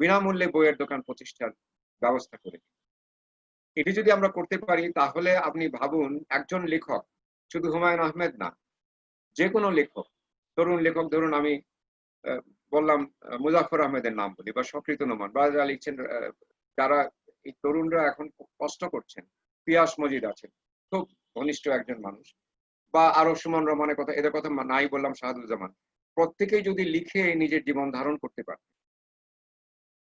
[SPEAKER 2] বিনামূল্যে বইয়ের দোকান প্রতিষ্ঠার ব্যবস্থা করে। এটি যদি আমরা করতে পারি, তাহলে আপনি ভাবুন, একজন লেখক, শুধু হুমায়ুন আহমেদ না, যে কোনো লেখক, তরুণ লেখক, ধরুন আমি বললাম মুজাফফর আহমেদের নাম বলি, বা শকৃত নোমান, বা যারা লিখছেন, যারা এই তরুণরা এখন খুব কষ্ট করছেন, পিয়াস মজিদ আছেন, খুব ঘনিষ্ঠ একজন মানুষ, বা আরো সুমন রহমানের কথা, এদের কথা নাই বললাম, শাহাদুজ্জামান, প্রত্যেকেই যদি লিখে নিজের জীবন ধারণ করতে পারে,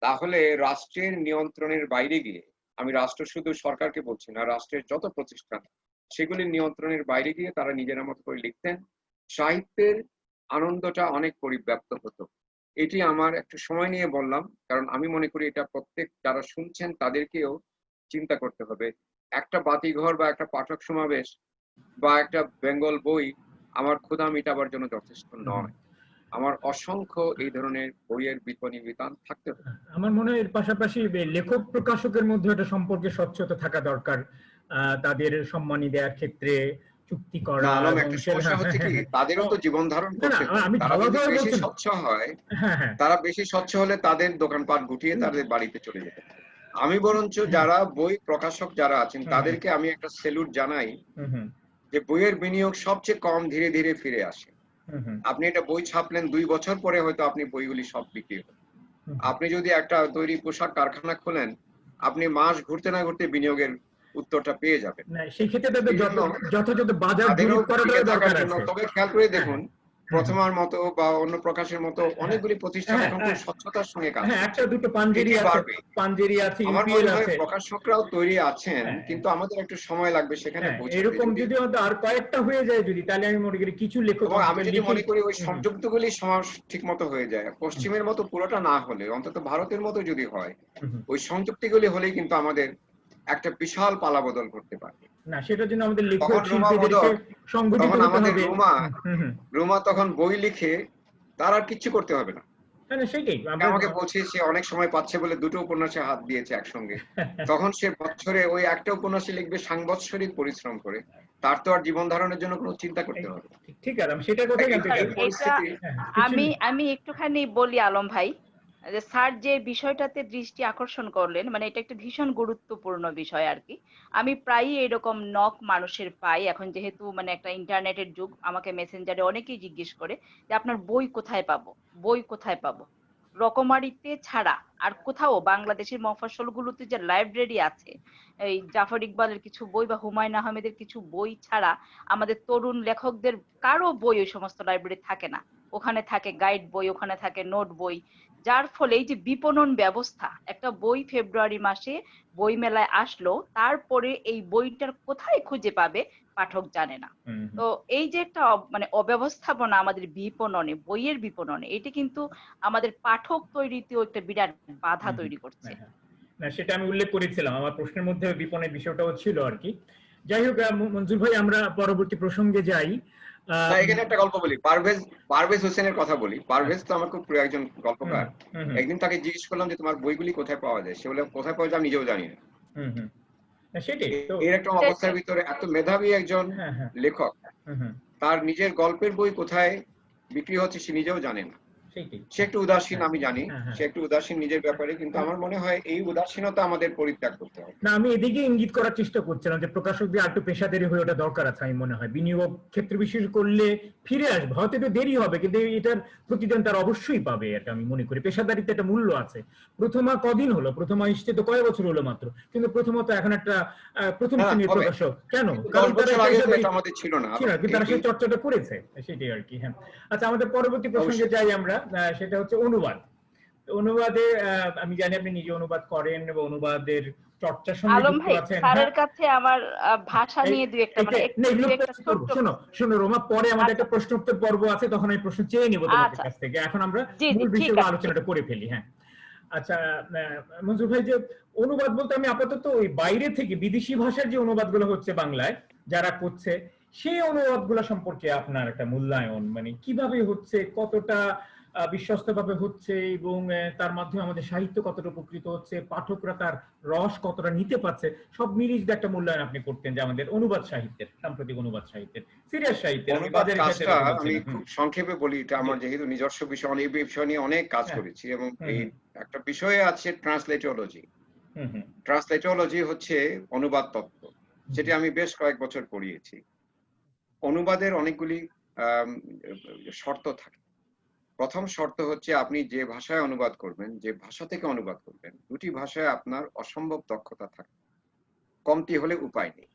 [SPEAKER 2] তাহলে রাষ্ট্রের নিয়ন্ত্রণের বাইরে গিয়ে, আমি রাষ্ট্র শুধু সরকারকে বলছি না, রাষ্ট্রের যত প্রতিষ্ঠান, সেগুলির নিয়ন্ত্রণের বাইরে গিয়ে তারা নিজের মতো করে লিখতেন, সাহিত্যের আনন্দটা অনেক পরিব্যাপ্ত হতো। এটি আমার একটু সময় নিয়ে বললাম, কারণ আমি মনে করি এটা প্রত্যেক যারা শুনছেন তাদেরকেও চিন্তা করতে হবে। একটা বাতিঘর বা একটা পাঠক সমাবেশ বা একটা বেঙ্গল বই আমার ক্ষুধা মিটাবার জন্য যথেষ্ট নয়। আমার অসংখ্য এই ধরনের বইয়ের বিপণী বিতান থাকতে হবে।
[SPEAKER 1] আমার মনে হয় এর পাশাপাশি লেখক প্রকাশকের মধ্যে একটা সম্পর্কে স্বচ্ছতা থাকা দরকার, তাদের সম্মানী দেওয়ার ক্ষেত্রে চুক্তি
[SPEAKER 2] না
[SPEAKER 1] করা,
[SPEAKER 2] আলম,
[SPEAKER 1] এবং
[SPEAKER 2] একটা সমস্যা হচ্ছে কি, তাদেরও তো জীবন ধারণ
[SPEAKER 1] না না
[SPEAKER 2] করতে হয়।
[SPEAKER 1] আমি
[SPEAKER 2] তারা যদি
[SPEAKER 1] ধারাবাহিক
[SPEAKER 2] বেশি
[SPEAKER 1] বলছি না।
[SPEAKER 2] স্বচ্ছ হয়,
[SPEAKER 1] হ্যাঁ হ্যাঁ
[SPEAKER 2] তারা বেশি স্বচ্ছ হলে তাদের দোকানপাট গুটিয়ে তাদের বাড়িতে চলে যেতে পারে। আমি বরঞ্চ যারা বই প্রকাশক যারা আছেন তাদেরকে আমি একটা সেলুট জানাই, যে বইয়ের বিনিয়োগ সবচেয়ে কম ধীরে ধীরে ফিরে আসে। আপনি এটা বই ছাপলেন, 2 বছর পরে হয়তো আপনি বইগুলি সব বিক্রি হবেন। আপনি যদি একটা তৈরি পোশাক কারখানা খোলেন, আপনি মাস ঘুরতে না ঘুরতে বিনিয়োগের উত্তরটা পেয়ে যাবেন।
[SPEAKER 1] সেই ক্ষেত্রে তাদের
[SPEAKER 2] এই জন্য
[SPEAKER 1] যথাযথ বাজার
[SPEAKER 2] তাদেরও
[SPEAKER 1] জরিপ
[SPEAKER 2] টিকে
[SPEAKER 1] করাটাও
[SPEAKER 2] থাকার
[SPEAKER 1] দরকার
[SPEAKER 2] জন্য,
[SPEAKER 1] আছে।
[SPEAKER 2] তবে খেয়াল করে দেখুন, প্রথমার মতো বা অন্য প্রকাশের মতো অনেকগুলি প্রতিষ্ঠান এখন খুব স্বচ্ছতার সঙ্গে কাজ করছে।
[SPEAKER 1] একটা দুটো পাঞ্জেরি
[SPEAKER 2] এটি
[SPEAKER 1] আছে,
[SPEAKER 2] বাড়বে।
[SPEAKER 1] পাঞ্জেরি আছে,
[SPEAKER 2] আমার
[SPEAKER 1] ইউপিএল
[SPEAKER 2] মনে হয়
[SPEAKER 1] আছে।
[SPEAKER 2] প্রকাশকরাও তৈরি আছেন, কিন্তু আমাদের একটু সময় লাগবে সেখানে পৌঁছাতে।
[SPEAKER 1] এরকম যদি আর কয়েকটা হয়ে যায় যদি, তাহলে আমি মনে করি কিছু লেখক
[SPEAKER 2] এবং আমি যদি
[SPEAKER 1] লিখে।
[SPEAKER 2] মনে করি ওই সংযুক্তগুলি সমাজ ঠিক মতো হয়ে যায়, পশ্চিমের মতো পুরোটা না হলে অন্তত ভারতের মতো যদি হয়, ওই সংযুক্তিগুলি হলেই কিন্তু আমাদের একটা বিশাল পালাবদল করতে পারবে।
[SPEAKER 1] না, সেটার জন্য আমাদের লেখক
[SPEAKER 2] তখন রুমা
[SPEAKER 1] শিল্পীদেরকে
[SPEAKER 2] পদক,
[SPEAKER 1] সংগঠিত
[SPEAKER 2] তখন
[SPEAKER 1] হতে
[SPEAKER 2] আমাদের
[SPEAKER 1] হবে।
[SPEAKER 2] রুমা তখন বই লিখে তার আর কিচ্ছু করতে হবে না।
[SPEAKER 1] সেটাই
[SPEAKER 2] আমাকে বলছে সে অনেক সময় পাচ্ছে বলে দুটো উপন্যাসে হাত দিয়েছে একসঙ্গে। তখন সে বছরে ওই একটা উপন্যাসে লিখবে সাংবৎসরিক পরিশ্রম করে, তার তো আর জীবন ধারণের জন্য কোনো চিন্তা করতে হবে না।
[SPEAKER 1] ঠিক আছে, আমি সেটার কথাই জানতে চাই।
[SPEAKER 3] এটা আমি একটুখানি বলি আলম ভাই, যে স্যার যে বিষয়টাতে দৃষ্টি আকর্ষণ করলেন, মানে এটা একটা ভীষণ গুরুত্বপূর্ণ বিষয় আর কি। আমি প্রায়ই এরকম নক মানুষের পাই এখন, যেহেতু মানে একটা ইন্টারনেটের যুগ, আমাকে মেসেঞ্জারে অনেকেই জিজ্ঞেস করে যে আপনার বই কোথায় পাবো, বই কোথায় পাবো। রকমারিতে ছাড়া আর কোথাও বাংলাদেশের মফস্বলগুলোতে যে লাইব্রেরি আছে, এই জাফর ইকবালের কিছু বই বা হুমায়ুন আহমেদের কিছু বই ছাড়া আমাদের তরুণ লেখকদের কারো বই ওই সমস্ত লাইব্রেরি থাকে না। ওখানে থাকে গাইড বই, ওখানে থাকে নোট বই। যার ফলে এই যে বিপণন ব্যবস্থা, একটা বই ফেব্রুয়ারি মাসে বই মেলায় আসলো, তারপরে এই বইটার কোথায় খুঁজে পাবে পাঠক জানে না। তো এই যে একটা মানে অব্যবস্থাপনা আমাদের বিপণনে, বইয়ের বিপণনে, এটি কিন্তু আমাদের পাঠক তৈরিতেও একটা বিরাট বাধা তৈরি করছে।
[SPEAKER 1] না, সেটা আমি উল্লেখ করেছিলাম আমার প্রশ্নের মধ্যে, বিপণনের বিষয়টাও ছিল আর কি। যাই হোক মঞ্জুর ভাই, আমরা পরবর্তী প্রসঙ্গে যাই।
[SPEAKER 2] এখানে একটা গল্প বলি, পারভেজ হোসেনের কথা বলি। পারভেজ তো আমার খুব প্রিয় একজন গল্পকার। একদিন তাকে জিজ্ঞেস করলাম যে তোমার বইগুলি কোথায় পাওয়া যায়, সে বলে কোথায় পাওয়া যায় আমি নিজেও জানি না।
[SPEAKER 1] সেটাই তো,
[SPEAKER 2] এর একটা অবস্থার ভিতরে এত মেধাবী একজন লেখক, তার নিজের গল্পের বই কোথায় বিক্রি হচ্ছে সে নিজেও জানে না। সে একটু উদাসীন, আমি জানি সে একটু উদাসীন নিজের ব্যাপারে, কিন্তু আমার মনে হয় এই উদাসীনতা আমাদের পরিত্যাগ করতে হবে।
[SPEAKER 1] না, আমি এদিকে ইঙ্গিত করার চেষ্টা করছিলাম যে প্রকাশকদের একটু পেশাদারি হয়ে ওঠা দরকার আছে। আমি মনে হয় বিনিয়োগ ক্ষেত্রে বিশেষ করলে ফিরে আসবে, হয়তো একটু দেরি হবে, কিন্তু এটার প্রতিদান তারা অবশ্যই পাবে। এটা আমি মনে করি পেশাদারিতে একটা মূল্য আছে। প্রথমা কদিন হলো, প্রথমা আসছে তো কয়েক বছর হলো মাত্র, কিন্তু প্রথমত এখন একটা প্রথম শ্রেণীর প্রকাশক কেন, কারণ
[SPEAKER 2] আমাদের ছিল না,
[SPEAKER 1] কিন্তু তারা সেই চর্চাটা করেছে, সেটাই আর কি। আচ্ছা, আমাদের পরবর্তী প্রসঙ্গে যাই আমরা, সেটা হচ্ছে অনুবাদ। অনুবাদে আমি জানি আপনি নিজে অনুবাদ করেন এবং অনুবাদের চর্চার সঙ্গে যুক্ত আছেন।
[SPEAKER 3] স্যারের কাছে আমার ভাষা নিয়ে দুই একটা
[SPEAKER 1] শোনো রোমা, পরে আমাদের একটা প্রশ্নোত্তর পর্ব আছে, তখন আমি প্রশ্ন চেয়ে নেব তোমাদের কাছ থেকে। এখন আমরা মূল বিষয়গুলো আলোচনাটা করে ফেলি। আচ্ছা মঞ্জুর ভাই, যে অনুবাদ বলতে আমি আপাতত ওই বাইরে থেকে বিদেশি ভাষার যে অনুবাদগুলো হচ্ছে বাংলায় যারা করছে, সেই অনুবাদগুলো সম্পর্কে আপনার একটা মূল্যায়ন, মানে কিভাবে হচ্ছে, কতটা বিশ্বস্তভাবে হচ্ছে, এবং তার মাধ্যমে আমাদের সাহিত্য কতটা উপকৃত হচ্ছে, পাঠকরা তার রস কতটা নিতে পারছে, সব মিলিয়ে যদি একটা মূল্যায়ন আপনি করতেন যে আমাদের অনুবাদ সাহিত্যের, সাম্প্রতিক অনুবাদ সাহিত্যের, সিরিয়াস সাহিত্যের,
[SPEAKER 2] আমি খুব সংক্ষেপে বলি। এটা আমার যেহেতু নিজস্ব বিষয়, এই বিষয় নিয়ে অনেক কাজ করেছি, এবং এই একটা বিষয়ে আছে ট্রান্সলেটরোলজি। ট্রান্সলেটরোলজি হচ্ছে অনুবাদ তত্ত্ব, যেটি আমি বেশ কয়েক বছর পড়িয়েছি। অনুবাদের অনেকগুলি শর্ত থাকে। প্রথম শর্ত হচ্ছে আপনি যে ভাষায় অনুবাদ করবেন, যে ভাষা থেকে অনুবাদ করবেন, দুটি ভাষায় আপনার অসম্ভব দক্ষতা থাকে। কমতি হলে উপায় নেই,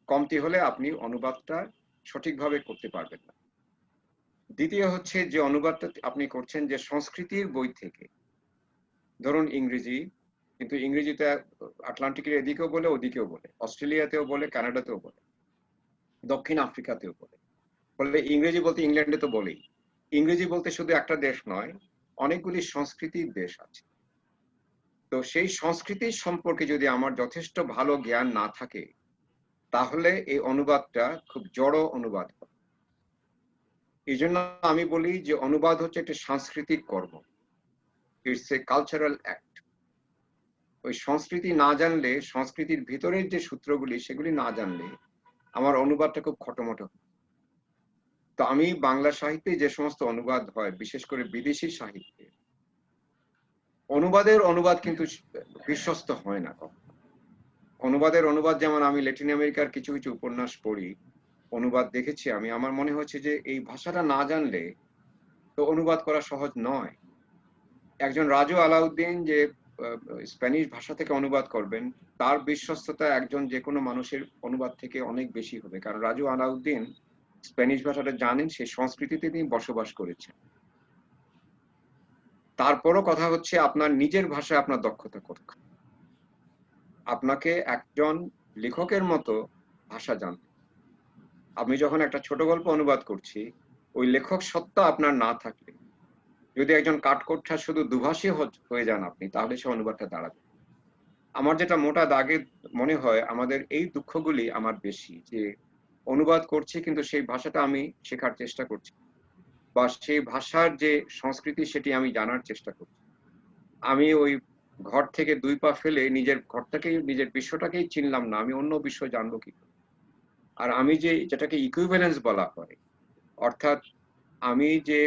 [SPEAKER 2] কমতি হলে আপনি অনুবাদটা সঠিকভাবে করতে পারবেন না। দ্বিতীয় হচ্ছে যে অনুবাদটা আপনি করছেন যে সংস্কৃতির বই থেকে, ধরুন ইংরেজি, কিন্তু ইংরেজিতে আটলান্টিকের এদিকেও বলে ওদিকেও বলে, অস্ট্রেলিয়াতেও বলে, কানাডাতেও বলে, দক্ষিণ আফ্রিকাতেও বলে। বলে ইংরেজি বলতে ইংল্যান্ডে তো বলেই। ইংরেজি বলতে শুধু একটা দেশ নয়, অনেকগুলি সংস্কৃতির দেশ আছে। তো সেই সংস্কৃতির সম্পর্কে যদি আমার যথেষ্ট ভালো জ্ঞান না থাকে, তাহলে এই অনুবাদটা খুব জড় অনুবাদ হয়। এই জন্য আমি বলি যে অনুবাদ হচ্ছে একটা সাংস্কৃতিক কর্ম, ইটস এ কালচারাল অ্যাক্ট। ওই সংস্কৃতি না জানলে, সংস্কৃতির ভিতরের যে সূত্রগুলি সেগুলি না জানলে আমার অনুবাদটা খুব খটোমটো। তো আমি বাংলা সাহিত্যে যে সমস্ত অনুবাদ হয়, বিশেষ করে বিদেশি সাহিত্যে, অনুবাদ কিন্তু বিশ্বস্ত হয় না কখনো। অনুবাদ যেমন আমি ল্যাটিন আমেরিকার কিছু কিছু উপন্যাস পড়ি, অনুবাদ দেখেছি আমি, আমার মনে হচ্ছে যে এই ভাষাটা না জানলে তো অনুবাদ করা সহজ নয়। একজন রাজু আলাউদ্দিন যে স্প্যানিশ ভাষা থেকে অনুবাদ করবেন, তার বিশ্বস্ততা একজন যে কোনো মানুষের অনুবাদ থেকে অনেক বেশি হবে, কারণ রাজু আলাউদ্দিন স্প্যানিশ ভাষাটা জানেন, সেই সংস্কৃতিতে তিনি বসবাস করেছেন। তারপরও কথা হচ্ছে আপনার নিজের ভাষায় আপনার দক্ষতা কোথায়। আপনাকে একজন লেখকের মতো ভাষা জানতে। আমি যখন একটা ছোট গল্প অনুবাদ করছি, ওই লেখক সত্তা আপনার না থাকলে, যদি একজন কাঠকোট্টা শুধু দুভাষী হয়ে যান আপনি, তাহলে সে অনুবাদটা দাঁড়াবে। আমার যেটা মোটা দাগে মনে হয়, আমাদের এই দুঃখগুলি আমার বেশি, যে অনুবাদ করছি কিন্তু সেই ভাষাটা আমি শেখার চেষ্টা করছি, বা সেই ভাষার যে সংস্কৃতি সেটি আমি জানার চেষ্টা করছি। আমি ওই ঘর থেকে 2 পা ফেলে নিজের ঘরটাকেই, নিজের বিশ্বটাকেই চিনলাম না, আমি অন্য বিশ্ব জানবো কি করে? আর আমি যেটাকে ইকুইভ্যালেন্স বলা হয়, অর্থাৎ আমি যে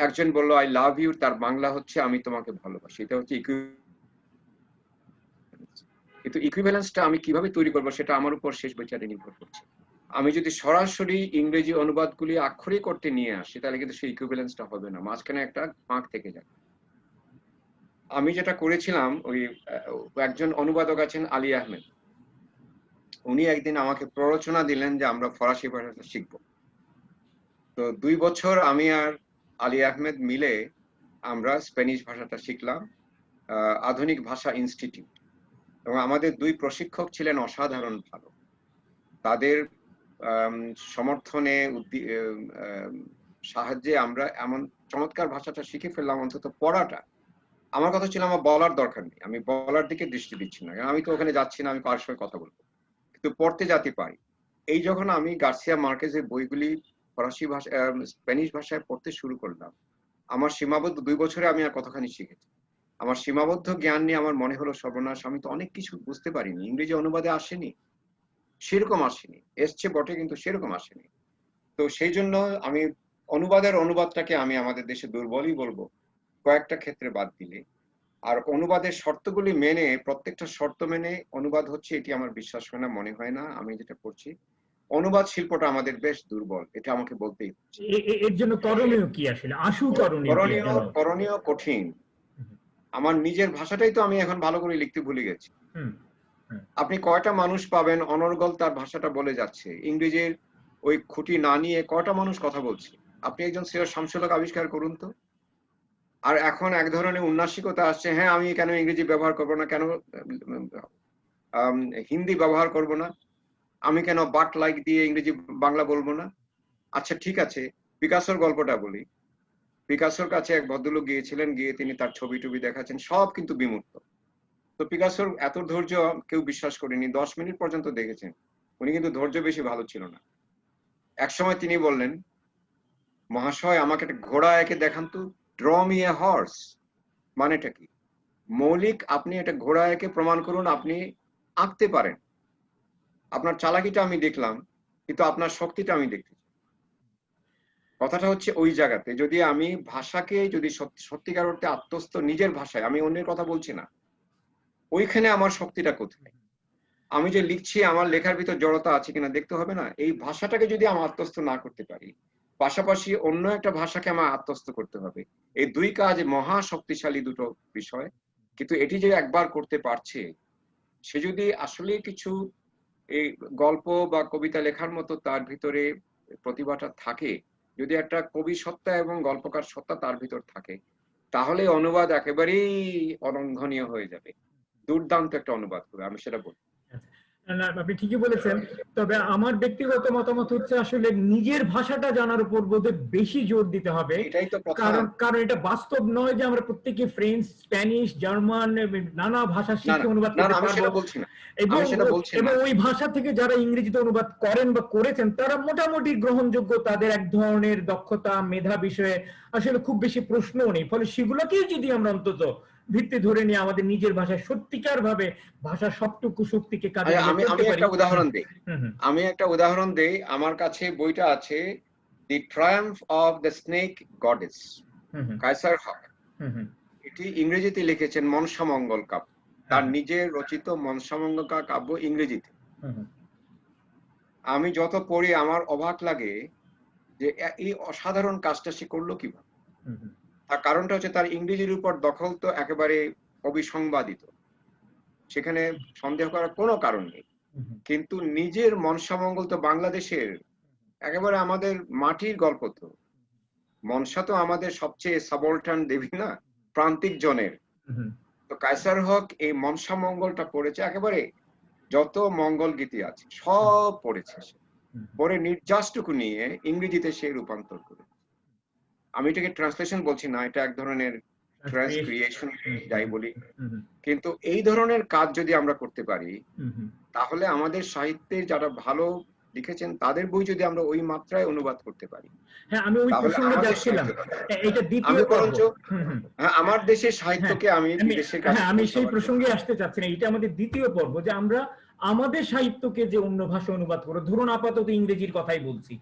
[SPEAKER 2] একজন বলল আই লাভ ইউ, তার বাংলা হচ্ছে আমি তোমাকে ভালোবাসি, এটা হচ্ছে ইকুইভ্যালেন্স। কিন্তু ইকুইভ্যালেন্সটা আমি কিভাবে তৈরি করবো সেটা আমার উপর শেষ বিচারে নির্ভর করছে। আমি যদি সরাসরি ইংরেজি অনুবাদগুলি আক্ষরিক করতে নিয়ে আসি, তাহলে কিন্তু সেই ইকুইভ্যালেন্সটা হবে না, মাঝখানে একটা ফাঁক থেকে যাবে। আমি যেটা করেছিলাম, ওই একজন অনুবাদক আছেন আলী আহমেদ, উনি একদিন আমাকে প্ররোচনা দিলেন যে আমরা ফরাসি ভাষাটা শিখবো। তো 2 বছর আমি আর আলী আহমেদ মিলে আমরা স্প্যানিশ ভাষাটা শিখলাম আধুনিক ভাষা ইনস্টিটিউট, এবং আমাদের 2 প্রশিক্ষক ছিলেন অসাধারণ ভালো। তাদের সমর্থনে সাহায্যে আমরা এমন চমৎকার ভাষাটা শিখে ফেললাম। অন্তত পড়াটা, আমার কথা ছিল আমার বলার দরকার নেই, আমি বলার দিকে দৃষ্টি দিচ্ছি না, কারণ আমি তো ওখানে যাচ্ছি না, আমি কার সঙ্গে কথা বলবো, কিন্তু পড়তে যাতে পারি। এই যখন আমি গার্সিয়া মার্কেজের বইগুলি ফরাসি ভাষা, স্প্যানিশ ভাষায় পড়তে শুরু করলাম, আমার সীমাবদ্ধ 2 বছরে আমি আর কতখানি শিখেছি। আমার সীমাবদ্ধ জ্ঞান নিয়ে আমার মনে হলো সর্বনাশ, আমি তো অনেক কিছু বুঝতে পারিনি, ইংরেজি অনুবাদে আসেনি, সেরকম আসেনি, এসছে বটে কিন্তু সেরকম আসেনি। তো সেই জন্য আমি অনুবাদটাকে আমি আমাদের দেশে দুর্বলই বলবো, কয়েকটা ক্ষেত্রে বাদ দিলে। আর অনুবাদের শর্তগুলি মেনে, প্রত্যেকটা শর্ত মেনে অনুবাদ হচ্ছে, এটি আমার বিশ্বাস হয় না, মনে হয় না। আমি যেটা করছি, অনুবাদ শিল্পটা আমাদের বেশ দুর্বল, এটা আমাকে বলতেই হচ্ছে।
[SPEAKER 1] এর জন্য করণীয় কি, আসলে আশু করণীয় কি?
[SPEAKER 2] করণীয় কঠিন। আমার নিজের ভাষাটাই তো আমি এখন ভালো করে লিখতে ভুলে গেছি। আপনি কয়টা মানুষ পাবেন অনর্গল তার ভাষাটা বলে যাচ্ছে, ইংরেজির ওই খুঁটি না নিয়ে কয়টা মানুষ কথা বলছে? আপনি একজন সৈয়দ শামসুল হক আবিষ্কার করুন তো। আর এখন এক ধরনের উন্নাসিকতা আসছে, হ্যাঁ আমি কেন ইংরেজি ব্যবহার করব না, কেন হিন্দি ব্যবহার করব না, আমি কেন বাট লাইক দিয়ে ইংরেজি বাংলা বলবো না। আচ্ছা ঠিক আছে, পিকাসোর গল্পটা বলি। পিকাসোর কাছে এক ভদ্রলোক গিয়েছিলেন, গিয়ে তিনি তার ছবি টবি দেখাচ্ছেন, সব কিন্তু বিমূর্ত। তো পিকাসোর এত ধৈর্য কেউ বিশ্বাস করেনি, 10 মিনিট পর্যন্ত দেখেছেন। উনি কিন্তু ধৈর্য বেশি ভালো ছিল না। একসময় তিনি বললেন, মহাশয় আমাকে একটা ঘোড়া এঁকে দেখান তো, ড্র মি এ হর্স। মানেটা কি? মৌলিক আপনি একটা ঘোড়া এঁকে প্রমাণ করুন আপনি আঁকতে পারেন। আপনার চালাকিটা আমি দেখলাম, কিন্তু আপনার শক্তিটা আমি দেখতে। কথাটা হচ্ছে ওই জায়গাতে, যদি আমি ভাষাকে যদি সত্যিকার অর্থে আত্মস্থ, নিজের ভাষায়, আমি অন্যের কথা বলছি না, ওইখানে আমার শক্তিটা কোথায়? আমি যে লিখছি, আমার লেখার ভিতর জড়তা আছে কিনা দেখতে হবে না? এই ভাষাটাকে যদি আমি আত্মস্থ না করতে পারি, পাশাপাশি অন্য একটা ভাষাকে আমার আত্মস্থ করতে হবে। এই 2 কাজ মহা শক্তিশালী দুটো বিষয়। কিন্তু এটি যে একবার করতে পারছে, সে যদি আসলে কিছু এই গল্প বা কবিতা লেখার মতো তার ভিতরে প্রতিভাটা থাকে, যদি একটা কবি সত্তা এবং গল্পকার সত্তা তার ভিতর থাকে, তাহলে অনুবাদ একেবারেই অলঙ্ঘনীয় হয়ে যাবে। দুর্দান্ত একটা অনুবাদ হবে, আমি সেটা বলি।
[SPEAKER 1] না, আপনি ঠিকই বলেছেন। তবে আমার ব্যক্তিগত মতামত হচ্ছে, আসলে নিজের ভাষাটা জানার উপর বোধহয় বেশি জোর দিতে হবে।
[SPEAKER 2] এটাই তো কথা।
[SPEAKER 1] কারণ এটা বাস্তব নয় যে আমরা প্রত্যেকে ফ্রেঞ্চ, স্প্যানিশ, জার্মান, নানা ভাষা শিখে অনুবাদ করতে পারবো।
[SPEAKER 2] আমি সেটা বলছি না।
[SPEAKER 1] এবং ওই ভাষা থেকে যারা ইংরেজিতে অনুবাদ করেন বা করেছেন, তারা মোটামুটি গ্রহণযোগ্য, তাদের এক ধরনের দক্ষতা, মেধা বিষয়ে আসলে খুব বেশি প্রশ্নও নেই। ফলে সেগুলোকেই যদি আমরা অন্তত ভিত্তি ধরে নিয়ে আমাদের নিজের ভাষায় সত্যিকার ভাবে ভাষার সবটুকু শক্তিকে কাজে লাগাতে পারি।
[SPEAKER 2] আমি একটা উদাহরণ দেই। আমার কাছে বইটা আছে, the triumph of the snake goddess, Kaiser Haq. এটি ইংরেজিতে লিখেছেন মনসামঙ্গল কাব্য, তার নিজের রচিত মনসামঙ্গল কাব্য ইংরেজিতে। আমি যত পড়ি আমার অবাক লাগে যে এই অসাধারণ কাজটা সে করলো কিভাবে। তার কারণটা হচ্ছে তার ইংরেজির উপর দখল তো একেবারে অবিসংবাদিত, সেখানে সন্দেহ করার কোনো কারণ নেই। কিন্তু নিজের মনসামঙ্গল তো বাংলাদেশের একেবারে আমাদের মাটির গল্প তো। মনসা তো আমাদের সবচেয়ে সাবলটার্ন দেবী না, প্রান্তিক জনের।
[SPEAKER 1] হুম,
[SPEAKER 2] তো কায়সার হক এই মনসা মঙ্গলটা পড়েছে, একেবারে যত মঙ্গল গীতি আছে সব পড়েছে সে।
[SPEAKER 1] হুম,
[SPEAKER 2] পরে নির্যাসটুকু নিয়ে ইংরেজিতে সে রূপান্তর করে। আমি এটাকে ট্রান্সলেশন বলছি না, এটা এক ধরনের ট্রান্সক্রিয়েশন যাই বলি।
[SPEAKER 1] হুম,
[SPEAKER 2] কিন্তু এই ধরনের কাজ যদি আমরা করতে পারি,
[SPEAKER 1] হুম।
[SPEAKER 2] তাহলে আমাদের সাহিত্যের যারা ভালো লিখেছেন তাদের বই যদি আমরা ওই মাত্রায় অনুবাদ করতে পারি,
[SPEAKER 1] হ্যাঁ, আমি ওই
[SPEAKER 2] তাহলে
[SPEAKER 1] প্রসঙ্গে
[SPEAKER 2] আমাদের
[SPEAKER 1] যাচ্ছিলাম।
[SPEAKER 2] সাহিত্য,
[SPEAKER 1] এটা দ্বিতীয়
[SPEAKER 2] আমি
[SPEAKER 1] পর্ব।
[SPEAKER 2] বরঞ্চ
[SPEAKER 1] হুম, হুম।
[SPEAKER 2] আমার দেশের
[SPEAKER 1] হ্যাঁ,
[SPEAKER 2] সাহিত্যকে আমি বিদেশের কাছে
[SPEAKER 1] হ্যাঁ, আমি সেই
[SPEAKER 2] পৌঁছাবার জন্য।
[SPEAKER 1] প্রসঙ্গে আসতে চাচ্ছি না। এটা আমাদের দ্বিতীয় পর্ব, যে আমরা আমাদের সাহিত্যকে যে অন্য ভাষায় অনুবাদ করো, ধরুন আপাতত ইংরেজির কথাই বলছি,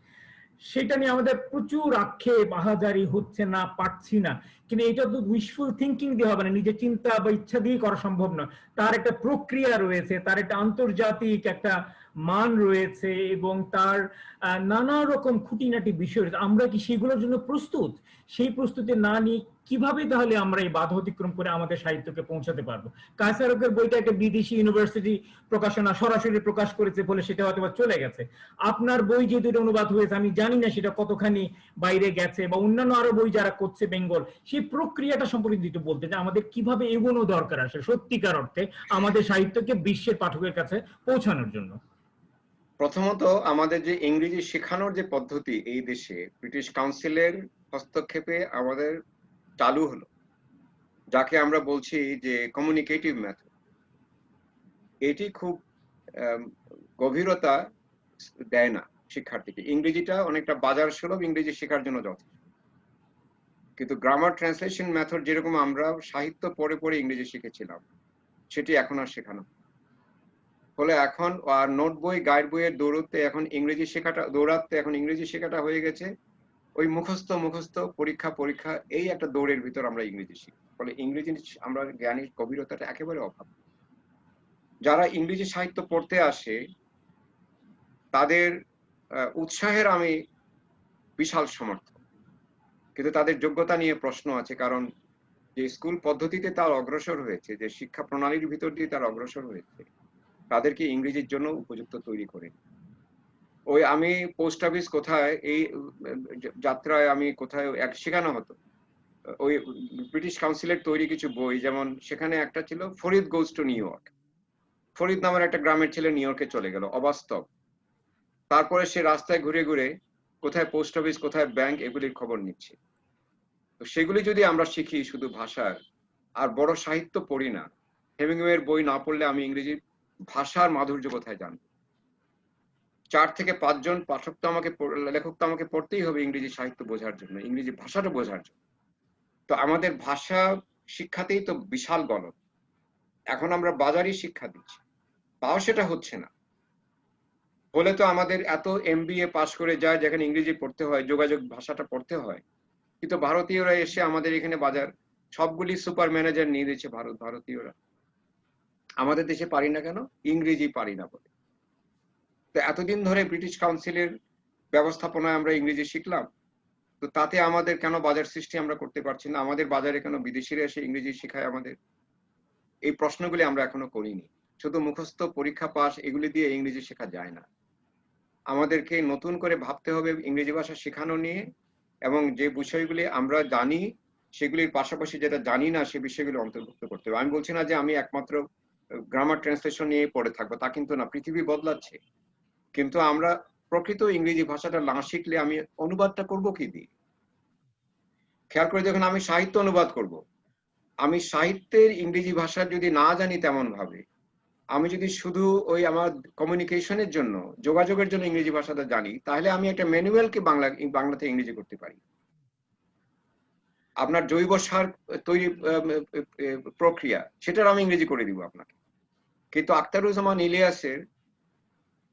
[SPEAKER 1] সেটা নিয়ে আমাদের প্রচুর আক্ষেপ, আহাজারি হচ্ছে না, পারছি না। কিন্তু এটা তো উইশফুল থিঙ্কিং দিয়ে হবে না, নিজের চিন্তা বা ইচ্ছা দিয়ে করা সম্ভব নয়। তার একটা প্রক্রিয়া রয়েছে, তার একটা আন্তর্জাতিক একটা মান রয়েছে, এবং তার নানা রকম খুঁটিনাটি বিষয় রয়েছে। আমরা কি সেগুলোর জন্য প্রস্তুত? সেই প্রস্তুতি না নিয়ে কিভাবে তাহলে আমরা এই বাধা অতিক্রম করে আমাদের সাহিত্যকে পৌঁছাতে পারবো? কায়সারকের বইটা একটা বিদেশি ইউনিভার্সিটি প্রকাশনা সরাসরি প্রকাশ করেছে বলে সেটা হয়তো চলে গেছে। আপনার বই যে দুটো অনুবাদ হয়েছে, আমি জানি না সেটা কতখানি বাইরে গেছে, বা অন্যান্য আরো বই যারা করছে বেঙ্গল, সেই প্রক্রিয়াটা সম্পর্কে একটু বলতে, যে আমাদের কিভাবে এগোনো দরকার আসে সত্যিকার অর্থে আমাদের সাহিত্যকে বিশ্বের পাঠকের কাছে পৌঁছানোর জন্য।
[SPEAKER 2] প্রথমত, আমাদের যে ইংরেজি শেখানোর যে পদ্ধতি এই দেশে ব্রিটিশ কাউন্সিলের হস্তক্ষেপে আমাদের চালু হলো, যাকে আমরা বলছি যে কমিউনিকেটিভ মেথড, এটি খুব গভীরতা দেয় না শিক্ষার্থীকে। ইংরেজিটা অনেকটা বাজার সুলভ, ইংরেজি শেখার জন্য যথেষ্ট। কিন্তু গ্রামার ট্রান্সলেশন মেথড যেরকম আমরা সাহিত্য পড়ে পড়ে ইংরেজি শিখেছিলাম, সেটি এখন আর শেখানো। ফলে এখন আর নোট বই, গাইড বইয়ের দৌড়তে এখন ইংরেজি শেখাটা হয়ে গেছে ওই মুখস্থ মুখস্থ, পরীক্ষা পরীক্ষা, এই একটা দৌড়ের ভিতর আমরা ইংরেজি শিখি। ফলে ইংরেজি আমরা জ্ঞানের গভীরতাটা একেবারে অভাব। যারা ইংরেজি সাহিত্য পড়তে আসে তাদের উৎসাহের আমি বিশাল সমর্থক, কিন্তু তাদের যোগ্যতা নিয়ে প্রশ্ন আছে। কারণ যে স্কুল পদ্ধতিতে তার অগ্রসর হয়েছে, যে শিক্ষা প্রণালীর ভিতর দিয়ে তার অগ্রসর হয়েছে, তাদেরকে ইংরেজির জন্য উপযুক্ত তৈরি করে। ওই আমি পোস্ট অফিস কোথায় এই যাত্রায় আমি কোথায় শেখানো হতো, ওই ব্রিটিশ কাউন্সিলের তৈরি কিছু বই, যেমন সেখানে একটা ছিল Farid goes to new York. Farid নামের একটা গ্রামের ছেলে নিউ ইয়র্কে চলে গেল, অবাস্তব। তারপরে সে রাস্তায় ঘুরে ঘুরে কোথায় পোস্ট অফিস, কোথায় ব্যাংক, এগুলির খবর নিচ্ছে। তো সেগুলি যদি আমরা শিখি শুধু ভাষার, আর বড় সাহিত্য পড়ি না, হেমিংওয়ের বই না পড়লে আমি ইংরেজি ভাষার মাধুর্য কোথায় জানবো? 4 থেকে 5 জন লেখক তো আমাকে পড়তেই হবে ইংরেজি সাহিত্য বোঝার জন্য, ইংরেজি ভাষাটা বোঝার জন্য। তো আমাদের ভাষা শিক্ষাতেই তো বিশাল গলদ। এখন আমরা বাজারি শিক্ষা দিচ্ছি, তাও সেটা হচ্ছে না। বলে তো আমাদের এত MBA পাস করে যায়, যেখানে ইংরেজি পড়তে হয়, যোগাযোগ ভাষাটা পড়তে হয়। কিন্তু ভারতীয়রা এসে আমাদের এখানে বাজার সবগুলি সুপার ম্যানেজার নিয়ে দিচ্ছে ভারতীয়রা। আমাদের দেশে পারি না কেন? ইংরেজি পারি না বলে। তো এতদিন ধরে ব্রিটিশ কাউন্সিলের ব্যবস্থাপনায় আমরা ইংরেজি শিখলাম, তো তাতে আমাদের কেন বাজার সৃষ্টি আমরা করতে পারছি না? আমাদের বাজারে কেন বিদেশিরা এসে ইংরেজি শেখায় আমাদের? এই প্রশ্নগুলি আমরা এখনো করিনি। শুধু মুখস্থ, পরীক্ষা পাস, এগুলি দিয়ে ইংরেজি শেখা যায় না। আমাদেরকে নতুন করে ভাবতে হবে ইংরেজি ভাষা শেখানো নিয়ে, এবং যে বিষয়গুলি আমরা জানি সেগুলির পাশাপাশি যেটা জানি না সে বিষয়গুলি অন্তর্ভুক্ত করতে হবে। আমি বলছি না যে আমি একমাত্র গ্রামার ট্রান্সলেশন নিয়ে পড়ে থাকবো, তা কিন্তু না। পৃথিবী বদলাচ্ছে, কিন্তু আমরা প্রকৃত ইংরেজি ভাষাটা না শিখলে আমি অনুবাদটা করব কি দিয়ে? খেয়াল করে দেখুন, আমি সাহিত্য অনুবাদ করব, আমি সাহিত্যের ইংরেজি ভাষা যদি না জানি তেমন ভাবে, আমি যদি শুধু ওই আমার কমিউনিকেশনের জন্য, যোগাযোগের জন্য ইংরেজি ভাষাটা জানি, তাহলে আমি একটা ম্যানুয়ালকে বাংলাতে ইংরেজি করতে পারি। আপনার জৈব সার তৈরি প্রক্রিয়া, সেটার আমি ইংরেজি করে দিব আপনাকে। কিন্তু আখতারুজ্জামান ইলিয়াসের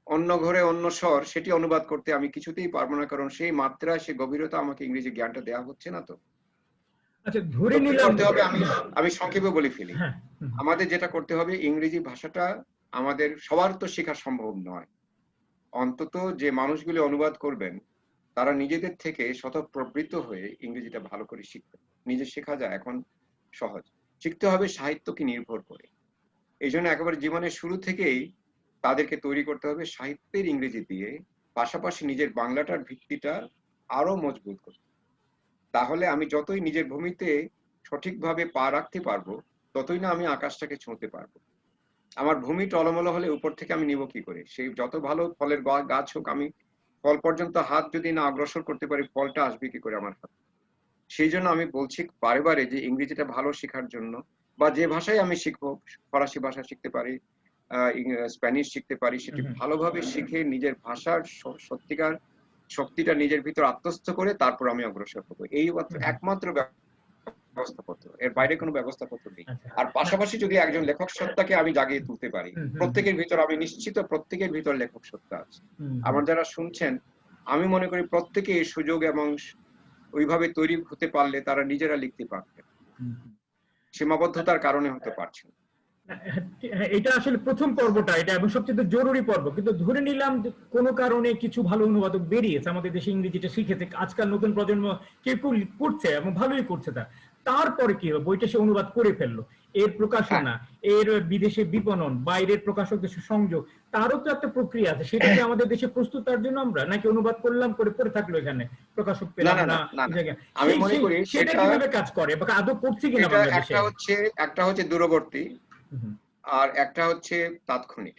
[SPEAKER 2] অন্য ঘরে অন্য স্বর, সেটি অনুবাদ করতে আমি কিছুতেই পারবো না, কারণ সেই মাত্রা, সেই গভীরতা আমাকে ইংরেজি জ্ঞানটা দেওয়া হচ্ছে না। তো
[SPEAKER 1] আচ্ছা, ধরে
[SPEAKER 2] কি
[SPEAKER 1] নিলাম।
[SPEAKER 2] করতে হবে? আমি সংক্ষেপে বলে ফেলি।
[SPEAKER 1] হ্যাঁ।
[SPEAKER 2] আমাদের যেটা করতে হবে, ইংরেজি ভাষাটা আমাদের সবার তো শেখা সম্ভব নয়। অন্তত যে মানুষগুলি অনুবাদ করবেন তারা নিজেদের থেকে স্বতঃপ্রবৃত্ত হয়ে ইংরেজিটা ভালো করে শিখবে। নিজে শেখা যায় এখন সহজ, শিখতে হবে সাহিত্যকে নির্ভর করে। এই জন্য একেবারে জীবনের শুরু থেকেই তাদেরকে তৈরি করতে হবে সাহিত্যের ইংরেজি দিয়ে, পাশাপাশি নিজের বাংলাটার ভিত্তিটা আরো মজবুত করতে। তাহলে আমি যতই নিজের ভূমিতে সঠিকভাবে পা রাখতে পারবো, ততই না আমি আকাশটাকে ছুঁতে পারবো। আমার ভূমি টলমলো হলে উপর থেকে আমি নিব কি করে? সেই যত ভালো ফলের গাছ হোক, আমি ফল পর্যন্ত হাত যদি না অগ্রসর করতে পারি, ফলটা আসবে কি করে আমার হাতে? সেই জন্য আমি বলছি বারে বারে যে ইংরেজিটা ভালো শেখার জন্য, বা যে ভাষায় আমি শিখবো, ফরাসি ভাষা শিখতে পারি, স্প্যানিশ শিখতে পারি, সেটি ভালোভাবে শিখে নিজের ভাষার সত্যিকার শক্তিটা নিজের ভিতর আত্মস্থ করে তারপর আমি অগ্রসর হবো। এই একমাত্র ব্যবস্থাপত্র, এর বাইরে কোনো ব্যবস্থাপত্র নেই। আর পাশাপাশি যদি একজন লেখক সত্তাকে আমি জাগিয়ে তুলতে পারি, প্রত্যেকের ভিতর, আমি নিশ্চিত প্রত্যেকের ভিতর লেখক সত্তা আছে। আমার যারা শুনছেন, আমি মনে করি প্রত্যেকে এই সুযোগ এবং ওইভাবে তৈরি হতে পারলে তারা নিজেরা লিখতে পারবেন, সীমাবদ্ধতার কারণে হতে পারছে না।
[SPEAKER 1] এটা আসলে প্রথম পর্বটা, এটা এবং সবচেয়ে জরুরি পর্ব। কিন্তু ধরে নিলাম যে কোনো কারণে কিছু ভালো অনুবাদক বেরিয়েছে, আমাদের দেশে ইংরেজিটা শিখেছে, আজকাল নতুন প্রজন্ম কেউ কেউ করছে এবং ভালোই করছে। তারপরে কি হবে? বইটা সে অনুবাদ করে ফেললো, এর প্রকাশনা, এর বিদেশে বিপণন, বাইরের প্রকাশকদের সংযোগ, তারও তো একটা প্রক্রিয়া আছে। সেটা কি আমাদের দেশে প্রস্তুত তার জন্য? আমরা নাকি অনুবাদ করলাম, করে পড়ে থাকলো, এখানে প্রকাশক পেলাম না,
[SPEAKER 2] আমি মনে করি
[SPEAKER 1] সেটা কিভাবে কাজ করে বা আদৌ করছে কিনা বাংলাদেশে?
[SPEAKER 2] একটা হচ্ছে দূরবর্তী, আর একটা হচ্ছে তাৎক্ষণিক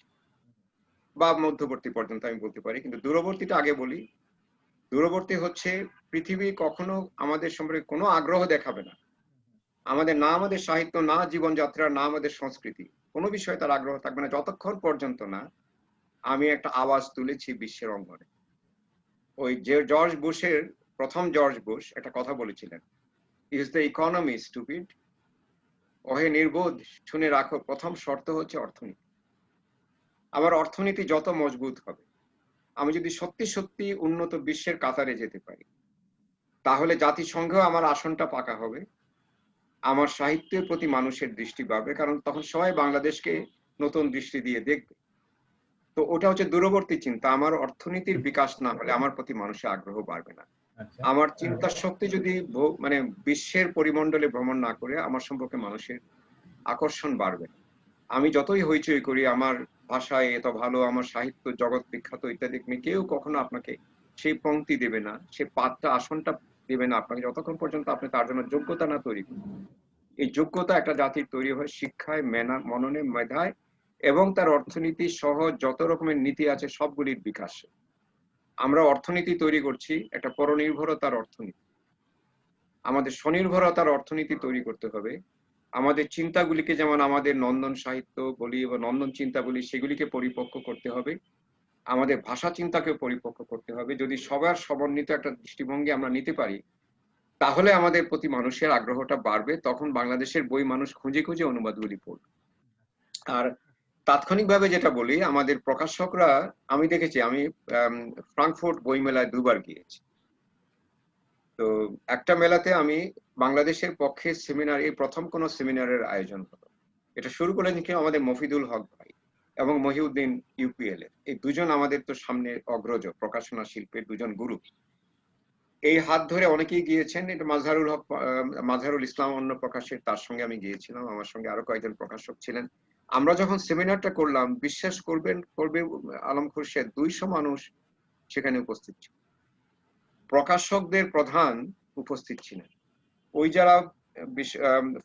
[SPEAKER 2] বা মধ্যবর্তী পর্যন্ত আমি বলতে পারি। কিন্তু দূরবর্তীটা আগে বলি। দূরবর্তী হচ্ছে পৃথিবী কখনো আমাদের সম্পর্কে কোনো আগ্রহ দেখাবে না, আমাদের না আমাদের সাহিত্য, না জীবনযাত্রা, না আমাদের সংস্কৃতি, কোনো বিষয়ে তার আগ্রহ থাকবে না যতক্ষণ পর্যন্ত না আমি একটা আওয়াজ তুলেছি বিশ্বের অঙ্গনে। ওই যে জর্জ বুশের, প্রথম জর্জ বুশ একটা কথা বলেছিলেন, ইজ দ্য ইকোনমি স্টুপিড? ওহে নির্বোধ, শুনে রাখো, প্রথম শর্ত হচ্ছে অর্থনীতি। আমার অর্থনীতি যত মজবুত হবে, আমি যদি সত্যি সত্যি উন্নত বিশ্বের কাতারে যেতে পারি, তাহলে জাতিসংঘেও আমার আসনটা পাকা হবে, আমার সাহিত্যের প্রতি মানুষের দৃষ্টি বাড়বে, কারণ তখন সবাই বাংলাদেশকে নতুন দৃষ্টি দিয়ে দেখবে। তো ওটা হচ্ছে দূরবর্তী চিন্তা। আমার অর্থনীতির বিকাশ না হলে আমার প্রতি মানুষের আগ্রহ বাড়বে না। আমার চিন্তা শক্তি যদি মানে বিশ্বের পরিমণ্ডলে ভ্রমণ না করে আমার সম্পর্কে মানুষের আকর্ষণ বাড়বে। আমি যতই হইচই করি, আমার ভাষায় এত ভালো, আমার সাহিত্য জগৎ বিখ্যাত ইত্যাদি, কেউ কখনো আপনাকে সেই পংক্তি দেবে না, সে পাতটা আসনটা দেবে না আপনাকে, যতক্ষণ পর্যন্ত আপনি তার জন্য যোগ্যতা না তৈরি করবেন। এই যোগ্যতা একটা জাতির তৈরি হয় শিক্ষায়, মননে, মেধায় এবং তার অর্থনীতি সহ যত রকমের নীতি আছে সবগুলির বিকাশে। আমরা অর্থনীতি তৈরি করছি একটা পরনির্ভরতার অর্থনীতি। আমাদের স্বনির্ভরতার অর্থনীতি তৈরি করতে হবে। আমাদের চিন্তাগুলিকে, যেমন আমাদের নন্দন সাহিত্য বলি বা নন্দন চিন্তা বলি, সেগুলিকে পরিপক্ক করতে হবে। আমাদের ভাষা চিন্তাকে পরিপক্ক করতে হবে। যদি সবার সমন্বিত একটা দৃষ্টিভঙ্গি আমরা নিতে পারি, তাহলে আমাদের প্রতি মানুষের আগ্রহটা বাড়বে। তখন বাংলাদেশের বই মানুষ খুঁজে খুঁজে অনুবাদগুলি পড়বে। আর তাৎক্ষণিকভাবে যেটা বলি, আমাদের প্রকাশকরা, আমি দেখেছি, আমি ফ্রাঙ্কফুর্ট বইমেলায় 2 বার গিয়েছি। তো একটা মেলাতে আমি বাংলাদেশের পক্ষে সেমিনার, এই প্রথম কোন সেমিনারের আয়োজন হলো। এটা শুরু করেন কি আমাদের মফিদুল হক ভাই এবং মহিউদ্দিন ইউপিএল এর, এই দুজন আমাদের তো সামনে অগ্রজ প্রকাশনা শিল্পের দুজন গুরু। এই হাত ধরে অনেকেই গিয়েছেন। এটা মাজহারুল ইসলাম অন্য প্রকাশের, তার সঙ্গে আমি গিয়েছিলাম, আমার সঙ্গে আরো কয়েকজন প্রকাশক ছিলেন। আমরা যখন সেমিনারটা করলাম, বিশ্বাস করবে আলম খুরশেদ, 200 মানুষ সেখানে উপস্থিত ছিল। প্রকাশকদের প্রধান উপস্থিত ছিলেন। ওই যারা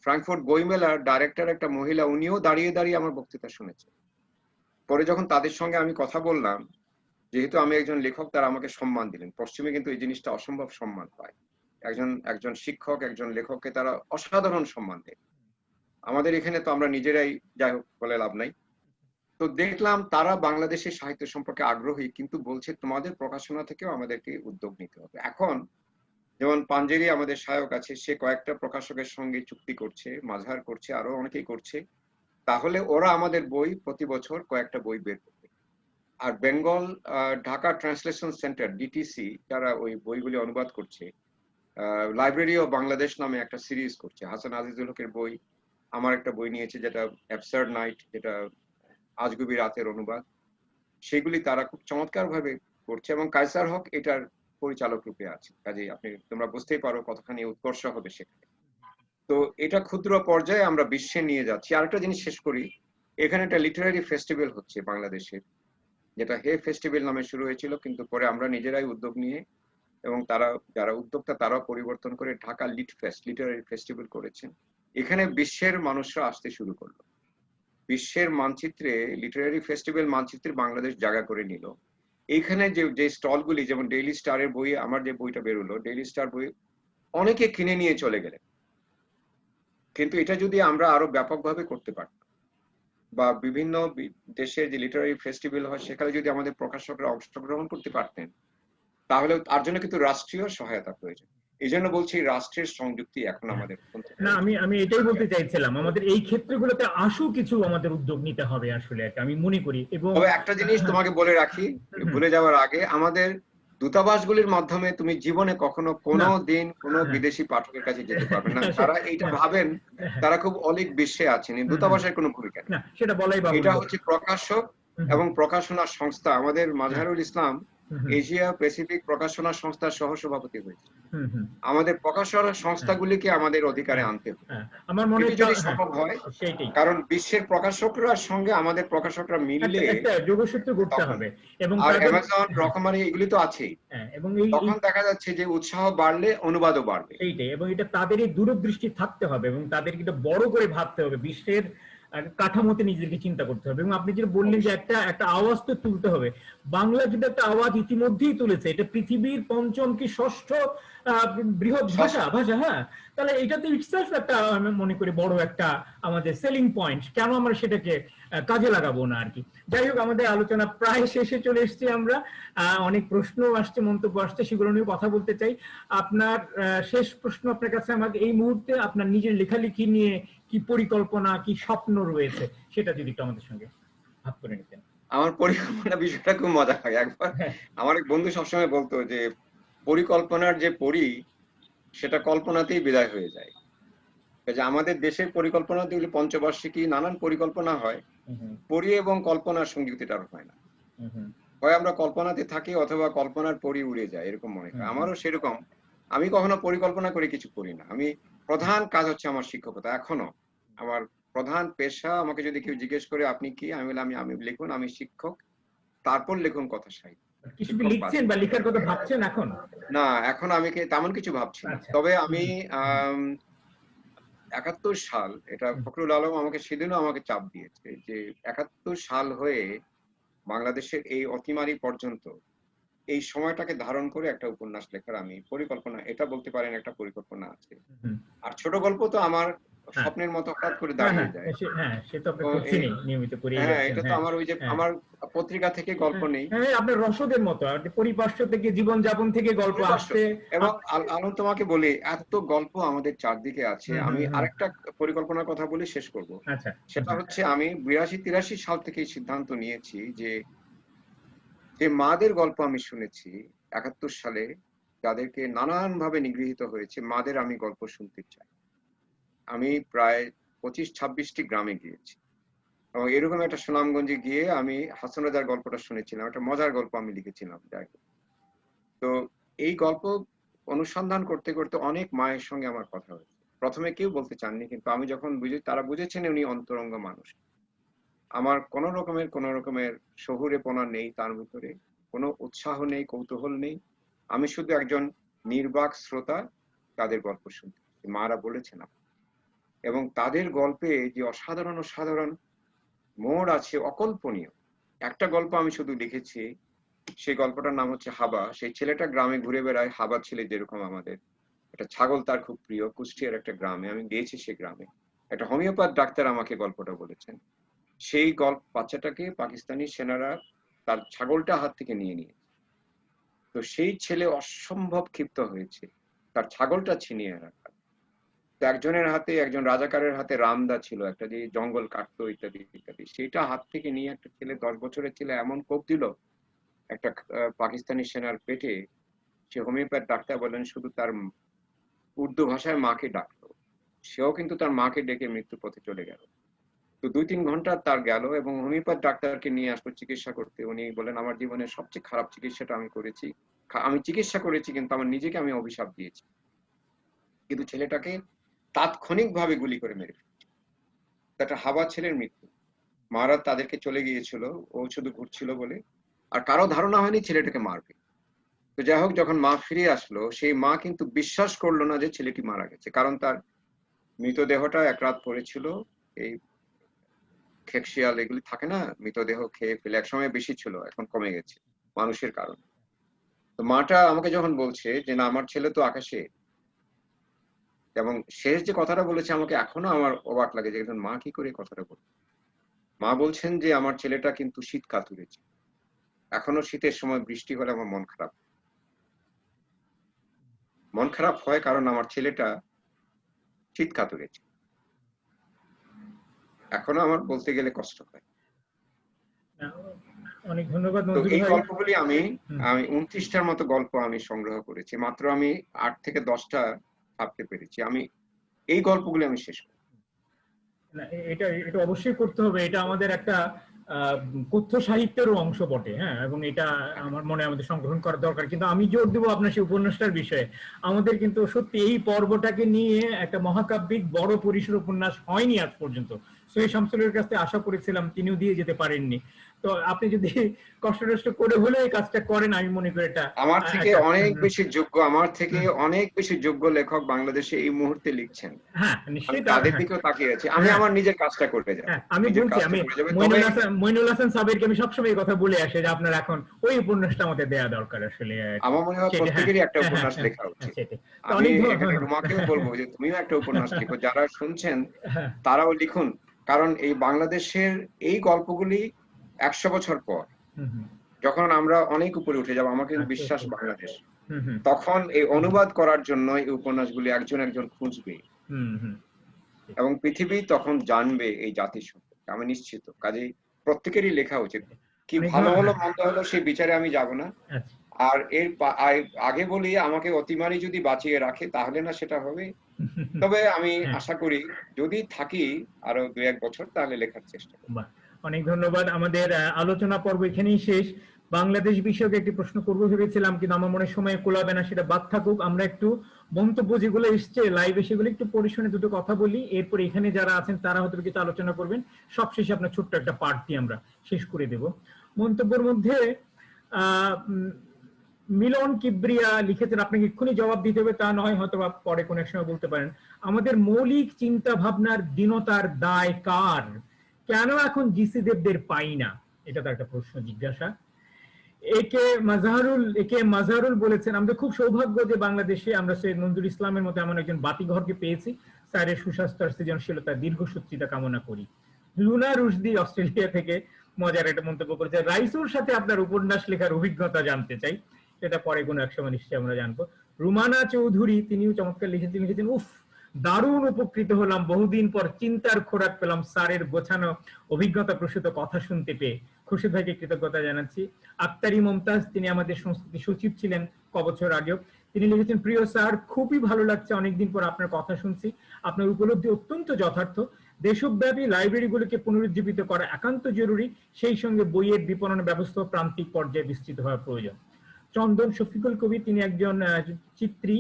[SPEAKER 2] ফ্রাঙ্কফুর্ট বইমেলার ডাইরেক্টর একটা মহিলা, উনিও দাঁড়িয়ে দাঁড়িয়ে আমার বক্তৃতা শুনেছেন। পরে যখন তাদের সঙ্গে আমি কথা বললাম, যেহেতু আমি একজন লেখক, তারা আমাকে সম্মান দিলেন। পশ্চিমে কিন্তু এই জিনিসটা অসম্ভব সম্মান পায়, একজন শিক্ষক একজন লেখককে তারা অসাধারণ সম্মান দেয়। আমাদের এখানে তো আমরা নিজেরাই, যাই হোক বলে লাভ নাই। তো দেখলাম তারা বাংলাদেশের সাহিত্য সম্পর্কে আগ্রহী, কিন্তু বলছে তোমাদের প্রকাশনা থেকেও আমাদেরকে উদ্যোগ নিতে হবে। এখন যেমন পাঞ্জেরি আমাদের সহায়ক আছে, সে কয়েকটা প্রকাশকের সঙ্গে চুক্তি করছে, মাঝহার করছে, আরো অনেকেই করছে। তাহলে ওরা আমাদের বই প্রতি বছর কয়েকটা বই বের করবে। আর Bengal Dhaka translation centre DTC, যারা ওই বইগুলি অনুবাদ করছে, লাইব্রেরি অফ বাংলাদেশ নামে একটা সিরিজ করছে। হাসান আজিজুল হকের বই, আমার একটা বই নিয়েছে যেটা অ্যাবসার্ড নাইট, যেটা আজগুবি রাতের অনুবাদ, সেগুলি তারা খুব চমৎকার ভাবে করছে এবং কায়সার হক এটার পরিচালক রূপে আছে। কাজেই তোমরা বুঝতেই পারো কতখানি উৎকর্ষ হবে সেখানে। তো এটা ক্ষুদ্র পর্যায়ে আমরা বিশ্বে নিয়ে যাচ্ছি। আরেকটা জিনিস শেষ করি, এখানে একটা লিটারারি ফেস্টিভ্যাল হচ্ছে বাংলাদেশের, যেটা হে ফেস্টিভ্যাল নামে শুরু হয়েছিল, কিন্তু পরে আমরা নিজেরাই উদ্যোগ নিয়ে এবং তারা যারা উদ্যোক্তা তারাও পরিবর্তন করে ঢাকা লিটারারি ফেস্টিভ্যাল করেছেন। এখানে বিশ্বের মানুষরা আসতে শুরু করলো। বিশ্বের মানচিত্রে লিটারারি ফেস্টিভ্যাল মানচিত্রে বাংলাদেশ জায়গা করে নিল। এইখানে যে স্টলগুলি, যেমন ডেইলি স্টারের বই, আমার যে বইটা বেরোলো ডেইলি স্টার বই, অনেকে কিনে নিয়ে চলে গেলেন। কিন্তু এটা যদি আমরা আরো ব্যাপকভাবে করতে পারতাম, বা বিভিন্ন দেশের যে লিটারারি ফেস্টিভ্যাল হয় সেখানে যদি আমাদের প্রকাশকরা অংশগ্রহণ করতে পারতেন, তাহলে তার জন্য কিন্তু রাষ্ট্রীয় সহায়তা প্রয়োজন। এই জন্য বলছি রাষ্ট্রের সংযুক্তি এখন আমাদের
[SPEAKER 1] না, আমি এটাই বলতে চাইছিলাম, আমাদের এই ক্ষেত্রগুলোতে আশু কিছু আমাদের উদ্যোগ নিতে হবে আসলে, আমি মনে করি। এবং
[SPEAKER 2] তবে একটা জিনিস তোমাকে বলে রাখি, ভুলে যাওয়ার আগে, আমাদের দূতাবাসগুলির মাধ্যমে তুমি জীবনে কখনো কোনো দিন কোনো বিদেশি পাঠকের কাছে যেতে পারবে না। তারা এইটা ভাবেন তারা খুব অলিক বিশ্বে আছেন, দূতাবাসের কোনো ভূমিকা নেই।
[SPEAKER 1] সেটা বলাই বাহুল্য।
[SPEAKER 2] এটা হচ্ছে প্রকাশক এবং প্রকাশনা সংস্থা। আমাদের মাঝহারুল ইসলাম এশিয়া প্যাসিফিক প্রকাশনা সংস্থার সহসভাপতি হয়েছে। আমাদের প্রকাশনা সংস্থাগুলিকে আমাদের অধিকারে আনতে হবে,
[SPEAKER 1] আমার মনে হয়
[SPEAKER 2] যদি সম্ভব হয়। কারণ বিশ্বের প্রকাশকরা সঙ্গে আমাদের প্রকাশকরা মিললে
[SPEAKER 1] একটা যোগসূত্র করতে হবে। এবং
[SPEAKER 2] আর অ্যামাজন, রকমারি এগুলি তো আছেই, এবং তখন দেখা যাচ্ছে যে উৎসাহ বাড়লে অনুবাদও বাড়বে।
[SPEAKER 1] এইটাই, এবং এটা তাদেরই দূরদৃষ্টি থাকতে হবে এবং তাদেরকে এটা বড় করে ভাবতে হবে, বিশ্বের কাঠামোতে নিজেদেরকে চিন্তা করতে হবে। এবং আপনি যেটা বললেন যে একটা আওয়াজ তো তুলতে হবে, বাংলা কিন্তু একটা আওয়াজ ইতিমধ্যেই তুলেছে, এটা পৃথিবীর পঞ্চম কি ষষ্ঠ বৃহৎ ভাষা। হ্যাঁ, তাহলে এটা তো ইটসেলফ একটা, আমি মনে করি, বড় একটা আমাদের সেলিং পয়েন্ট। কেন আমরা সেটাকে কাজে লাগাবো না আর কি। যাই হোক, আমাদের আলোচনা প্রায় শেষে চলে এসেছি আমরা। অনেক প্রশ্ন আসছে, মন্তব্য আসছে, সেগুলো নিয়ে কথা বলতে চাই। আপনার শেষ প্রশ্ন আপনার কাছে আমাকে, এই মুহূর্তে আপনার নিজের লেখালেখি নিয়ে কি পরিকল্পনা, কি স্বপ্ন রয়েছে, সেটা যদি একটু আমাদের সঙ্গে ভাগ করে নিতেন।
[SPEAKER 2] আমার পরিকল্পনা বিষয়টা খুব মজা হয়। একবার আমার এক বন্ধু সবসময় বলতো যে পরিকল্পনার যে সেটা কল্পনাতেই বিদায় হয়ে যায়। যে আমাদের দেশের পরিকল্পনা দিলে পঞ্চবার্ষিকী নানান পরিকল্পনা হয়, পরি এবং কল্পনার সংযুক্তিটা হয় না। হয় আমরা কল্পনাতে থাকি অথবা কল্পনার পরি উড়ে যায়, এরকম মনে হয়। আমারও সেরকম। আমি কখনো পরিকল্পনা করে কিছু করি না। আমি প্রধান কাজ হচ্ছে আমার শিক্ষকতা। এখনো আমার প্রধান পেশা। আমাকে যদি কেউ জিজ্ঞেস করে আপনি কি, আমি বললাম আমি লিখুন, আমি শিক্ষক, তারপর লিখুন কথা সাহিত্য।
[SPEAKER 1] কিছু কি লিখছেন বা লেখার কথা ভাবছেন এখন?
[SPEAKER 2] না, এখন আমি তেমন কিছু ভাবছি না। তবে আমি ৭১ সাল, এটা ফখরুল আলম আমাকে সেদিনও আমাকে চাপ দিয়েছে যে ৭১ সাল হয়ে বাংলাদেশের এই অতিমারি পর্যন্ত এই সময়টাকে ধারণ করে একটা উপন্যাস লেখার আমি পরিকল্পনা, এটা বলতে পারেন একটা পরিকল্পনা আছে। আর ছোট গল্প তো আমার স্বপ্নের মতো হঠাৎ করে দাঁড়িয়ে যায়। এটা তো আমার ওই যে আমার পত্রিকা থেকে গল্প নেই,
[SPEAKER 1] আপনার রসদের মতো পরিপার্শ্ব থেকে, জীবন যাপন থেকে গল্প আসছে।
[SPEAKER 2] এবং আলম তোমাকে বলি, এত গল্প আমাদের চারদিকে আছে। আমি আরেকটা পরিকল্পনার কথা বলি, শেষ করব। সেটা হচ্ছে আমি ৮২-৮৩ সাল থেকে সিদ্ধান্ত নিয়েছি যে মাদের গল্প আমি শুনেছি ৭১ সালে, যাদেরকে নানান ভাবে নিগৃহীত হয়েছে, মাদের আমি গল্প শুনতে চাই। আমি প্রায় ২৫-২৬টি গ্রামে গিয়েছি এবং এরকম একটা সুনামগঞ্জে গিয়ে আমি হাসান রাজার গল্পটা শুনেছিলাম। একটা মজার গল্প আমি লিখেছিলাম। তো এই গল্প অনুসন্ধান করতে করতে অনেক মায়ের সঙ্গে আমার কথা হয়েছে। প্রথমে কেউ বলতে চাননি, কিন্তু আমি যখন তারা বুঝেছেন উনি অন্তরঙ্গ মানুষ। আমার কোন রকমের শহুরেপনা নেই, তার ভিতরে কোনো উৎসাহ নেই, কৌতূহল নেই। আমি শুধু একজন নির্বাক শ্রোতা, তাদের গল্প শুনতে। মারা বলেছেন এবং তাদের গল্পে যে অসাধারণ মোড় আছে, অকল্পনীয়। একটা গল্প আমি শুধু লিখেছি, সেই গল্পটার নাম হচ্ছে হাবা। সেই ছেলেটা গ্রামে ঘুরে বেড়ায়, হাবা ছেলে যেরকম আমাদের। একটা ছাগল তার খুব প্রিয়, কুষ্টিয়ার একটা গ্রামে। আমি গিয়েছি সেই গ্রামে, একটা হোমিওপ্যাথ ডাক্তার আমাকে গল্পটা বলেছেন। সেই বাচ্চাটাকে পাকিস্তানি সেনারা তার ছাগলটা হাত থেকে নিয়ে নিয়েছে। তো সেই ছেলে অসম্ভব ক্ষিপ্ত হয়েছে তার ছাগলটা ছিনিয়ে রাখা। তো একজনের হাতে, একজন রাজাকারের হাতে রামদা ছিল, একটা যে জঙ্গল কাটতো ইত্যাদি ইত্যাদি, সেইটা হাত থেকে নিয়ে একটা ছেলে, 10 বছরের ছেলে, এমন কোপ দিল একটা পাকিস্তানি সেনার পেটে। সে হোমিওপ্যাথ ডাক্তার বলেন শুধু তার উর্দু ভাষায় মাকে ডাকতো, সেও কিন্তু তার মাকে ডেকে মৃত্যু পথে চলে গেল। তো 2-3 ঘন্টা তার গেল এবং হোমিওপ্যাথ ডাক্তারকে নিয়ে আসলো চিকিৎসা করতে। উনি বলেন আমার জীবনের সবচেয়ে খারাপ চিকিৎসাটা আমি করেছি। আমি চিকিৎসা করেছি কিন্তু আমার নিজেকে আমি অভিশাপ দিয়েছি। কিন্তু ছেলেটাকে তাৎক্ষণিকভাবে গুলি করে মেরে ফেলেছে। একটা হাবা ছেলের মৃত্যু। মারা তাদেরকে চলে গিয়েছিল, ও শুধু ঘুরছিল বলে। আর কারো ধারণা হয়নি ছেলেটাকে মারবে। তো যাই হোক, যখন মা ফিরে আসলো, সেই মা কিন্তু বিশ্বাস করলো না যে ছেলেটি মারা গেছে, কারণ তার মৃতদেহটা এক রাত পড়েছিল। এই খেকশিয়াল এগুলি থাকে না, মৃতদেহ খেয়ে ফেলে, একসময় বেশি ছিল, এখন কমে গেছে মানুষের কারণে। তো মাটা আমাকে যখন বলছে যে না, আমার ছেলে তো আকাশে, এবং শেষ যে কথাটা বলেছে আমাকে এখনো আমার অবাক লাগে যে একজন মা কি করে কথাটা বলে। মা বলছেন যে আমার ছেলেটা কিন্তু শীত কাতুরেছে, এখনো শীতের সময় বৃষ্টি হলে আমার মন খারাপ হয়, কারণ আমার ছেলেটা শীত কাতুরেছে। এখনো আমার বলতে গেলে কষ্ট হয়।
[SPEAKER 1] অনেক ধন্যবাদ
[SPEAKER 2] তো
[SPEAKER 1] মঞ্জুর
[SPEAKER 2] এই
[SPEAKER 1] ভাই।
[SPEAKER 2] গল্পগুলি আমি
[SPEAKER 1] হুম।
[SPEAKER 2] আমি 29টার মতো গল্প আমি সংগ্রহ করেছি, মাত্র আমি 8 থেকে 10টা ছাপতে পেরেছি। আমি এই গল্পগুলি আমি শেষ করি।
[SPEAKER 1] না, এটা এটা অবশ্যই করতে হবে। এটা আমাদের একটা কথ্য সাহিত্যেরও অংশ বটে, হ্যাঁ, এবং এটা আমার মনে হয় আমাদের সংগ্রহণ করা দরকার। কিন্তু আমি জোর দেবো আপনার সেই উপন্যাসটার বিষয়ে। আমাদের কিন্তু সত্যি এই পর্বটাকে নিয়ে একটা মহাকাব্যিক বড় পরিসর উপন্যাস হয়নি আজ পর্যন্ত। সৈয়দ শামসুলের কাছে আশা করেছিলাম, তিনিও দিয়ে যেতে পারেননি। তো আপনি যদি কষ্ট করে হলে এই কাজটা করেন, আমি মনে করি এটা
[SPEAKER 2] আমার থেকে
[SPEAKER 1] একটা
[SPEAKER 2] অনেক বেশি যোগ্য, আমার থেকে অনেক বেশি যোগ্য লেখক বাংলাদেশে এই মুহূর্তে লিখছেন।
[SPEAKER 1] হ্যাঁ
[SPEAKER 2] আমি
[SPEAKER 1] নিশ্চয়ই
[SPEAKER 2] তাদের
[SPEAKER 1] হ্যাঁ।
[SPEAKER 2] দিকেও তাকিয়ে আছি। আমি
[SPEAKER 1] হ্যাঁ
[SPEAKER 2] আমার নিজের কাজটা করে যাব,
[SPEAKER 1] হ্যাঁ, আমি
[SPEAKER 2] নিজের
[SPEAKER 1] বলছি,
[SPEAKER 2] কাজটা
[SPEAKER 1] আমি
[SPEAKER 2] করে যাবে। তবে
[SPEAKER 1] মইনুল হাসান সাবেরকে আমি সবসময় এই কথা বলে আসি যে আপনার এখন ওই উপন্যাসটা আমাদের দেয়া দরকার আসলে আর কি।
[SPEAKER 2] আমার মনে হয়
[SPEAKER 1] সেটা হ্যাঁ
[SPEAKER 2] প্রত্যেকেরই একটা
[SPEAKER 1] হ্যাঁ হ্যাঁ
[SPEAKER 2] উপন্যাস
[SPEAKER 1] হ্যাঁ
[SPEAKER 2] লেখা
[SPEAKER 1] হ্যাঁ,
[SPEAKER 2] উচিত।
[SPEAKER 1] সেটাই। তো
[SPEAKER 2] আমি
[SPEAKER 1] অনেক
[SPEAKER 2] এখানে রুমাকেও বলবো যে তুমিও একটা উপন্যাস লিখো, যারা শুনছেন
[SPEAKER 1] হ্যাঁ
[SPEAKER 2] তারাও লিখুন। কারণ এই বাংলাদেশের এই গল্পগুলি 100 বছর পর,
[SPEAKER 1] হুম হুম
[SPEAKER 2] যখন আমরা অনেক উপরে উঠে যাব, আমার কিন্তু
[SPEAKER 1] আচ্ছা,
[SPEAKER 2] বিশ্বাস বাংলাদেশ,
[SPEAKER 1] হুম হুম
[SPEAKER 2] তখন এই অনুবাদ করার জন্য এই উপন্যাসগুলি একজন একজন খুঁজবে,
[SPEAKER 1] হুম হুম
[SPEAKER 2] এবং পৃথিবী তখন জানবে এই জাতির সম্পর্কে, আমি নিশ্চিত। কাজেই প্রত্যেকেরই লেখা উচিত। কি
[SPEAKER 1] অনেক
[SPEAKER 2] ভালো হলো
[SPEAKER 1] হ্যাঁ
[SPEAKER 2] মন্দ হলো সেই বিচারে আমি যাব না।
[SPEAKER 1] আচ্ছা
[SPEAKER 2] আর আগে বলি, আমাকে অতিমারি যদি বাঁচিয়ে রাখে তাহলে না সেটা হবে। তবে আমি
[SPEAKER 1] হ্যাঁ
[SPEAKER 2] আশা করি যদি থাকি আরো 2-1 বছর, তাহলে লেখার চেষ্টা করব।
[SPEAKER 1] বাহ, অনেক ধন্যবাদ। আমাদের আলোচনা পর্ব এখানেই শেষ। বাংলাদেশ বিষয়ক একটি প্রশ্ন করবো ভেবেছিলাম, কিন্তু আমার মনে হয় সময় কুলাবে না, সেটা বাদ থাকুক। আমরা একটু মন্তব্য যেগুলো এসছে লাইভে সেগুলো একটু পরিশোনে দুটো কথা বলি, এরপর এখানে যারা আছেন তারা হয়তো কিছু আলোচনা করবেন। সবশেষে আপনার ছোট্ট একটা পার্ট দিয়ে আমরা শেষ করে দেব। মন্তব্যের মধ্যে মিলন কিবরিয়া লিখেছেন, আপনাকে এক্ষুনি জবাব দিতে হবে তা নয়, হয়তো বা পরে কোনো এক সময় বলতে পারেন। আমাদের মৌলিক চিন্তা ভাবনার দীনতার দায় কার? কেন এখন জিসি দেবদের পাই না? এটা তার একটা প্রশ্ন জিজ্ঞাসা। একে মাজারুল বলেছেন, আমাদের খুব সৌভাগ্য যে বাংলাদেশে আমরা সৈয়দ নজরুল ইসলামের মতো এমন একজন বাতিঘরকে পেয়েছি। স্যারের সুস্বাস্থ্য আর সৃজনশীলতা দীর্ঘসূত্রিতা কামনা করি। লুনা রুশদি অস্ট্রেলিয়া থেকে মজার একটা মন্তব্য করেছে, রাইসুর সাথে আপনার উপন্যাস লেখার অভিজ্ঞতা জানতে চাই। সেটা পরে কোনো এক সময় নিশ্চয়ই আমরা জানবো। রুমানা চৌধুরী, তিনিও চমৎকার লিখেছেন, উফ দারুণ উপকৃত হলাম, বহুদিন পর চিন্তার খোরাক পেলাম স্যারের গোছানো অভিজ্ঞতা প্রসূত কথা শুনতে পেয়ে। খুরশিদ ভাইকে কৃতজ্ঞতা জানাচ্ছি। আক্তারি মমতাজ, তিনি আমাদের সংস্কৃতি সচিব ছিলেন কবছর আগেও, তিনি লিখেছেন, প্রিয় স্যার, খুবই ভালো লাগছে, অনেকদিন পর আপনার কথা শুনছি, আপনার উপলব্ধি অত্যন্ত যথার্থ। দেশব্যাপী লাইব্রেরিগুলোকে পুনরুজ্জীবিত করা একান্ত জরুরি, সেই সঙ্গে বইয়ের বিপণন ব্যবস্থা প্রান্তিক পর্যায়ে বিস্তৃত হওয়া প্রয়োজন। চন্দন শফিকুল কবি, তিনি একজন চিত্রী,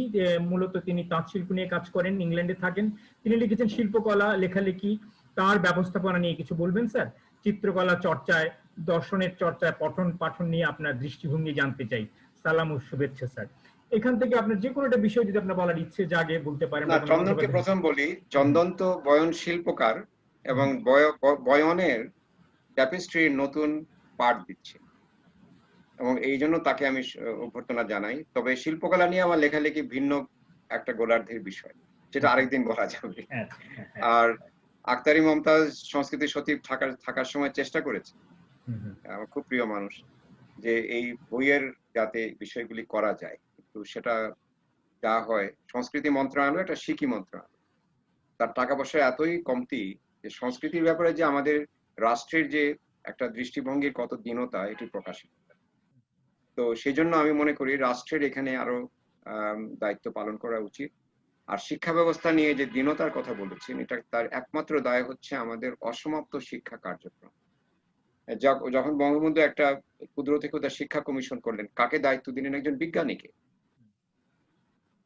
[SPEAKER 1] মূলত তিনি তাঁত শিল্প নিয়ে কাজ করেন, ইংল্যান্ডে থাকেন। তিনি লিখেছেন, শিল্পকলা লেখালেখি তার ব্যবস্থাপনা নিয়ে কিছু বলবেন স্যার? চিত্রকলা চর্চায়, দর্শনের চর্চায়, পঠন পাঠন নিয়ে আপনার দৃষ্টিভঙ্গি জানতে চাই। সালাম ও শুভেচ্ছা স্যার। এখান থেকে আপনার যে কোনো একটা বিষয় যদি আপনার বলার ইচ্ছে জাগে বলতে পারেন।
[SPEAKER 2] না, চন্দনকে প্রথম বলি, চন্দন তো বয়ন শিল্পকার, এবং বয়নের ট্যাপেস্ট্রির নতুন পার্ট দিচ্ছে, এবং এই জন্য তাকে আমি অভ্যর্থনা জানাই। তবে শিল্পকলা নিয়ে আমার লেখালেখি ভিন্ন একটা গোলার্ধের বিষয়, যেটা আরেকদিন বলা যাবে। আর আক্তারি মমতাজ সংস্কৃতি সচিব থাকার সময় চেষ্টা করেছে, আমার খুব প্রিয় মানুষ, যে এই বইয়ের যাতে বিষয়গুলি করা যায়, কিন্তু সেটা যা হয়, সংস্কৃতি মন্ত্রণালয় একটা শিক্ষা মন্ত্রণালয়, তার টাকা পয়সা এতই কমতি যে সংস্কৃতির ব্যাপারে যে আমাদের রাষ্ট্রের যে একটা দৃষ্টিভঙ্গির কত দীনতা, এটি প্রকাশিত। তো সেই জন্য আমি মনে করি রাষ্ট্রের এখানে আরো দায়িত্ব পালন করা উচিত। আর শিক্ষা ব্যবস্থা নিয়ে যে দীনতার কথা বলেছেন, এটা তার একমাত্র দায় হচ্ছে আমাদের অসমাপ্ত শিক্ষা কার্যক্রম। যখন বঙ্গবন্ধু একটা ক্ষুদ্র থেকে ক্ষুদ্র শিক্ষা কমিশন করলেন, কাকে দায়িত্ব দিলেন? একজন বিজ্ঞানীকে।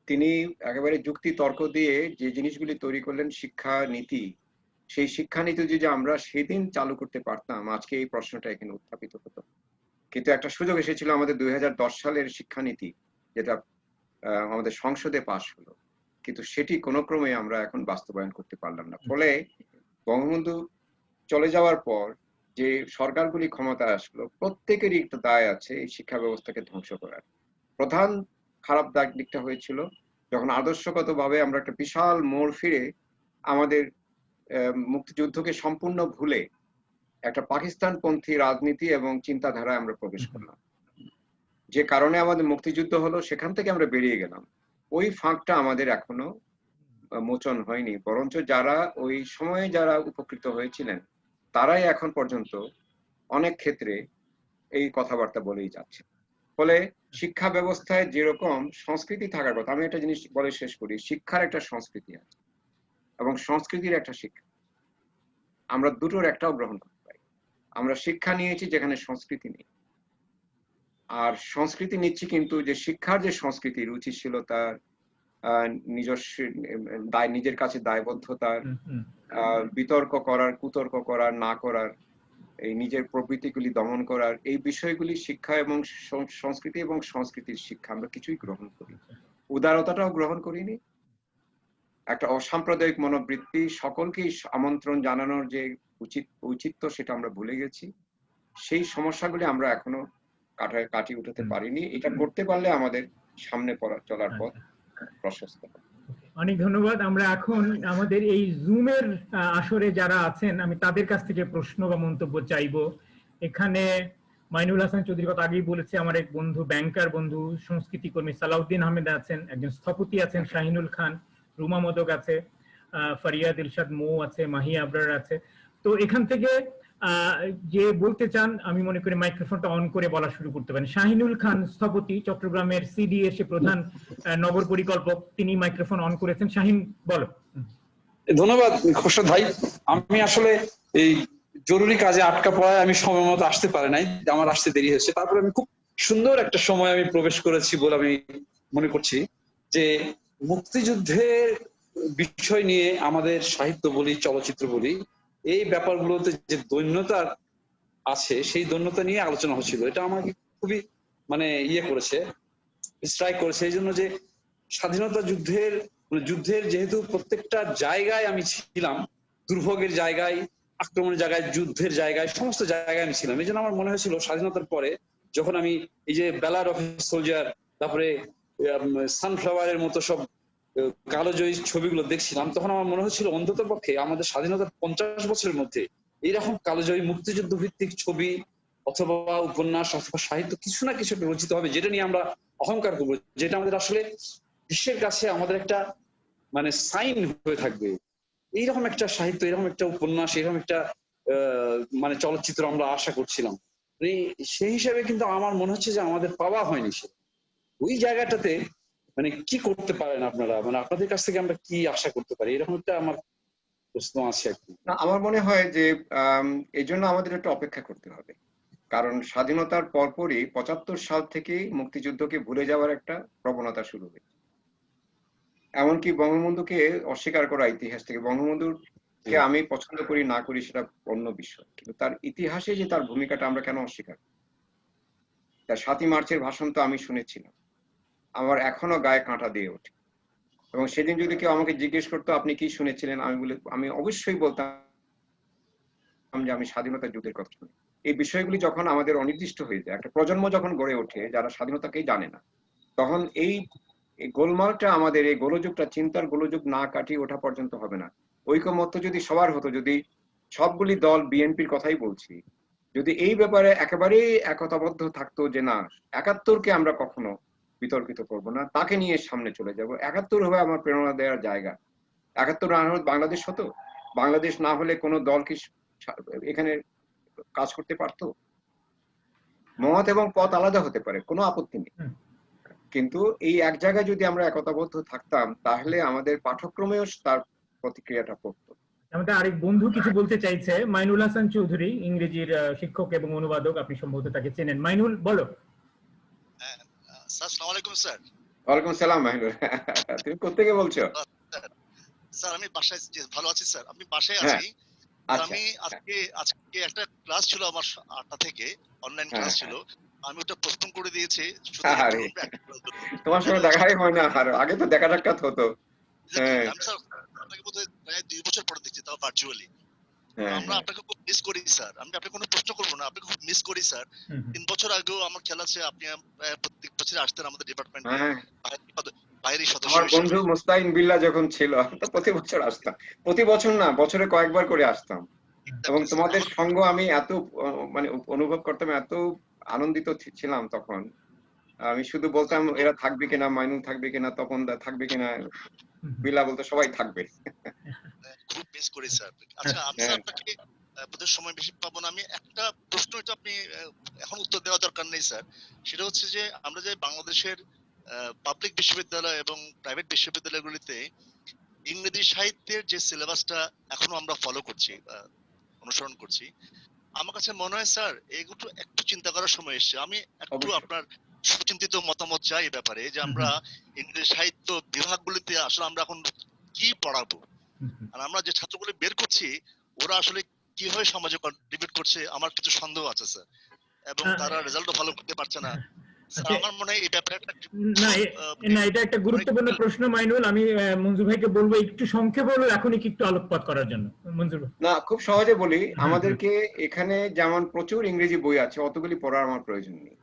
[SPEAKER 2] তিনি একেবারে যুক্তি তর্ক দিয়ে যে জিনিসগুলি তৈরি করলেন, শিক্ষা নীতি, সেই শিক্ষানীতি যদি আমরা সেদিন চালু করতে পারতাম, আজকে এই প্রশ্নটা এখানে উত্থাপিত হতো। কিন্তু একটা সুযোগ এসেছিল আমাদের 2010 সালের শিক্ষানীতি, যেটা আমাদের সংসদে পাশ হলো, কিন্তু সেটি কোনো ক্রমে আমরা এখন বাস্তবায়ন করতে পারলাম না। ফলে বঙ্গবন্ধু চলে যাওয়ার পর যে সরকারগুলি ক্ষমতায় আসলো, প্রত্যেকেরই একটা দায় আছে এই শিক্ষা ব্যবস্থাকে ধ্বংস করার। প্রধান খারাপ দিকটা হয়েছিল যখন আদর্শগতভাবে আমরা একটা বিশাল মোড় ফিরে আমাদের মুক্তিযুদ্ধকে সম্পূর্ণ ভুলে একটা পাকিস্তানপন্থী রাজনীতি এবং চিন্তাধারায় আমরা প্রবেশ করলাম, যে কারণে আমাদের মুক্তিযুদ্ধ হলো, সেখান থেকে আমরা বেরিয়ে গেলাম। ওই ফাঁকটা আমাদের এখনো মোচন হয়নি, বরঞ্চ যারা ওই সময়ে যারা উপকৃত হয়েছিলেন তারাই এখন পর্যন্ত অনেক ক্ষেত্রে এই কথাবার্তা বলেই যাচ্ছে। ফলে শিক্ষা ব্যবস্থায় যেরকম সংস্কৃতি থাকার কথা, আমি একটা জিনিস বলে শেষ করি, শিক্ষার একটা সংস্কৃতি আছে এবং সংস্কৃতির একটা শিক্ষা, আমরা দুটোর একটাও গ্রহণ করতে পারি। আমরা শিক্ষা নিয়েছি যেখানে সংস্কৃতি নেই, আর সংস্কৃতি নিচ্ছি কিন্তু যে শিক্ষার যে সংস্কৃতি, রুচিশীলতার, নিজস্ব নিজের কাছে দায়বদ্ধতার, বিতর্ক করার, কুতর্ক করার, না করার, এই নিজের প্রবৃত্তিগুলি দমন করার, এই বিষয়গুলি শিক্ষা এবং সংস্কৃতি এবং সংস্কৃতির শিক্ষা আমরা কিছুই গ্রহণ করি। উদারতাটাও গ্রহণ করিনি। একটা অসাম্প্রদায়িক মনোবৃত্তি, সকলকেই আমন্ত্রণ জানানোর যে ঔচিত্য, সেটা আমরা ভুলে গেছি। সেই সমস্যাগুলি আমরা এখনো কাটিয়ে উঠাতে পারিনি। এটা করতে পারলে আমাদের সামনে চলার পথ প্রশস্ত।
[SPEAKER 1] অনেক ধন্যবাদ। আমরা এখন আমাদের এই জুমের আসরে যারা আছেন, আমি তাদের কাছ থেকে প্রশ্ন বা মন্তব্য চাইবো। এখানে মাইনুল হাসান চৌধুরী কথা আগেই বলেছে, আমার এক বন্ধু, ব্যাংকার বন্ধু, সংস্কৃতি কর্মী সালাউদ্দিন আহমেদ আছেন, একজন স্থপতি আছেন শাহিনুল খান, রুমা মদক আছে, ফারিয়া দিলশাদ মৌ আছে, মাহি আবরার আছে। তো এখান থেকে যে বলতে চান, আমি মনে করি মাইক্রোফোনটা অন করে বলা শুরু করতে পারেন। শাহিনুল খান স্থপতি, চট্টগ্রামের সিডিএস প্রধান নগর পরিকল্পক, তিনি মাইক্রোফোন অন করেছেন। শাহিন, বলো।
[SPEAKER 4] ধন্যবাদ খোরশেদ ভাই। আমি আসলে এই জরুরি কাজে আটকা পড়ায় আমি সময় মতো আসতে পারি নাই, আমার আসতে দেরি হয়েছে। তারপরে আমি খুব সুন্দর একটা সময় আমি প্রবেশ করেছি বলে আমি মনে করছি। যে মুক্তিযুদ্ধের বিষয় নিয়ে আমাদের সাহিত্য বলি, চলচ্চিত্র বলি, এই ব্যাপারগুলোতে যে দৈন্যতা আছে, সেই দৈন্যতা নিয়ে আলোচনা হচ্ছিল। এটা আমাকে খুবই করেছে, স্ট্রাইক করেছে। এই জন্য যে স্বাধীনতা যুদ্ধের যেহেতু প্রত্যেকটা জায়গায় আমি ছিলাম, দুর্ভোগের জায়গায়, আক্রমণের জায়গায়, যুদ্ধের জায়গায়, সমস্ত জায়গায় আমি ছিলাম। এই জন্য আমার মনে হয়েছিল স্বাধীনতার পরে যখন আমি এই যে বেলার অফ সোলজার, তারপরে সানফ্লাওয়ারের মতো সব কালোজয়ী ছবিগুলো দেখছিলাম, তখন আমার মনে হচ্ছিল অন্তত পক্ষে আমাদের স্বাধীনতার 50 বছরের মধ্যে এইরকম কালোজয়ী মুক্তিযুদ্ধ ভিত্তিক ছবি অথবা উপন্যাস অথবা সাহিত্য কিছু না কিছু রচিত হবে, যেটা নিয়ে আমরা অহংকার করবো, যেটা আমাদের আসলে বিশ্বের কাছে আমাদের একটা সাইন হয়ে থাকবে। এইরকম একটা সাহিত্য, এরকম একটা উপন্যাস, এরকম একটা চলচ্চিত্র আমরা আশা করছিলাম। সেই হিসাবে কিন্তু আমার মনে হচ্ছে যে আমাদের পাওয়া হয়নি। সে ওই জায়গাটাতে কি করতে পারেন আপনারা, আপনাদের কাছ থেকে আমরা কি আশা করতে পারি, এরকম একটা আমার প্রশ্ন আছে আর কি।
[SPEAKER 2] আমার মনে হয় যে এই জন্য আমাদের একটু অপেক্ষা করতে হবে, কারণ স্বাধীনতার পরপরই 75 সাল থেকেই মুক্তিযুদ্ধকে ভুলে যাওয়ার একটা প্রবণতা শুরু হয়েছে। এমনকি বঙ্গবন্ধুকে অস্বীকার করা ইতিহাস থেকে। বঙ্গবন্ধুকে আমি পছন্দ করি না করি সেটা অন্য বিষয়, কিন্তু তার ইতিহাসে যে তার ভূমিকাটা আমরা কেন অস্বীকার করি? তার 7ই মার্চের ভাষণ তো আমি শুনেছিলাম, আমার এখনো গায়ে কাঁটা দিয়ে ওঠে। এবং সেদিন যদি কেউ আমাকে জিজ্ঞেস করতো আপনি কি শুনেছিলেন, আমি অবশ্যই বলতাম যে আমি স্বাধীনতা যুদ্ধের কথা শুনি। এই বিষয়গুলি যখন আমাদের অনির্দিষ্ট হয়ে যায়, একটা প্রজন্ম যখন গড়ে ওঠে যারা স্বাধীনতাকেই জানে না, তখন এই গোলমালটা, আমাদের এই গোলযোগটা, চিন্তার গোলযোগ না কাটিয়ে ওঠা পর্যন্ত হবে না। ঐকমত্য যদি সবার হতো, যদি সবগুলি দল, বিএনপির কথাই বলছি, যদি এই ব্যাপারে একেবারেই একতাবদ্ধ থাকতো যে না, 71কে আমরা কখনো বিতর্কিত করব না, তাকে নিয়ে সামনে চলে যাব, 71 হবে আমার প্রেরণা দেওয়ার জায়গা। 71 না হলে বাংলাদেশ হতো? বাংলাদেশ না হলে কোনো দল কি এখানে কাজ করতে পারতো? মত এবং পথ আলাদা হতে পারে, কোনো আপত্তি নেই, কিন্তু এই এক জায়গায় যদি আমরা একতাবদ্ধ থাকতাম তাহলে আমাদের পাঠ্যক্রমেও তার প্রতিক্রিয়াটা পড়তো।
[SPEAKER 1] আমাদের আরেক বন্ধু কিছু বলতে চাইছে, মাইনুল হাসান চৌধুরী, ইংরেজির শিক্ষক এবং অনুবাদক, আপনি সম্ভবত তাকে চেনেন। মাইনুল, বলো।
[SPEAKER 5] আসসালামু আলাইকুম স্যার।
[SPEAKER 2] ওয়ালাইকুম সালাম মাইনুল। তুমি কোথা থেকে বলছো?
[SPEAKER 5] স্যার আমি বাসায়, ভালো আছি স্যার, আপনি বাসায় আছি।
[SPEAKER 2] আচ্ছা
[SPEAKER 5] আমি আজকে একটা ক্লাস ছিল আমার 8টা থেকে, অনলাইন
[SPEAKER 2] হ্যাঁ
[SPEAKER 5] ক্লাস ছিল।
[SPEAKER 2] হ্যাঁ
[SPEAKER 5] আমি ওটা পোস্টপোন করে দিয়েছি শুধু এই
[SPEAKER 2] আরে
[SPEAKER 5] রুমে একটা করার জন্য।
[SPEAKER 2] তোমার সঙ্গে
[SPEAKER 5] এবং
[SPEAKER 2] দেখাই হয় না, আর আগে তো দেখা সাক্ষাৎ হতো।
[SPEAKER 5] এক্স্যাক্টলি
[SPEAKER 2] হ্যাঁ
[SPEAKER 5] আমি স্যার আপনাকে বোধহয় প্রায় 2 বছর পরে দেখছি, তাও ভার্চুয়ালি।
[SPEAKER 2] হ্যাঁ
[SPEAKER 5] আমরা
[SPEAKER 2] হ্যাঁ
[SPEAKER 5] আপনাকে খুব মিস করি স্যার। আমি আপনাকে কোনো প্রশ্ন করব না, আপনাকে খুব মিস করি স্যার।
[SPEAKER 1] হুম, হুম।
[SPEAKER 5] 3 বছর আগেও আমার খেয়াল আছে আপনি প্রত্যেক বছর আসতেন আমাদের ডিপার্টমেন্টে
[SPEAKER 2] হ্যাঁ
[SPEAKER 5] বাইরের সদস্য
[SPEAKER 2] আমার বন্ধু
[SPEAKER 5] হিসেবে।
[SPEAKER 2] মুস্তাইন বিল্লাহ যখন ছিল তো প্রতি বছর আসতাম, প্রতি বছর না বছরে কয়েকবার করে আসতাম। এবং
[SPEAKER 5] এক্স্যাক্টলি স্যার।
[SPEAKER 2] তোমাদের
[SPEAKER 5] আমার
[SPEAKER 2] সঙ্গ আমি এত মানে অনুভব করতাম, এত আনন্দিত ছিলাম তখন। আমি শুধু বলতাম এরা থাকবে কিনা, মাইনুল থাকবে কিনা, তপন দা থাকবে কিনা,
[SPEAKER 1] হুম, হুম।
[SPEAKER 2] বিল্লাহ বলতো সবাই থাকবে।
[SPEAKER 5] খুব মিস করি স্যার। আচ্ছা আমি
[SPEAKER 2] হ্যাঁ
[SPEAKER 5] স্যার আপনাকে বোধহয় সময় বেশি পাবো না। আমি একটা প্রশ্ন, এটা আপনি এখন উত্তর দেওয়া দরকার নেই স্যার। সেটা হচ্ছে যে আমরা যে বাংলাদেশের পাবলিক বিশ্ববিদ্যালয় এবং প্রাইভেট বিশ্ববিদ্যালয়গুলিতে ইংরেজি সাহিত্যের যে সিলেবাসটা এখনো আমরা ফলো করছি, অনুসরণ করছি, আমার কাছে মনে হয় স্যার এগুলো একটু চিন্তা করার সময় এসেছে। আমি একটু
[SPEAKER 2] অবশ্যই।
[SPEAKER 5] আপনার সুচিন্তিত মতামত চাই এই ব্যাপারে, যে
[SPEAKER 1] হুম,
[SPEAKER 5] আমরা
[SPEAKER 1] হুম,
[SPEAKER 5] ইংরেজি সাহিত্য বিভাগগুলিতে আসলে আমরা এখন কি পড়াবো,
[SPEAKER 1] হুম, হুম।
[SPEAKER 5] আর আমরা যে ছাত্রগুলো বের করছি ওরা আসলে কিভাবে সমাজে কন্ট্রিবিউট করছে, আমার কিছু সন্দেহ আছে স্যার। এবং
[SPEAKER 1] আহ,
[SPEAKER 5] তারা রেজাল্টও ভালো করতে পারছে না স্যার।
[SPEAKER 1] আচ্ছা,
[SPEAKER 5] আমার মনে হয় এই ব্যাপারে একটা
[SPEAKER 1] না
[SPEAKER 5] মানে
[SPEAKER 1] না, এটা একটা গুরুত্বপূর্ণ
[SPEAKER 5] অনেক
[SPEAKER 1] প্রশ্ন মাইনুল। আমি মঞ্জু ভাইকে বলবো একটু সংক্ষেপে হলো এখনই কি একটু আলোকপাত করার জন্য। মঞ্জুর ভাই।
[SPEAKER 2] না খুব সহজে বলি,
[SPEAKER 1] হ্যাঁ, হ্যাঁ।
[SPEAKER 2] আমাদেরকে এখানে যেমন প্রচুর ইংরেজি বই আছে, অতগুলি পড়ার আমার প্রয়োজন নেই।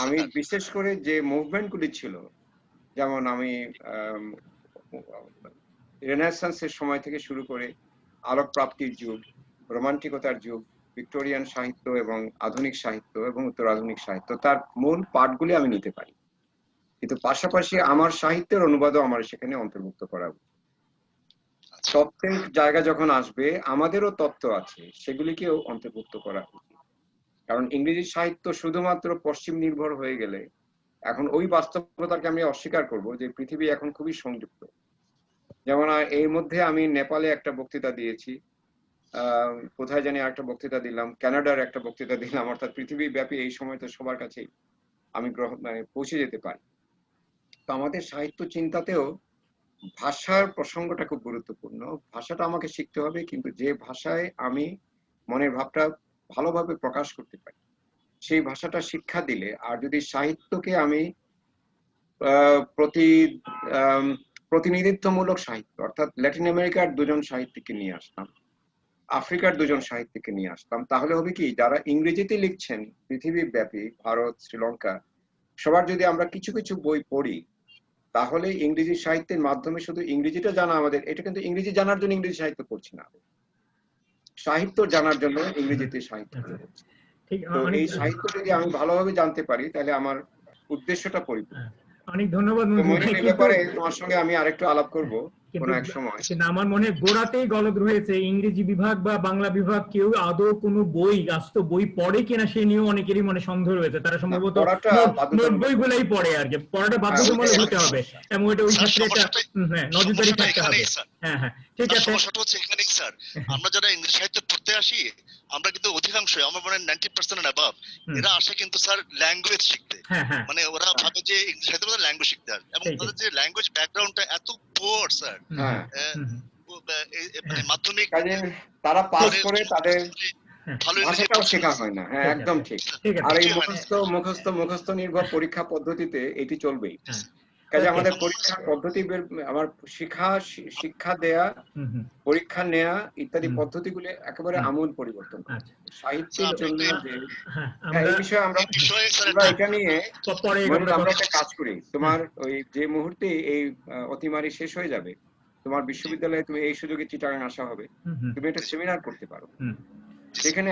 [SPEAKER 2] আমি
[SPEAKER 5] স্যার।
[SPEAKER 2] বিশেষ করে যে মুভমেন্ট গুলি ছিল, যেমন আমি রেনেসান্সের সময় থেকে শুরু করে আলোক প্রাপ্তির যুগ, রোমান্টিকতার যুগ, ভিক্টোরিয়ান সাহিত্য এবং আধুনিক সাহিত্য এবং উত্তর আধুনিক সাহিত্য, তার মূল পাঠগুলি আমি নিতে পারি, কিন্তু পাশাপাশি আমার সাহিত্যের অনুবাদও আমার সেখানে অন্তর্ভুক্ত করা উচিত।
[SPEAKER 5] আচ্ছা
[SPEAKER 2] তত্ত্বের জায়গা যখন আসবে, আমাদেরও তত্ত্ব আছে, সেগুলিকেও অন্তর্ভুক্ত করা উচিত। কারণ ইংরেজি সাহিত্য শুধুমাত্র পশ্চিম নির্ভর হয়ে গেলে, এখন ওই বাস্তবতাকে আমি অস্বীকার করব যে পৃথিবী এখন খুবই সংযুক্ত। যেমন এর মধ্যে আমি নেপালে একটা বক্তৃতা দিয়েছি, কোথায় জানি একটা বক্তৃতা দিলাম, কানাডার একটা বক্তৃতা দিলাম, অর্থাৎ পৃথিবী ব্যাপী এই সময় তো সবার কাছেই আমি মানে পৌঁছে যেতে পারি। তো আমাদের সাহিত্য চিন্তাতেও ভাষার প্রসঙ্গটা খুব গুরুত্বপূর্ণ। ভাষাটা আমাকে শিখতে হবে, কিন্তু যে ভাষায় আমি মনের ভাবটা ভালোভাবে প্রকাশ করতে পারি সেই ভাষাটা শিক্ষা দিলে, আর যদি সাহিত্যকে আমি প্রতি প্রতিনিধিত্বমূলক সাহিত্য, অর্থাৎ ল্যাটিন আমেরিকার দুজন সাহিত্যিককে নিয়ে আসতাম, আফ্রিকার দুজন সাহিত্যিককে নিয়ে আসতাম, তাহলে হবে কি, যারা ইংরেজিতে লিখছেন পৃথিবী ব্যাপী, ভারত, শ্রীলঙ্কা, সবার যদি আমরা কিছু কিছু বই পড়ি, তাহলে ইংরেজি সাহিত্যের মাধ্যমে শুধু ইংরেজিটা জানা আমাদের, এটা কিন্তু ইংরেজি জানার জন্য ইংরেজি সাহিত্য পড়ছি না, সাহিত্য জানার জন্য ইংরেজিতে সাহিত্য পড়ছি।
[SPEAKER 1] ঠিক।
[SPEAKER 2] তো
[SPEAKER 1] অনেক
[SPEAKER 2] এই সাহিত্য যদি আমি ভালোভাবে জানতে পারি, তাহলে আমার উদ্দেশ্যটা পরিপূর্ণ।
[SPEAKER 1] অনেক ধন্যবাদ
[SPEAKER 2] তো
[SPEAKER 1] মঞ্জু
[SPEAKER 2] মইনুল,
[SPEAKER 1] ভাই।
[SPEAKER 2] এই
[SPEAKER 1] কিন্তু
[SPEAKER 2] ব্যাপারে তোমার সঙ্গে আমি আরেকটু আলাপ করব
[SPEAKER 1] কিন্তু
[SPEAKER 2] কোনো এক সময়।
[SPEAKER 1] কিন্তু আমার মনে হয় গোড়াতেই গলদ রয়েছে। ইংরেজি বিভাগ বা বাংলা বিভাগ কেউ আদৌ কোনো বই, আস্ত বই পড়ে কিনা সে নিয়েও অনেকেরই মনে সন্দেহ রয়েছে। তারা
[SPEAKER 2] না,
[SPEAKER 1] সম্ভবত
[SPEAKER 2] পড়াটা
[SPEAKER 1] নোট
[SPEAKER 2] বাধ্যতামূলক হতে
[SPEAKER 1] বইগুলাই
[SPEAKER 2] হবে।
[SPEAKER 1] পড়ে আর কি। পড়াটা
[SPEAKER 2] হ্যাঁ, ওইটাই
[SPEAKER 1] বাধ্যতামূলক হতে
[SPEAKER 2] আমাদের
[SPEAKER 1] হবে
[SPEAKER 2] সমস্যা।
[SPEAKER 1] এবং ওই
[SPEAKER 5] স্যার
[SPEAKER 1] ক্ষেত্রে একটা নজরদারি
[SPEAKER 5] সমস্যাটা
[SPEAKER 1] থাকতে হবে।
[SPEAKER 5] এখানেই স্যার।
[SPEAKER 1] হ্যাঁ, হ্যাঁ, ঠিক
[SPEAKER 5] স্যার
[SPEAKER 1] আছে।
[SPEAKER 5] সমস্যাটা হচ্ছে এখানেই স্যার। আমরা যারা ইংরেজি সাহিত্য পড়তে আসি, আমরা কিন্তু অধিকাংশই, আমার মনে হয় 90% এন্ড অ্যাবাভ,
[SPEAKER 1] হুম,
[SPEAKER 5] এরা আসে কিন্তু স্যার ল্যাঙ্গুয়েজ শিখতে।
[SPEAKER 1] হ্যাঁ, হ্যাঁ,
[SPEAKER 5] মানে ওরা ভাবে যে ইংরেজি সাহিত্য মানে ল্যাঙ্গুয়েজ শিখতে আসে, এবং
[SPEAKER 1] সেই
[SPEAKER 5] তাদের যে ল্যাঙ্গুয়েজ ব্যাকগ্রাউন্ডটা এত পুয়ার স্যার।
[SPEAKER 1] হুম,
[SPEAKER 2] হ্যাঁ,
[SPEAKER 1] হুম, হুম,
[SPEAKER 5] মানে
[SPEAKER 1] হ্যাঁ,
[SPEAKER 5] মাধ্যমিক
[SPEAKER 2] কাজে তারা পাস
[SPEAKER 1] ঠিক।
[SPEAKER 2] করে তাদের
[SPEAKER 1] হ্যাঁ,
[SPEAKER 5] ভালো ইংরেজি
[SPEAKER 2] ভাষাটাও
[SPEAKER 5] পড়ছে না
[SPEAKER 2] শেখা হয় না। হ্যাঁ,
[SPEAKER 1] ঠিক
[SPEAKER 2] একদম
[SPEAKER 1] আছে,
[SPEAKER 2] ঠিক।
[SPEAKER 1] ঠিক আছে।
[SPEAKER 2] আর এই
[SPEAKER 5] কিছুই হয় না
[SPEAKER 2] মুখস্থ নির্ভর পরীক্ষা পদ্ধতিতে এটি চলবেই।
[SPEAKER 1] হ্যাঁ,
[SPEAKER 2] কাজে
[SPEAKER 1] ওকে।
[SPEAKER 2] আমাদের পরীক্ষার পদ্ধতি আমার শিক্ষা দেয়া,
[SPEAKER 1] হুম, হুম,
[SPEAKER 2] পরীক্ষা নেয়া ইত্যাদি
[SPEAKER 1] হুম,
[SPEAKER 2] পদ্ধতিগুলি একেবারে
[SPEAKER 1] হুম,
[SPEAKER 2] আমূল পরিবর্তন করতে
[SPEAKER 1] আচ্ছা।
[SPEAKER 2] হবে
[SPEAKER 5] স্যার।
[SPEAKER 2] সাহিত্যের
[SPEAKER 5] আপনি
[SPEAKER 2] জন্য।
[SPEAKER 5] একটু
[SPEAKER 2] যে
[SPEAKER 1] হ্যাঁ,
[SPEAKER 2] হ্যাঁ,
[SPEAKER 1] আমরা
[SPEAKER 2] এই বিষয়ে
[SPEAKER 5] এই বিষয়ে স্যার
[SPEAKER 2] আমরা
[SPEAKER 5] একটা
[SPEAKER 2] এটা নিয়ে
[SPEAKER 1] পরে
[SPEAKER 2] মনে,
[SPEAKER 1] আমরা
[SPEAKER 2] আমরা
[SPEAKER 1] কথা।
[SPEAKER 2] একটা কাজ করি,
[SPEAKER 1] হ্যাঁ,
[SPEAKER 2] তোমার ওই যে মুহূর্তে এই অতিমারি শেষ হয়ে যাবে, তোমার বিশ্ববিদ্যালয়ে তুমি এই সুযোগে চিটাগাং আসা হবে,
[SPEAKER 1] হুম, হুম,
[SPEAKER 2] তুমি একটা সেমিনার করতে পারো।
[SPEAKER 1] হুম,
[SPEAKER 2] সেখানে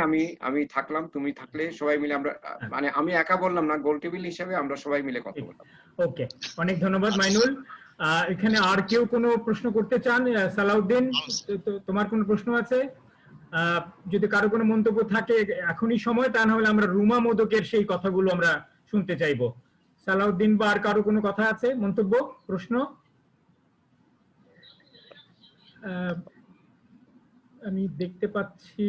[SPEAKER 2] আমি থাকলাম, তুমি থাকলে, সবাই মিলে আমরা
[SPEAKER 1] হ্যাঁ,
[SPEAKER 2] মানে আমি একা বললাম না, গোল টেবিল হিসেবে আমরা সবাই মিলে কথা
[SPEAKER 1] ঠিক।
[SPEAKER 2] বললাম।
[SPEAKER 1] ওকে, অনেক ধন্যবাদ
[SPEAKER 5] আচ্ছা
[SPEAKER 1] মাইনুল। এখানে আর কেউ কোনো প্রশ্ন করতে চান? সালাউদ্দিন,
[SPEAKER 5] স্যার।
[SPEAKER 1] তোমার কোনো প্রশ্ন আছে? আহ, যদি কারো কোনো মন্তব্য থাকে এখনই সময়, তা না হলে আমরা রুমা মোদকের সেই কথাগুলো আমরা শুনতে চাইবো। সালাউদ্দিন বা আর কারো কোনো কথা আছে, মন্তব্য, প্রশ্ন? আহ, আমি দেখতে পাচ্ছি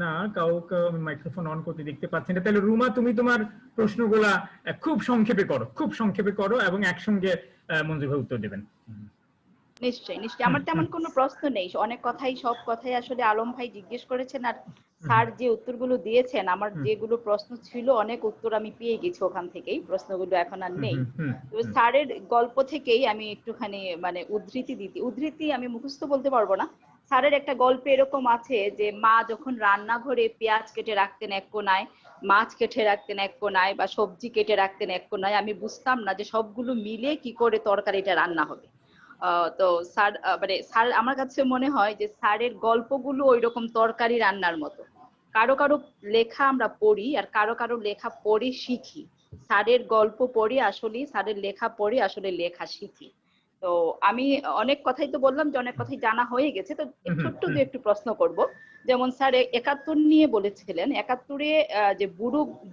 [SPEAKER 1] না, কাউকে আমি মাইক্রোফোন অন করতে দেখতে পাচ্ছি না। তাহলে রুমা, তুমি তোমার প্রশ্নগুলা খুব সংক্ষেপে করো, খুব সংক্ষেপে করো এবং একসঙ্গে মঞ্জু ভাই উত্তর দেবেন।
[SPEAKER 3] নিশ্চয়ই নিশ্চয়ই, আমার তেমন কোনো প্রশ্ন নেই, অনেক কথাই সব কথাই আসলে আলম ভাই জিজ্ঞেস করেছেন, আর স্যার যে উত্তরগুলো দিয়েছেন, আমার যেগুলো প্রশ্ন ছিল অনেক উত্তর আমি পেয়ে গেছি ওখান থেকেই, প্রশ্নগুলো এখন আর নেই। তবে স্যারের গল্প থেকেই আমি একটুখানি মানে উদ্ধৃতি আমি মুখস্থ বলতে পারবো না। স্যারের একটা গল্প এরকম আছে যে মা যখন রান্নাঘরে পেঁয়াজ কেটে রাখতেন এক কোনায়, মাছ কেটে রাখতেন এক কোনায়, বা সবজি কেটে রাখতেন এক কোনায়, আমি বুঝতাম না যে সবগুলো মিলে কি করে তরকারিটা রান্না হবে। তো স্যার মানে স্যার আমার কাছে মনে হয় যে স্যারের গল্পগুলো ওইরকম তরকারি রান্নার মতো। কারো কারো লেখা আমরা পড়ি আর কারো কারো লেখা পড়ে শিখি। স্যারের গল্প পড়ি আসলে, স্যারের লেখা পড়ি আসলে, লেখা শিখি। তো আমি অনেক কথাই তো বললাম যে অনেক কথাই জানা হয়ে গেছে, তো ছোট্ট দু একটু প্রশ্ন করব। যেমন স্যার ৭১ নিয়ে বলেছিলেন, ৭১-এ যে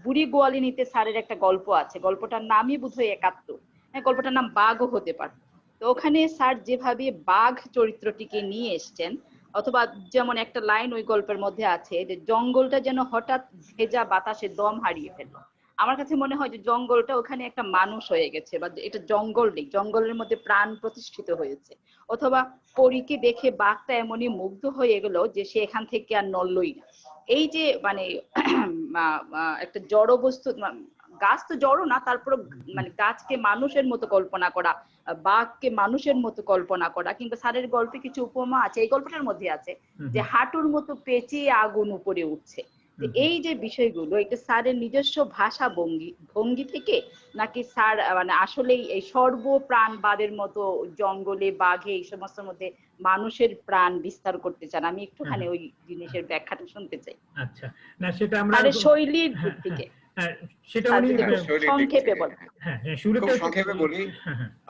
[SPEAKER 3] বুড়ি গোয়ালিনীতে স্যারের একটা গল্প আছে, গল্পটার নামই বোধহয় ৭১। হ্যাঁ, গল্পটার নাম বাঘও হতে পারে। তো ওখানে স্যার যেভাবে বাঘ চরিত্রটিকে নিয়ে এসছেন, অথবা যেমন একটা লাইন ওই গল্পের মধ্যে আছে যে জঙ্গলটা যেন হঠাৎ ভেজা বাতাসে দম হারিয়ে ফেললো। আমার কাছে মনে হয় যে জঙ্গলটা ওখানে একটা মানুষ হয়ে গেছে, বা এটা জঙ্গল নেই, জঙ্গলের মধ্যে প্রাণ প্রতিষ্ঠিত হয়েছে। অথবা পরীকে দেখে বাঘটা এমনই মুগ্ধ হয়ে গেল যে সে এখান থেকে আর নড়লই না। এই যে মানে একটা জড় বস্তু, গাছ তো জড় না, তারপর মানে গাছকে মানুষের মতো কল্পনা করা, বাঘকে মানুষের মতো কল্পনা করা, কিংবা স্যারের গল্পে কিছু উপমা আছে, এই গল্পটার মধ্যে আছে যে হাঁটুর মতো পেঁচিয়ে আগুন উপরে উঠছে। এই যে বিষয়গুলো, এটা স্যারের নিজস্ব ভাষা ভঙ্গি থেকে, নাকি স্যার মানে আসলেই এই সর্বপ্রাণবাদের মতো জঙ্গলে বাঘে এই সমস্ত মধ্যে মানুষের প্রাণ বিস্তার করতে চান? আমি একটুখানি ওই জিনিসের ব্যাখ্যাটা শুনতে চাই।
[SPEAKER 1] আচ্ছা, না সেটা আমরা
[SPEAKER 3] স্যারের শৈলীর দিক থেকে
[SPEAKER 1] সেটা উনি
[SPEAKER 3] সংক্ষেপে বলেন।
[SPEAKER 2] খুব সংক্ষেপে বলি।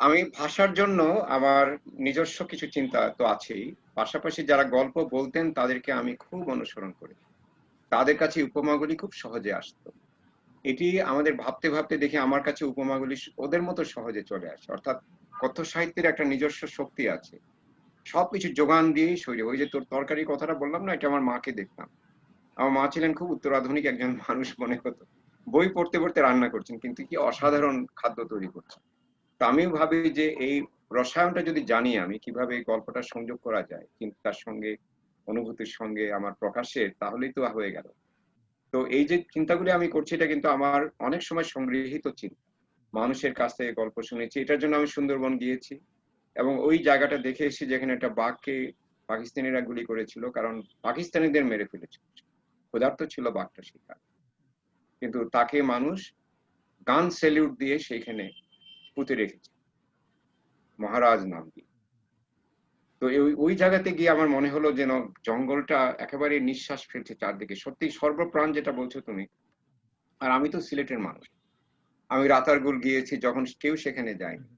[SPEAKER 2] আমি ভাষার জন্য আমার নিজস্ব কিছু চিন্তা তো আছেই, পাশাপাশি যারা গল্প বলতেন তাদেরকে আমি খুব অনুসরণ করি, তাদের কাছে উপমাগুলি খুব সহজে আসতো। এটি আমাদের ভাবতে ভাবতে দেখি আমার কাছে উপমাগুলি ওদের মতো সহজে চলে আসে। অর্থাৎ কথ্য সাহিত্যের একটা নিজস্ব শক্তি আছে, সবকিছু যোগান দিয়েই শৈলী। ওই যে তোর তরকারি কথাটা বললাম না, এটা আমার মাকে দেখতাম। আমার মা ছিলেন খুব উত্তরাধুনিক একজন মানুষ মনে হতো, বই পড়তে পড়তে রান্না করছেন, কিন্তু কি অসাধারণ খাদ্য তৈরি করছেন। তো আমিও ভাবি যে এই রসায়নটা যদি জানি আমি কিভাবে এই গল্পটা সংযোগ করা যায় চিন্তার সঙ্গে, অনুভূতির সঙ্গে আমার প্রকাশের, তাহলেই তো হয়ে গেল। তো এই যে চিন্তাগুলি আমি করছি, এটা কিন্তু আমার অনেক সময় সংগৃহীত চিন্তা, মানুষের কাছ থেকে গল্প শুনেছি। এটার জন্য আমি সুন্দরবন গিয়েছি এবং ওই জায়গাটা দেখে এসেছি যেখানে একটা বাঘকে পাকিস্তানিরা গুলি করেছিল, কারণ পাকিস্তানিদের মেরে ফেলেছিল, ক্ষুধার্ত ছিল বাঘটা শিকার, কিন্তু তাকে মানুষ গান স্যালিউট দিয়ে সেখানে পুঁতে রেখেছে মহারাজ নাম দিয়ে। তো ওই জায়গাতে গিয়ে আমার মনে হলো যেন জঙ্গলটা একেবারে নিঃশ্বাস ফেলছে চারদিকে, সত্যি সর্বপ্রাণ যেটা বলছো তুমি। আর আমি তো সিলেটের মানুষ, আমি রাতারগুল গিয়েছি যখন কেউ সেখানে যায়নি,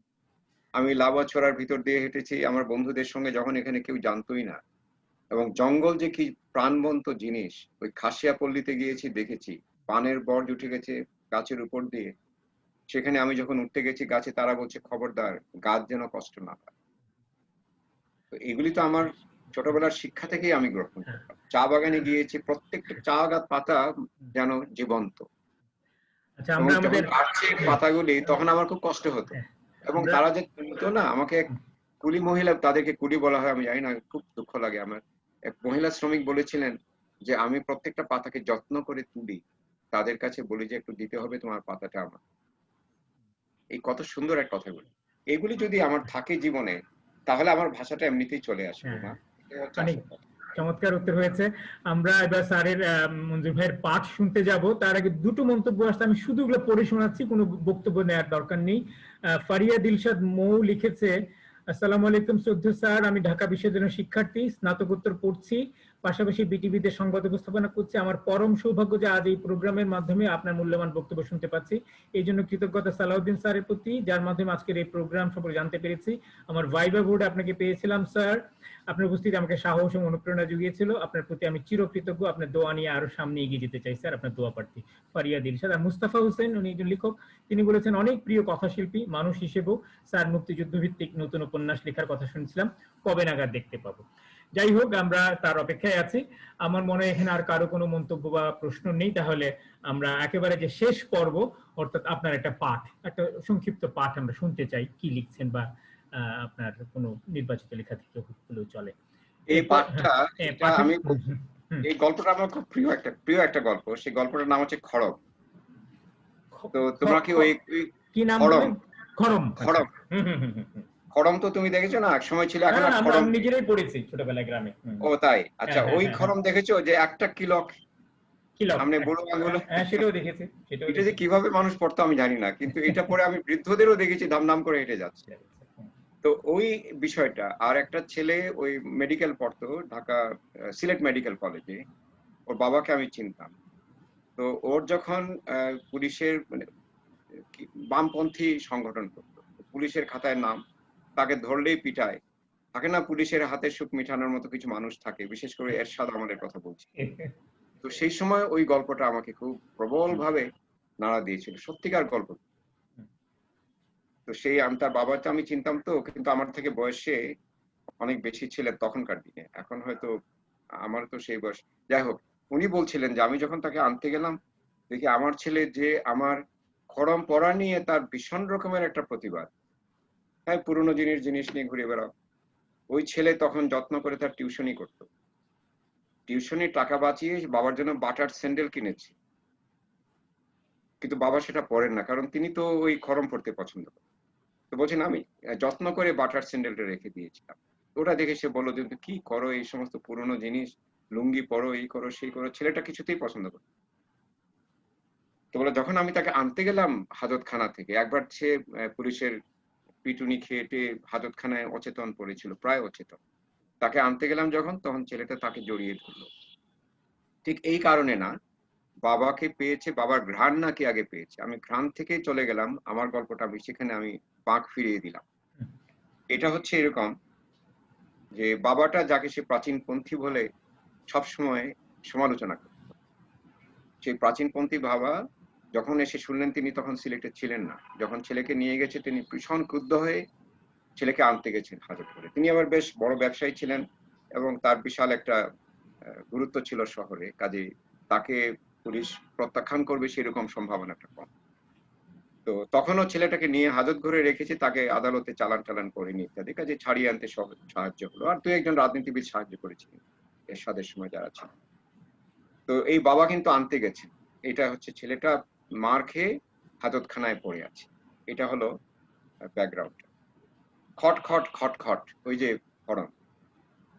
[SPEAKER 2] আমি লাভাছড়ার ভিতর দিয়ে হেঁটেছি আমার বন্ধুদের সঙ্গে যখন এখানে কেউ জানতোই না। এবং জঙ্গল যে কি প্রাণবন্ত জিনিস, ওই খাসিয়াপল্লীতে গিয়েছি, দেখেছি পানের বর্জ উঠে গেছে গাছের উপর দিয়ে, সেখানে আমি যখন উঠতে গেছি গাছে, তারা বলছে খবরদার গাছ যেন কষ্ট না পায়। তো এগুলি তো আমার ছোটবেলার শিক্ষা থেকেই আমি গ্রহণ করতাম। চা বাগানে গিয়েছি, প্রত্যেকটা চা গাছ পাতা যেন জীবন্ত, এবং যখন কাটছে পাতাগুলি তখন আমার খুব কষ্ট হতো। এবং তারা যে তুলতো না, আমাকে এক কুলি মহিলা, তাদেরকে কুলি বলা হয় আমি জানি না, খুব দুঃখ লাগে আমার, এক মহিলা শ্রমিক বলেছিলেন যে আমি প্রত্যেকটা পাতাকে যত্ন করে তুলি, তাদের কাছে বলি যে একটু দিতে হবে তোমার পাতাটা আমার। এই কত সুন্দর এক কথাগুলো, এগুলি যদি আমার থাকে জীবনে, তাহলে আমার ভাষাটা এমনিতেই চলে আসবে না।
[SPEAKER 1] চমৎকার উত্তর হয়েছে। আমরা এবার স্যারের মঞ্জুর ভাইয়ের পাঠ শুনতে যাব, তার আগে দুটো মন্তব্য আসছে, আমি শুধু এগুলো পড়ে শোনাচ্ছি, কোনো বক্তব্য নেওয়ার দরকার নেই। ফারিয়া দিলশাদ মৌ লিখেছে, আসসালামু আলাইকুম শ্রদ্ধেয় স্যার, আমি ঢাকা বিশ্ববিদ্যালয়ের শিক্ষার্থী, স্নাতকোত্তর পড়ছি, পাশাপাশি বিটিভিতে সংবাদ উপস্থাপনা করছি। আমার পরম সৌভাগ্য যে আজ এই প্রোগ্রামের মাধ্যমে আপনার মূল্যবান বক্তব্য শুনতে পাচ্ছি, এই জন্য কৃতজ্ঞতা সালাউদ্দিন স্যারের প্রতি, যার মাধ্যমে আজকের এই প্রোগ্রাম সম্পর্কে জানতে পেরেছি। আমার ভাইবা বোর্ডে আপনাকে পেয়েছিলাম স্যার, আপনার উপস্থিতি আমাকে সাহস এবং অনুপ্রেরণা জুগিয়েছিল, আপনার প্রতি আমি চিরকৃতজ্ঞ। আপনার দোয়া নিয়ে আরো সামনে এগিয়ে যেতে চাই স্যার, আপনার দোয়া প্রার্থী। ফারিয়া দিলশাদ। আর মুস্তাফা হোসেন, উনি একজন লেখক, তিনি বলেছেন অনেক প্রিয় কথাশিল্পী, মানুষ হিসেবেও স্যার মুক্তিযুদ্ধ ভিত্তিক নতুন উপন্যাস লেখার কথা শুনছিলাম, কবে নাগাদ দেখতে পাবো? যাই হোক, আমরা তার অপেক্ষায় আছি। আমার মনে হয় এখানে আর কারো কোনো মন্তব্য বা প্রশ্ন নেই, তাহলে আমরা একেবারে যে শেষ পর্ব, অর্থাৎ আপনার একটা পাঠ, একটা সংক্ষিপ্ত পাঠ আমরা শুনতে চাই, কি লিখছেন বা আপনার কোনো নির্বাচিত লেখা থেকে হলেও চলে।
[SPEAKER 2] এই
[SPEAKER 1] এরপর
[SPEAKER 2] পাঠটা, এটা
[SPEAKER 1] পাঠের
[SPEAKER 2] আমি
[SPEAKER 1] হুম,
[SPEAKER 2] এই গল্পটা আমার খুব প্রিয় একটা গল্প। সেই গল্পটার নাম হচ্ছে খড়ম। তো তোমরা কি ওই
[SPEAKER 1] কি নাম
[SPEAKER 2] খড়ম
[SPEAKER 1] বললেন? খড়ম। আচ্ছা।
[SPEAKER 2] খড়ম খড়ম তো তুমি দেখেছো না? এক সময় ছিল, এখন আর
[SPEAKER 1] আমরা
[SPEAKER 2] খড়ম নেই।
[SPEAKER 1] নিজেরাই পড়েছি ছোটবেলায় গ্রামে।
[SPEAKER 2] ও তাই? আচ্ছা,
[SPEAKER 1] হ্যাঁ, হ্যাঁ,
[SPEAKER 2] ওই
[SPEAKER 1] হ্যাঁ, হ্যাঁ।
[SPEAKER 2] খড়ম দেখেছো যে একটা কিলক
[SPEAKER 1] কি লক?
[SPEAKER 2] সামনে বুড়ো আঙুল?
[SPEAKER 1] হ্যাঁ, সেটাও দেখেছি, সেটাও
[SPEAKER 2] এটা যে
[SPEAKER 1] দেখেছি।
[SPEAKER 2] কিভাবে মানুষ পড়তো আমি জানি না, কিন্তু এটা পরে আমি বৃদ্ধদেরও দেখেছি ধাম করে হেঁটে যাচ্ছে। তো ওই বিষয়টা। আর একটা ছেলে ওই মেডিকেল পড়তো ঢাকা সিলেট মেডিকেল কলেজে, ওর বাবাকে আমি চিনতাম। তো ওর যখন পুলিশের মানে বামপন্থী সংগঠন করতো, পুলিশের খাতায় নাম, তাকে ধরলেই পিটায়, থাকে না পুলিশের হাতে সুখ মিঠানোর মতো কিছু মানুষ থাকে, বিশেষ করে এরশাদ আমলের কথা বলছি। তো সেই সময় ওই গল্পটা আমাকে খুব প্রবল ভাবে নাড়া দিয়েছিল, সত্যিকার গল্প। তো সেই আমি তার বাবাকে আমি চিনতাম, তো কিন্তু আমার থেকে বয়সে অনেক বেশি ছিলেন তখনকার দিনে, এখন হয়তো আমার তো সেই বয়স। যাই হোক, উনি বলছিলেন যে আমি যখন তাকে আনতে গেলাম, দেখি আমার ছেলে যে আমার খড়ম পড়া নিয়ে তার ভীষণ রকমের একটা প্রতিবাদ, তাই পুরনো জিনিস নিয়ে ঘুরে বেড়াও। ওই ছেলে তখন যত্ন করে তার টিউশনি করতো, টিউশনির টাকা বাঁচিয়ে বাবার জন্য বাটার স্যান্ডেল কিনেছে, কিন্তু বাবা সেটা পড়েন না, কারণ তিনি তো ওই খড়ম পড়তে পছন্দ করেন। তো বলছেন আমি যত্ন করে বাটার স্যান্ডেলটা রেখে দিয়েছিলাম। ওটা দেখে সে বললো যে কি করো এই সমস্ত পুরনো জিনিস, লুঙ্গি পরো, এই করো সেই করো। ছেলেটা কিছুতেই পছন্দ করে। তো বলে যখন আমি তাকে আনতে গেলাম হাজতখানা থেকে, একবার সে পুলিশের পিটুনি খেয়ে হাজতখানায় অচেতন পড়েছিল, প্রায় অচেতন। তাকে আনতে গেলাম যখন, তখন ছেলেটা তাকে জড়িয়ে ধরলো। ঠিক এই কারণে না, বাবাকে পেয়েছে, বাবার ঘ্রাণ নাকি আগে পেয়েছে, আমি ঘ্রাণ থেকে চলে গেলাম, আমার গল্পটা আমি সেখানে আমি বাঁক ফিরিয়ে দিলাম। এটা হচ্ছে এরকম যে বাবাটা যাকে সে প্রাচীনপন্থী বলে সবসময় সমালোচনা করত, সেই প্রাচীনপন্থী বাবা যখন এসে শুনলেন তিনি তখন সিলেটে ছিলেন না, যখন ছেলেকে নিয়ে গেছে তিনি ভীষণ ক্রুদ্ধ হয়ে ছেলেকে আনতে গেছেন হাজত করে। তিনি আবার বেশ বড় ব্যবসায়ী ছিলেন এবং তার বিশাল একটা গুরুত্ব ছিল শহরে, কাজে তাকে পুলিশ প্রত্যাখ্যান করবে সেরকম সম্ভাবনাটা কম। তো তখনও ছেলেটাকে নিয়ে হাজত ঘরে রেখেছে, তাকে আদালতে চালান করেনি ইত্যাদি, কাজে ছাড়িয়ে আনতে সাহায্য হলো। আর দু একজন রাজনীতিবিদ সাহায্য করেছিলেন এরশাদের সময় যারা ছিল। তো এই বাবা কিন্তু আনতে গেছেন, এটা হচ্ছে ছেলেটা মার খেয়ে হাজতখানায় পড়ে আছে, এটা হলো ব্যাকগ্রাউন্ড। খট খট খট খট, ওই যে হরণ,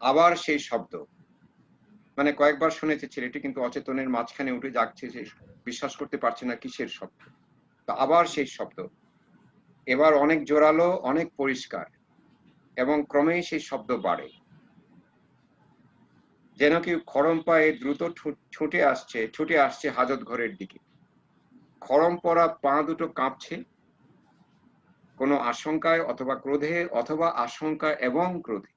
[SPEAKER 2] আবার সেই শব্দ, মানে কয়েকবার শুনেছে ছেলেটি, কিন্তু অচেতনের মাঝখানে উঠে যাচ্ছে, সে বিশ্বাস করতে পারছে না কিসের শব্দ। তো আবার সেই শব্দ, এবার অনেক জোরালো, অনেক পরিষ্কার, এবং ক্রমেই সেই শব্দ বাড়ে, যেন কেউ খড়ম পায়ে দ্রুত ছুটে আসছে হাজত ঘরের দিকে। খড়ম পরা পা দুটো কাঁপছে, কোনো আশঙ্কায় অথবা ক্রোধে, অথবা আশঙ্কা এবং ক্রোধে।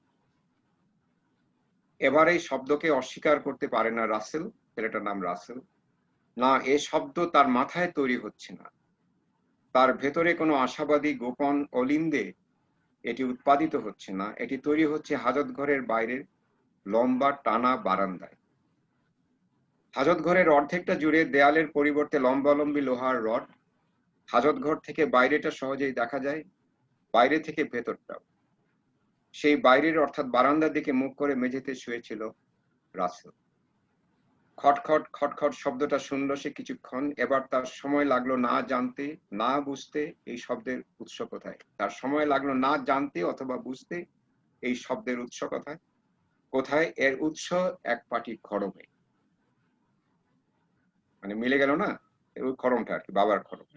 [SPEAKER 2] এবার এই শব্দকে অস্বীকার করতে পারে না রাসেল, ছেলেটার নাম রাসেল। না, এ শব্দ তার মাথায় তৈরি হচ্ছে না, তার ভেতরে কোনো আশাবাদী গোপন অলিন্দে এটি উৎপাদিত হচ্ছে না, এটি তৈরি হচ্ছে হাজত ঘরের বাইরের লম্বা টানা বারান্দায়। হাজত ঘরের অর্ধেকটা জুড়ে দেয়ালের পরিবর্তে লম্বালম্বি লোহার রড। হাজত ঘর থেকে বাইরেটা সহজেই দেখা যায়, বাইরে থেকে ভেতরটাও। সেই বাইরের অর্থাৎ বারান্দার দিকে মুখ করে মেঝেতে শুয়েছিল রাসেল। খটখট খটখট শব্দটা শুনল সে কিছুক্ষণ, এবার তার সময় লাগলো না জানতে, না বুঝতে এই শব্দের উৎস কোথায়। তার সময় লাগলো না জানতে অথবা বুঝতে এই শব্দের উৎস কোথায়। এর উৎস এক পাটি খড়মে। মানে মিলে গেল না, ওই খড়মটা আর কি, বাবার খড়ম।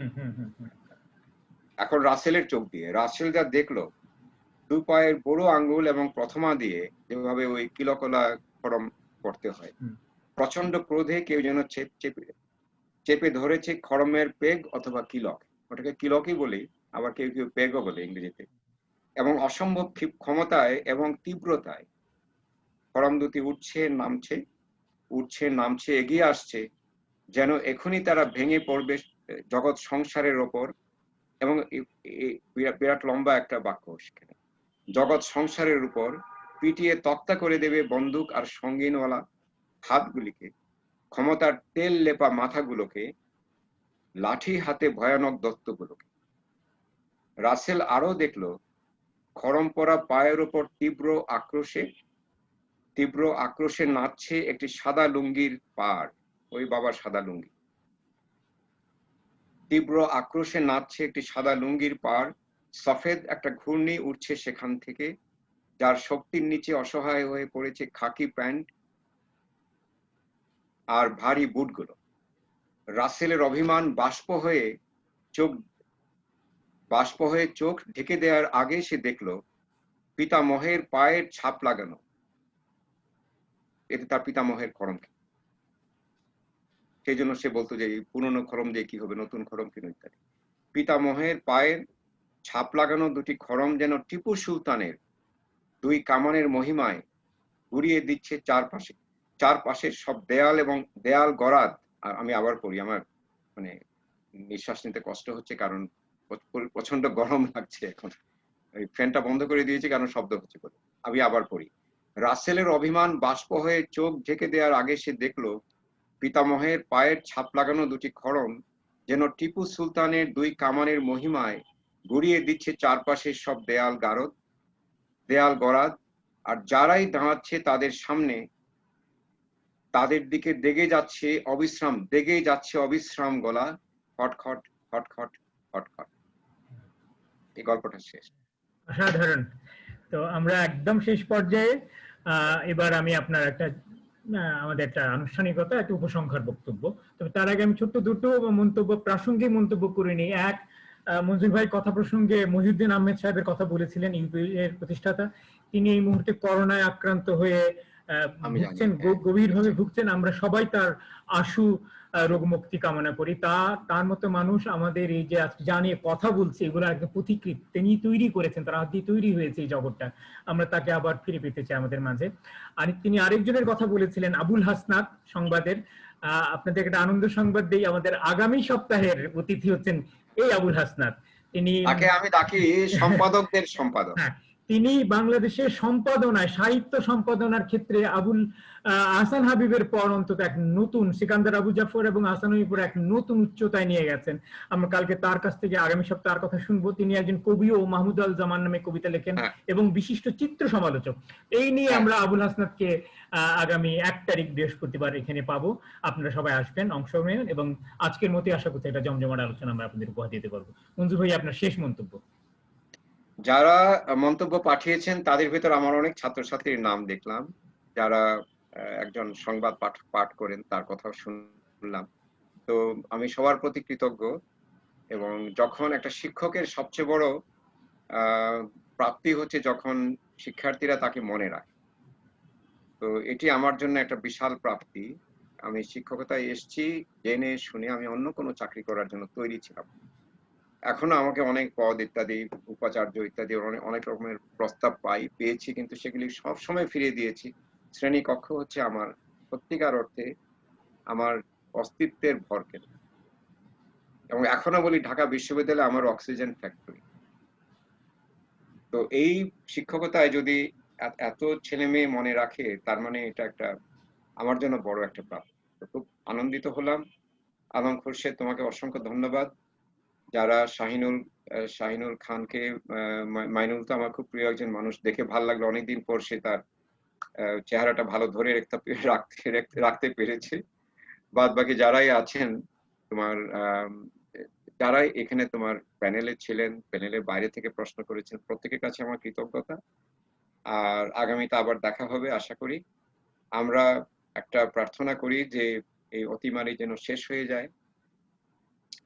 [SPEAKER 2] এখন রাসেলের চোখ দিয়ে রাসেল যা দেখলো, দু পায়ের বড় আঙ্গুল এবং প্রথমা দিয়ে যেভাবে ওই কিলকলা খড়ম করতে হয়, প্রচন্ড ক্রোধে কেউ যেন চেপে ধরেছে খড়মের পেগ অথবা কিলক, ওটাকে কিলকই বলি, আবার কেউ কেউ পেগও বলে ইংরেজিতে। এবং অসম্ভব ক্ষমতায় এবং তীব্রতায় খড়ম দুটি উঠছে নামছে এগিয়ে আসছে, যেন এখনই তারা ভেঙে পড়বে জগৎ সংসারের ওপর। এবং বিরাট লম্বা একটা বাক্য সেখানে, জগৎ সংসারের উপর পিটিয়ে তক্তা করে দেবে বন্দুক আর সঙ্গিনওয়ালা হাতগুলিকে, ক্ষমতার তেল লেপা মাথাগুলোকে, লাঠি হাতে ভয়ানক দত্তগুলোকে। রাসেল আরো দেখলো খড়ম পরা পায়ের ওপর তীব্র আক্রোশে নাচছে একটি সাদা লুঙ্গির পাড়। ওই বাবার সাদা লুঙ্গি। তীব্র আক্রোশে নাচছে একটি সাদা লুঙ্গির পাড়। সফেদ একটা ঘূর্ণি উঠছে সেখান থেকে, যার শক্তির নিচে অসহায় হয়ে পড়েছে খাকি প্যান্ট আর ভারী বুটগুলো। রাসেলের অভিমান বাষ্প হয়ে চোখ ঢেকে দেওয়ার আগে সে দেখলো পিতামহের পায়ের ছাপ লাগানো। এতে তার পিতামহের খড়ম। সেই জন্য সে বলতো যে পুরনো খড়ম দিয়ে কি হবে, নতুন খড়ম কেন ইত্যাদি। পিতামহের পায়ের ছাপ লাগানো দুটি খড়ম যেন টিপু সুলতানের দুই কামানের মহিমায় ঘুরিয়ে দিচ্ছে চারপাশের সব দেয়াল এবং দেয়াল গরাদ। আর আমি আবার পড়ি, আমার মানে নিঃশ্বাস নিতে কষ্ট হচ্ছে কারণ প্রচন্ড গরম লাগছে এখন। ফ্যানটা বন্ধ করে দিয়েছি কারণ শব্দ হচ্ছে বলে। আমি আবার পড়ি। রাসেলের অভিমান বাষ্প হয়ে চোখ ঢেকে দেওয়ার আগে সে দেখলো পিতামহের পায়ের ছাপ লাগানো দুটি খড়ম যেন টিপু সুলতানের দুই কামানের মহিমায় ঘুরিয়ে দিচ্ছে চারপাশের সব দেয়াল গরাদ। আর যারাই দাঁড়াচ্ছে তাদের সামনে তাদের দিকে দেগে যাচ্ছে অবিশ্রাম গলা, খটখট খটখট খটখট। এই গল্পটা শেষ।
[SPEAKER 1] অসাধারণ। তো আমরা একদম শেষ পর্যায়ে। এবার আমি আপনার আমাদের একটা আনুষ্ঠানিকতা, একটা উপসংহার বক্তব্য। তবে তার আগে আমি ছোট্ট দুটো প্রাসঙ্গিক মন্তব্য করে নিই। এক, মঞ্জুর ভাই কথা প্রসঙ্গে মহিউদ্দিন আহমেদ সাহেবের কথা বলেছিলেন, ইউপি এর প্রতিষ্ঠাতা। তিনি এই মুহূর্তে করোনায় আক্রান্ত হয়ে ভুগছেন, গভীরভাবে ভুগছেন। আমরা সবাই তার আশু রোগমুক্তি কামনা করি। তার মতো মানুষ আমাদের এই যে আজকে যা নিয়ে কথা বলছে এগুলো একদম পথিকৃত, তিনি তৈরি করেছেন, তার হাত দিয়ে তৈরি হয়েছে এই জগৎটা। আমরা তাকে আবার ফিরে পেতে চাই আমাদের মাঝে। আর তিনি আরেকজনের কথা বলেছিলেন, আবুল হাসনাত সংবাদের। আপনাদের একটা আনন্দ সংবাদ দেই, আমাদের আগামী সপ্তাহের অতিথি হচ্ছেন এই আবুল হাসনাত। তিনি
[SPEAKER 2] আমি ডাকি সম্পাদকদের সম্পাদক।
[SPEAKER 1] হ্যাঁ, তিনি বাংলাদেশের সম্পাদনায়, সাহিত্য সম্পাদনার ক্ষেত্রে আবুল আহসান হাবিবের পর অন্তত এক নতুন, সিকান্দার আবু জাফর এবং আহসান হাবিবের এক নতুন উচ্চতায় নিয়ে গেছেন। আমরা কালকে তার কাছ থেকে আগামী সপ্তাহে তার কথা শুনবো। তিনি একজন কবি ও মাহমুদ আল জামান নামে কবিতা লেখেন এবং বিশিষ্ট চিত্র সমালোচক। এই নিয়ে আমরা আবুল হাসনাতকে আগামী 1 তারিখ বৃহস্পতিবার এখানে পাবো। আপনারা সবাই আসবেন, অংশ নেবেন এবং আজকের মতো আশা করছি একটা জমজমাট আলোচনা আমরা আপনাদের উপহার দিতে পারবো। মঞ্জুর ভাই, আপনার শেষ মন্তব্য।
[SPEAKER 2] যারা মন্তব্য পাঠিয়েছেন তাদের ভিতর আমার অনেক ছাত্রছাত্রীর নাম দেখলাম, যারা একজন সংবাদ পাঠ করেন তার কথাও শুনলাম। তো আমি সবার প্রতি কৃতজ্ঞ। এবং যখন একটা শিক্ষকের সবচেয়ে বড় প্রাপ্তি হচ্ছে যখন শিক্ষার্থীরা তাকে মনে রাখে, তো এটি আমার জন্য একটা বিশাল প্রাপ্তি। আমি শিক্ষকতায় এসেছি জেনে শুনে, আমি অন্য কোনো চাকরি করার জন্য তৈরি ছিলাম। এখনো আমাকে অনেক পদ ইত্যাদি, উপাচার্য ইত্যাদি অনেক রকমের প্রস্তাব পেয়েছি, কিন্তু সেগুলি সবসময় ফিরিয়ে দিয়েছি। শ্রেণী কক্ষ হচ্ছে আমার সত্যিকার অর্থে আমার অস্তিত্বের ভরকেন্দ্র। এবং এখনো বলি ঢাকা বিশ্ববিদ্যালয় আমার অক্সিজেন ফ্যাক্টরি। তো এই শিক্ষকতায় যদি এত ছেলে মেয়ে মনে রাখে, তার মানে এটা একটা আমার জন্য বড় একটা প্রাপ্তি। খুব আনন্দিত হলাম। আলম খোরশেদ, তোমাকে অসংখ্য ধন্যবাদ। যারা শাহিনুল খানকে, মাইনুল তো আমার খুব প্রিয় একজন মানুষ, দেখে ভালো লাগলো। অনেকদিন পর সে তার চেহারাটা ভালো ধরে রাখতে পেরেছে। বাদ বাকি যারাই আছেন, তোমার যারাই এখানে তোমার প্যানেলে ছিলেন, প্যানেলের বাইরে থেকে প্রশ্ন করেছেন, প্রত্যেকের কাছে আমার কৃতজ্ঞতা। আর আগামীতে আবার দেখা হবে আশা করি। আমরা একটা প্রার্থনা করি যে এই অতিমারি যেন শেষ হয়ে যায়,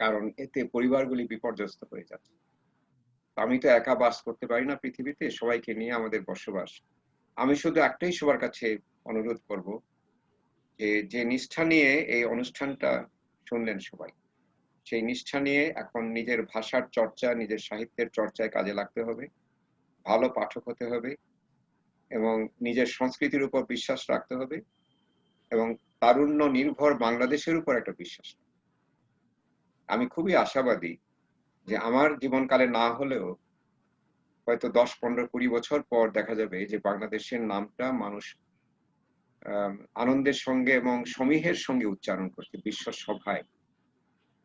[SPEAKER 2] কারণ এতে পরিবারগুলি বিপর্যস্ত হয়ে যাচ্ছে। আমি তো একা বাস করতে পারি না পৃথিবীতে, সবাইকে নিয়ে আমাদের বসবাস। আমি শুধু একটাই সবার কাছে অনুরোধ করব, যে নিষ্ঠা নিয়ে এই অনুষ্ঠানটা শুনলেন সবাই, সেই নিষ্ঠা নিয়ে এখন নিজের ভাষার চর্চা, নিজের সাহিত্যের চর্চায় কাজে লাগতে হবে, ভালো পাঠক হতে হবে এবং নিজের সংস্কৃতির উপর বিশ্বাস রাখতে হবে এবং তারুণ্য নির্ভর বাংলাদেশের উপর একটা বিশ্বাস। আমি খুবই আশাবাদী যে আমার জীবনকালে না হলেও হয়তো 10, 15, 20 বছর পর দেখা যাবে যে বাংলাদেশের নামটা মানুষ আনন্দের সঙ্গে এবং সমীহের সঙ্গে উচ্চারণ করছে বিশ্ব সভায়।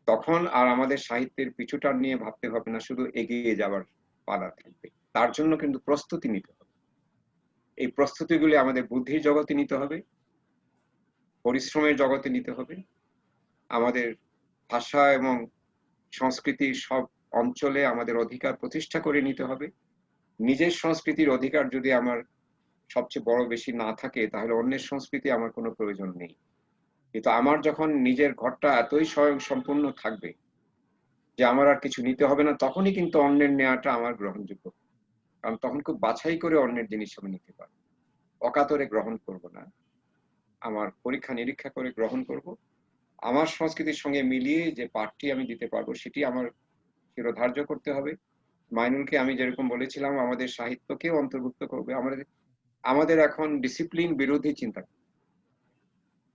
[SPEAKER 2] তখন আর আমাদের সাহিত্যের পিছুটান নিয়ে ভাবতে হবে না, শুধু এগিয়ে যাওয়ার পালা থাকবে। তার জন্য কিন্তু প্রস্তুতি নিতে হবে। এই প্রস্তুতিগুলি আমাদের বুদ্ধির জগতে নিতে হবে, পরিশ্রমের জগতে নিতে হবে, আমাদের ভাষা এবং সংস্কৃতির সব অঞ্চলে আমাদের অধিকার প্রতিষ্ঠা করে নিতে হবে। নিজের সংস্কৃতির অধিকার যদি আমার সবচেয়ে বড় বেশি না থাকে, তাহলে অন্যের সংস্কৃতি আমার কোনো প্রয়োজন নেই। কিন্তু আমার যখন নিজের ঘরটা এতই স্বয়ং সম্পূর্ণ থাকবে যে আমার আর কিছু নিতে হবে না, তখনই কিন্তু অন্যের নেওয়াটা আমার গ্রহণযোগ্য। কারণ তখন খুব বাছাই করে অন্যের জিনিস আমি নিতে পারবো, অকাতরে গ্রহণ করব না, আমার পরীক্ষা নিরীক্ষা করে গ্রহণ করব। আমার সংস্কৃতির সঙ্গে মিলিয়ে যে পাঠটি আমি দিতে পারবো সেটি আমার শিরোধার্য করতে হবে। মাইনুলকে আমি যেরকম বলেছিলাম, আমাদের সাহিত্যকেও অন্তর্ভুক্ত করবে। আমাদের এখন ডিসিপ্লিন বিরোধী চিন্তা।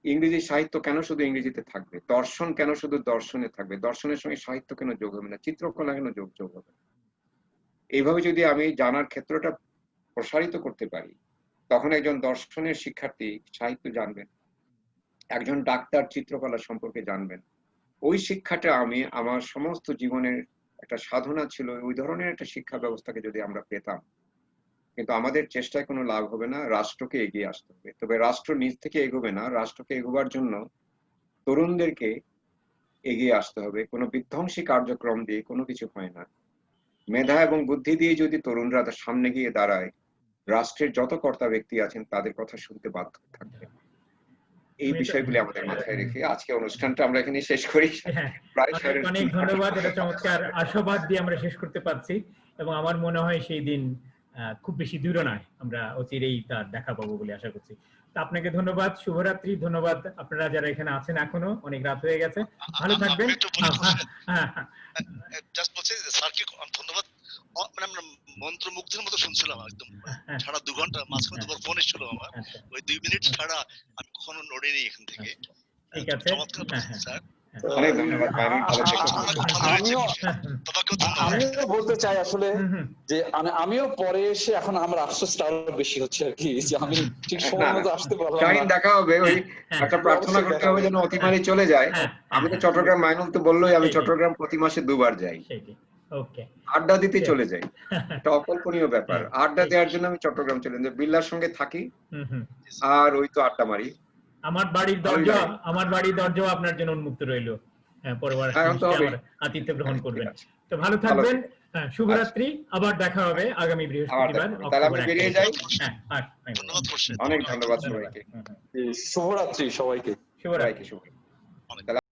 [SPEAKER 2] ইংরেজি সাহিত্য কেন শুধু ইংরেজিতে থাকবে, দর্শন কেন শুধু দর্শনে থাকবে, দর্শনের সঙ্গে সাহিত্য কেন যোগ হবে না, চিত্রকলা কেন যোগ হবে। এইভাবে যদি আমি জানার ক্ষেত্রটা প্রসারিত করতে পারি, তখন একজন দর্শনের শিক্ষার্থী সাহিত্য জানবেন, একজন ডাক্তার চিত্রকলা সম্পর্কে জানবেন। ওই শিক্ষাটা আমি আমার সমস্ত জীবনের একটা সাধনা ছিল, ওই ধরনের একটা শিক্ষা ব্যবস্থাকে যদি আমরা পেতাম। কিন্তু আমাদের চেষ্টায় কোনো লাভ হবে না, রাষ্ট্রকে এগিয়ে আসতে হবে। তবে রাষ্ট্র নিজ থেকে এগোবে না, রাষ্ট্রকে এগোবার জন্য তরুণদেরকে এগিয়ে আসতে হবে। কোনো বিধ্বংসী কার্যক্রম দিয়ে কোনো কিছু হয় না। মেধা এবং বুদ্ধি দিয়ে যদি তরুণরা তার সামনে গিয়ে দাঁড়ায়, রাষ্ট্রের যত কর্তা ব্যক্তি আছেন তাদের কথা শুনতে বাধ্য থাকবে। এই বিষয়গুলি আমাদের মাথায় রেখে আজকে অনুষ্ঠানটা আমরা এখানে শেষ করি। প্রায়
[SPEAKER 1] অনেক ধন্যবাদ। এটা চমৎকার আশাবাদ দিয়ে আমরা শেষ করতে পারছি, এবং আমার মনে হয় সেই দিন খুব বেশি দূর নয়, আমরা অচিরেই তার দেখা পাবো বলে আশা করছি। তো আপনাকে ধন্যবাদ, শুভরাত্রি। ধন্যবাদ আপনারা যারা এখানে আছেন, এখনো অনেক রাত হয়ে গেছে, ভালো থাকবেন।
[SPEAKER 5] জাস্ট বলছি স্যারকে ধন্যবাদ। মানে আমরা মন্ত্রমুগ্ধের মতো শুনছিলাম একদম, সারা 2 ঘন্টা। মাঝখানে দুবার ফোন এসেছিল আমার, ওই 2 মিনিট ছাড়া আমি কখনো নড়িনি এখান থেকে।
[SPEAKER 1] ঠিক আছে,
[SPEAKER 5] চমৎকার স্যার,
[SPEAKER 2] অনেক ধন্যবাদ।
[SPEAKER 4] আমিও বলতে চাই আসলে যে আমিও পরে এসে এখন আমার আফসোসটা আরো বেশি হচ্ছে আর কি, যে আমি ঠিক সময় মতো আসতে পারলাম না।
[SPEAKER 2] দেখা হবে, ওই একটা প্রার্থনা করতে হবে যেন অতিমারি চলে যায়। আমি তো চট্টগ্রাম, মাইনুল তো বললোই, আমি চট্টগ্রাম প্রতি মাসে 2 বার যাই, আড্ডা দিতে চলে যাই। এটা অকল্পনীয় ব্যাপার। আড্ডা দেওয়ার জন্য আমি চট্টগ্রাম চলে যাই, বিল্লার সঙ্গে থাকি আর ওই তো আড্ডা মারি।
[SPEAKER 1] আমার বাড়ির দরজা আপনার জন্য উন্মুক্ত রইল, পরবর্তী আতিথ্য গ্রহণ করবেন। তো ভালো থাকবেন, শুভরাত্রি। আবার দেখা হবে আগামী বৃহস্পতিবার।
[SPEAKER 2] তাহলে আমি বেরিয়ে যাই।
[SPEAKER 5] ধন্যবাদ।
[SPEAKER 2] অনেক ধন্যবাদ সবাইকে।
[SPEAKER 4] শুভরাত্রি সবাইকে।
[SPEAKER 1] শুভরাত্রি।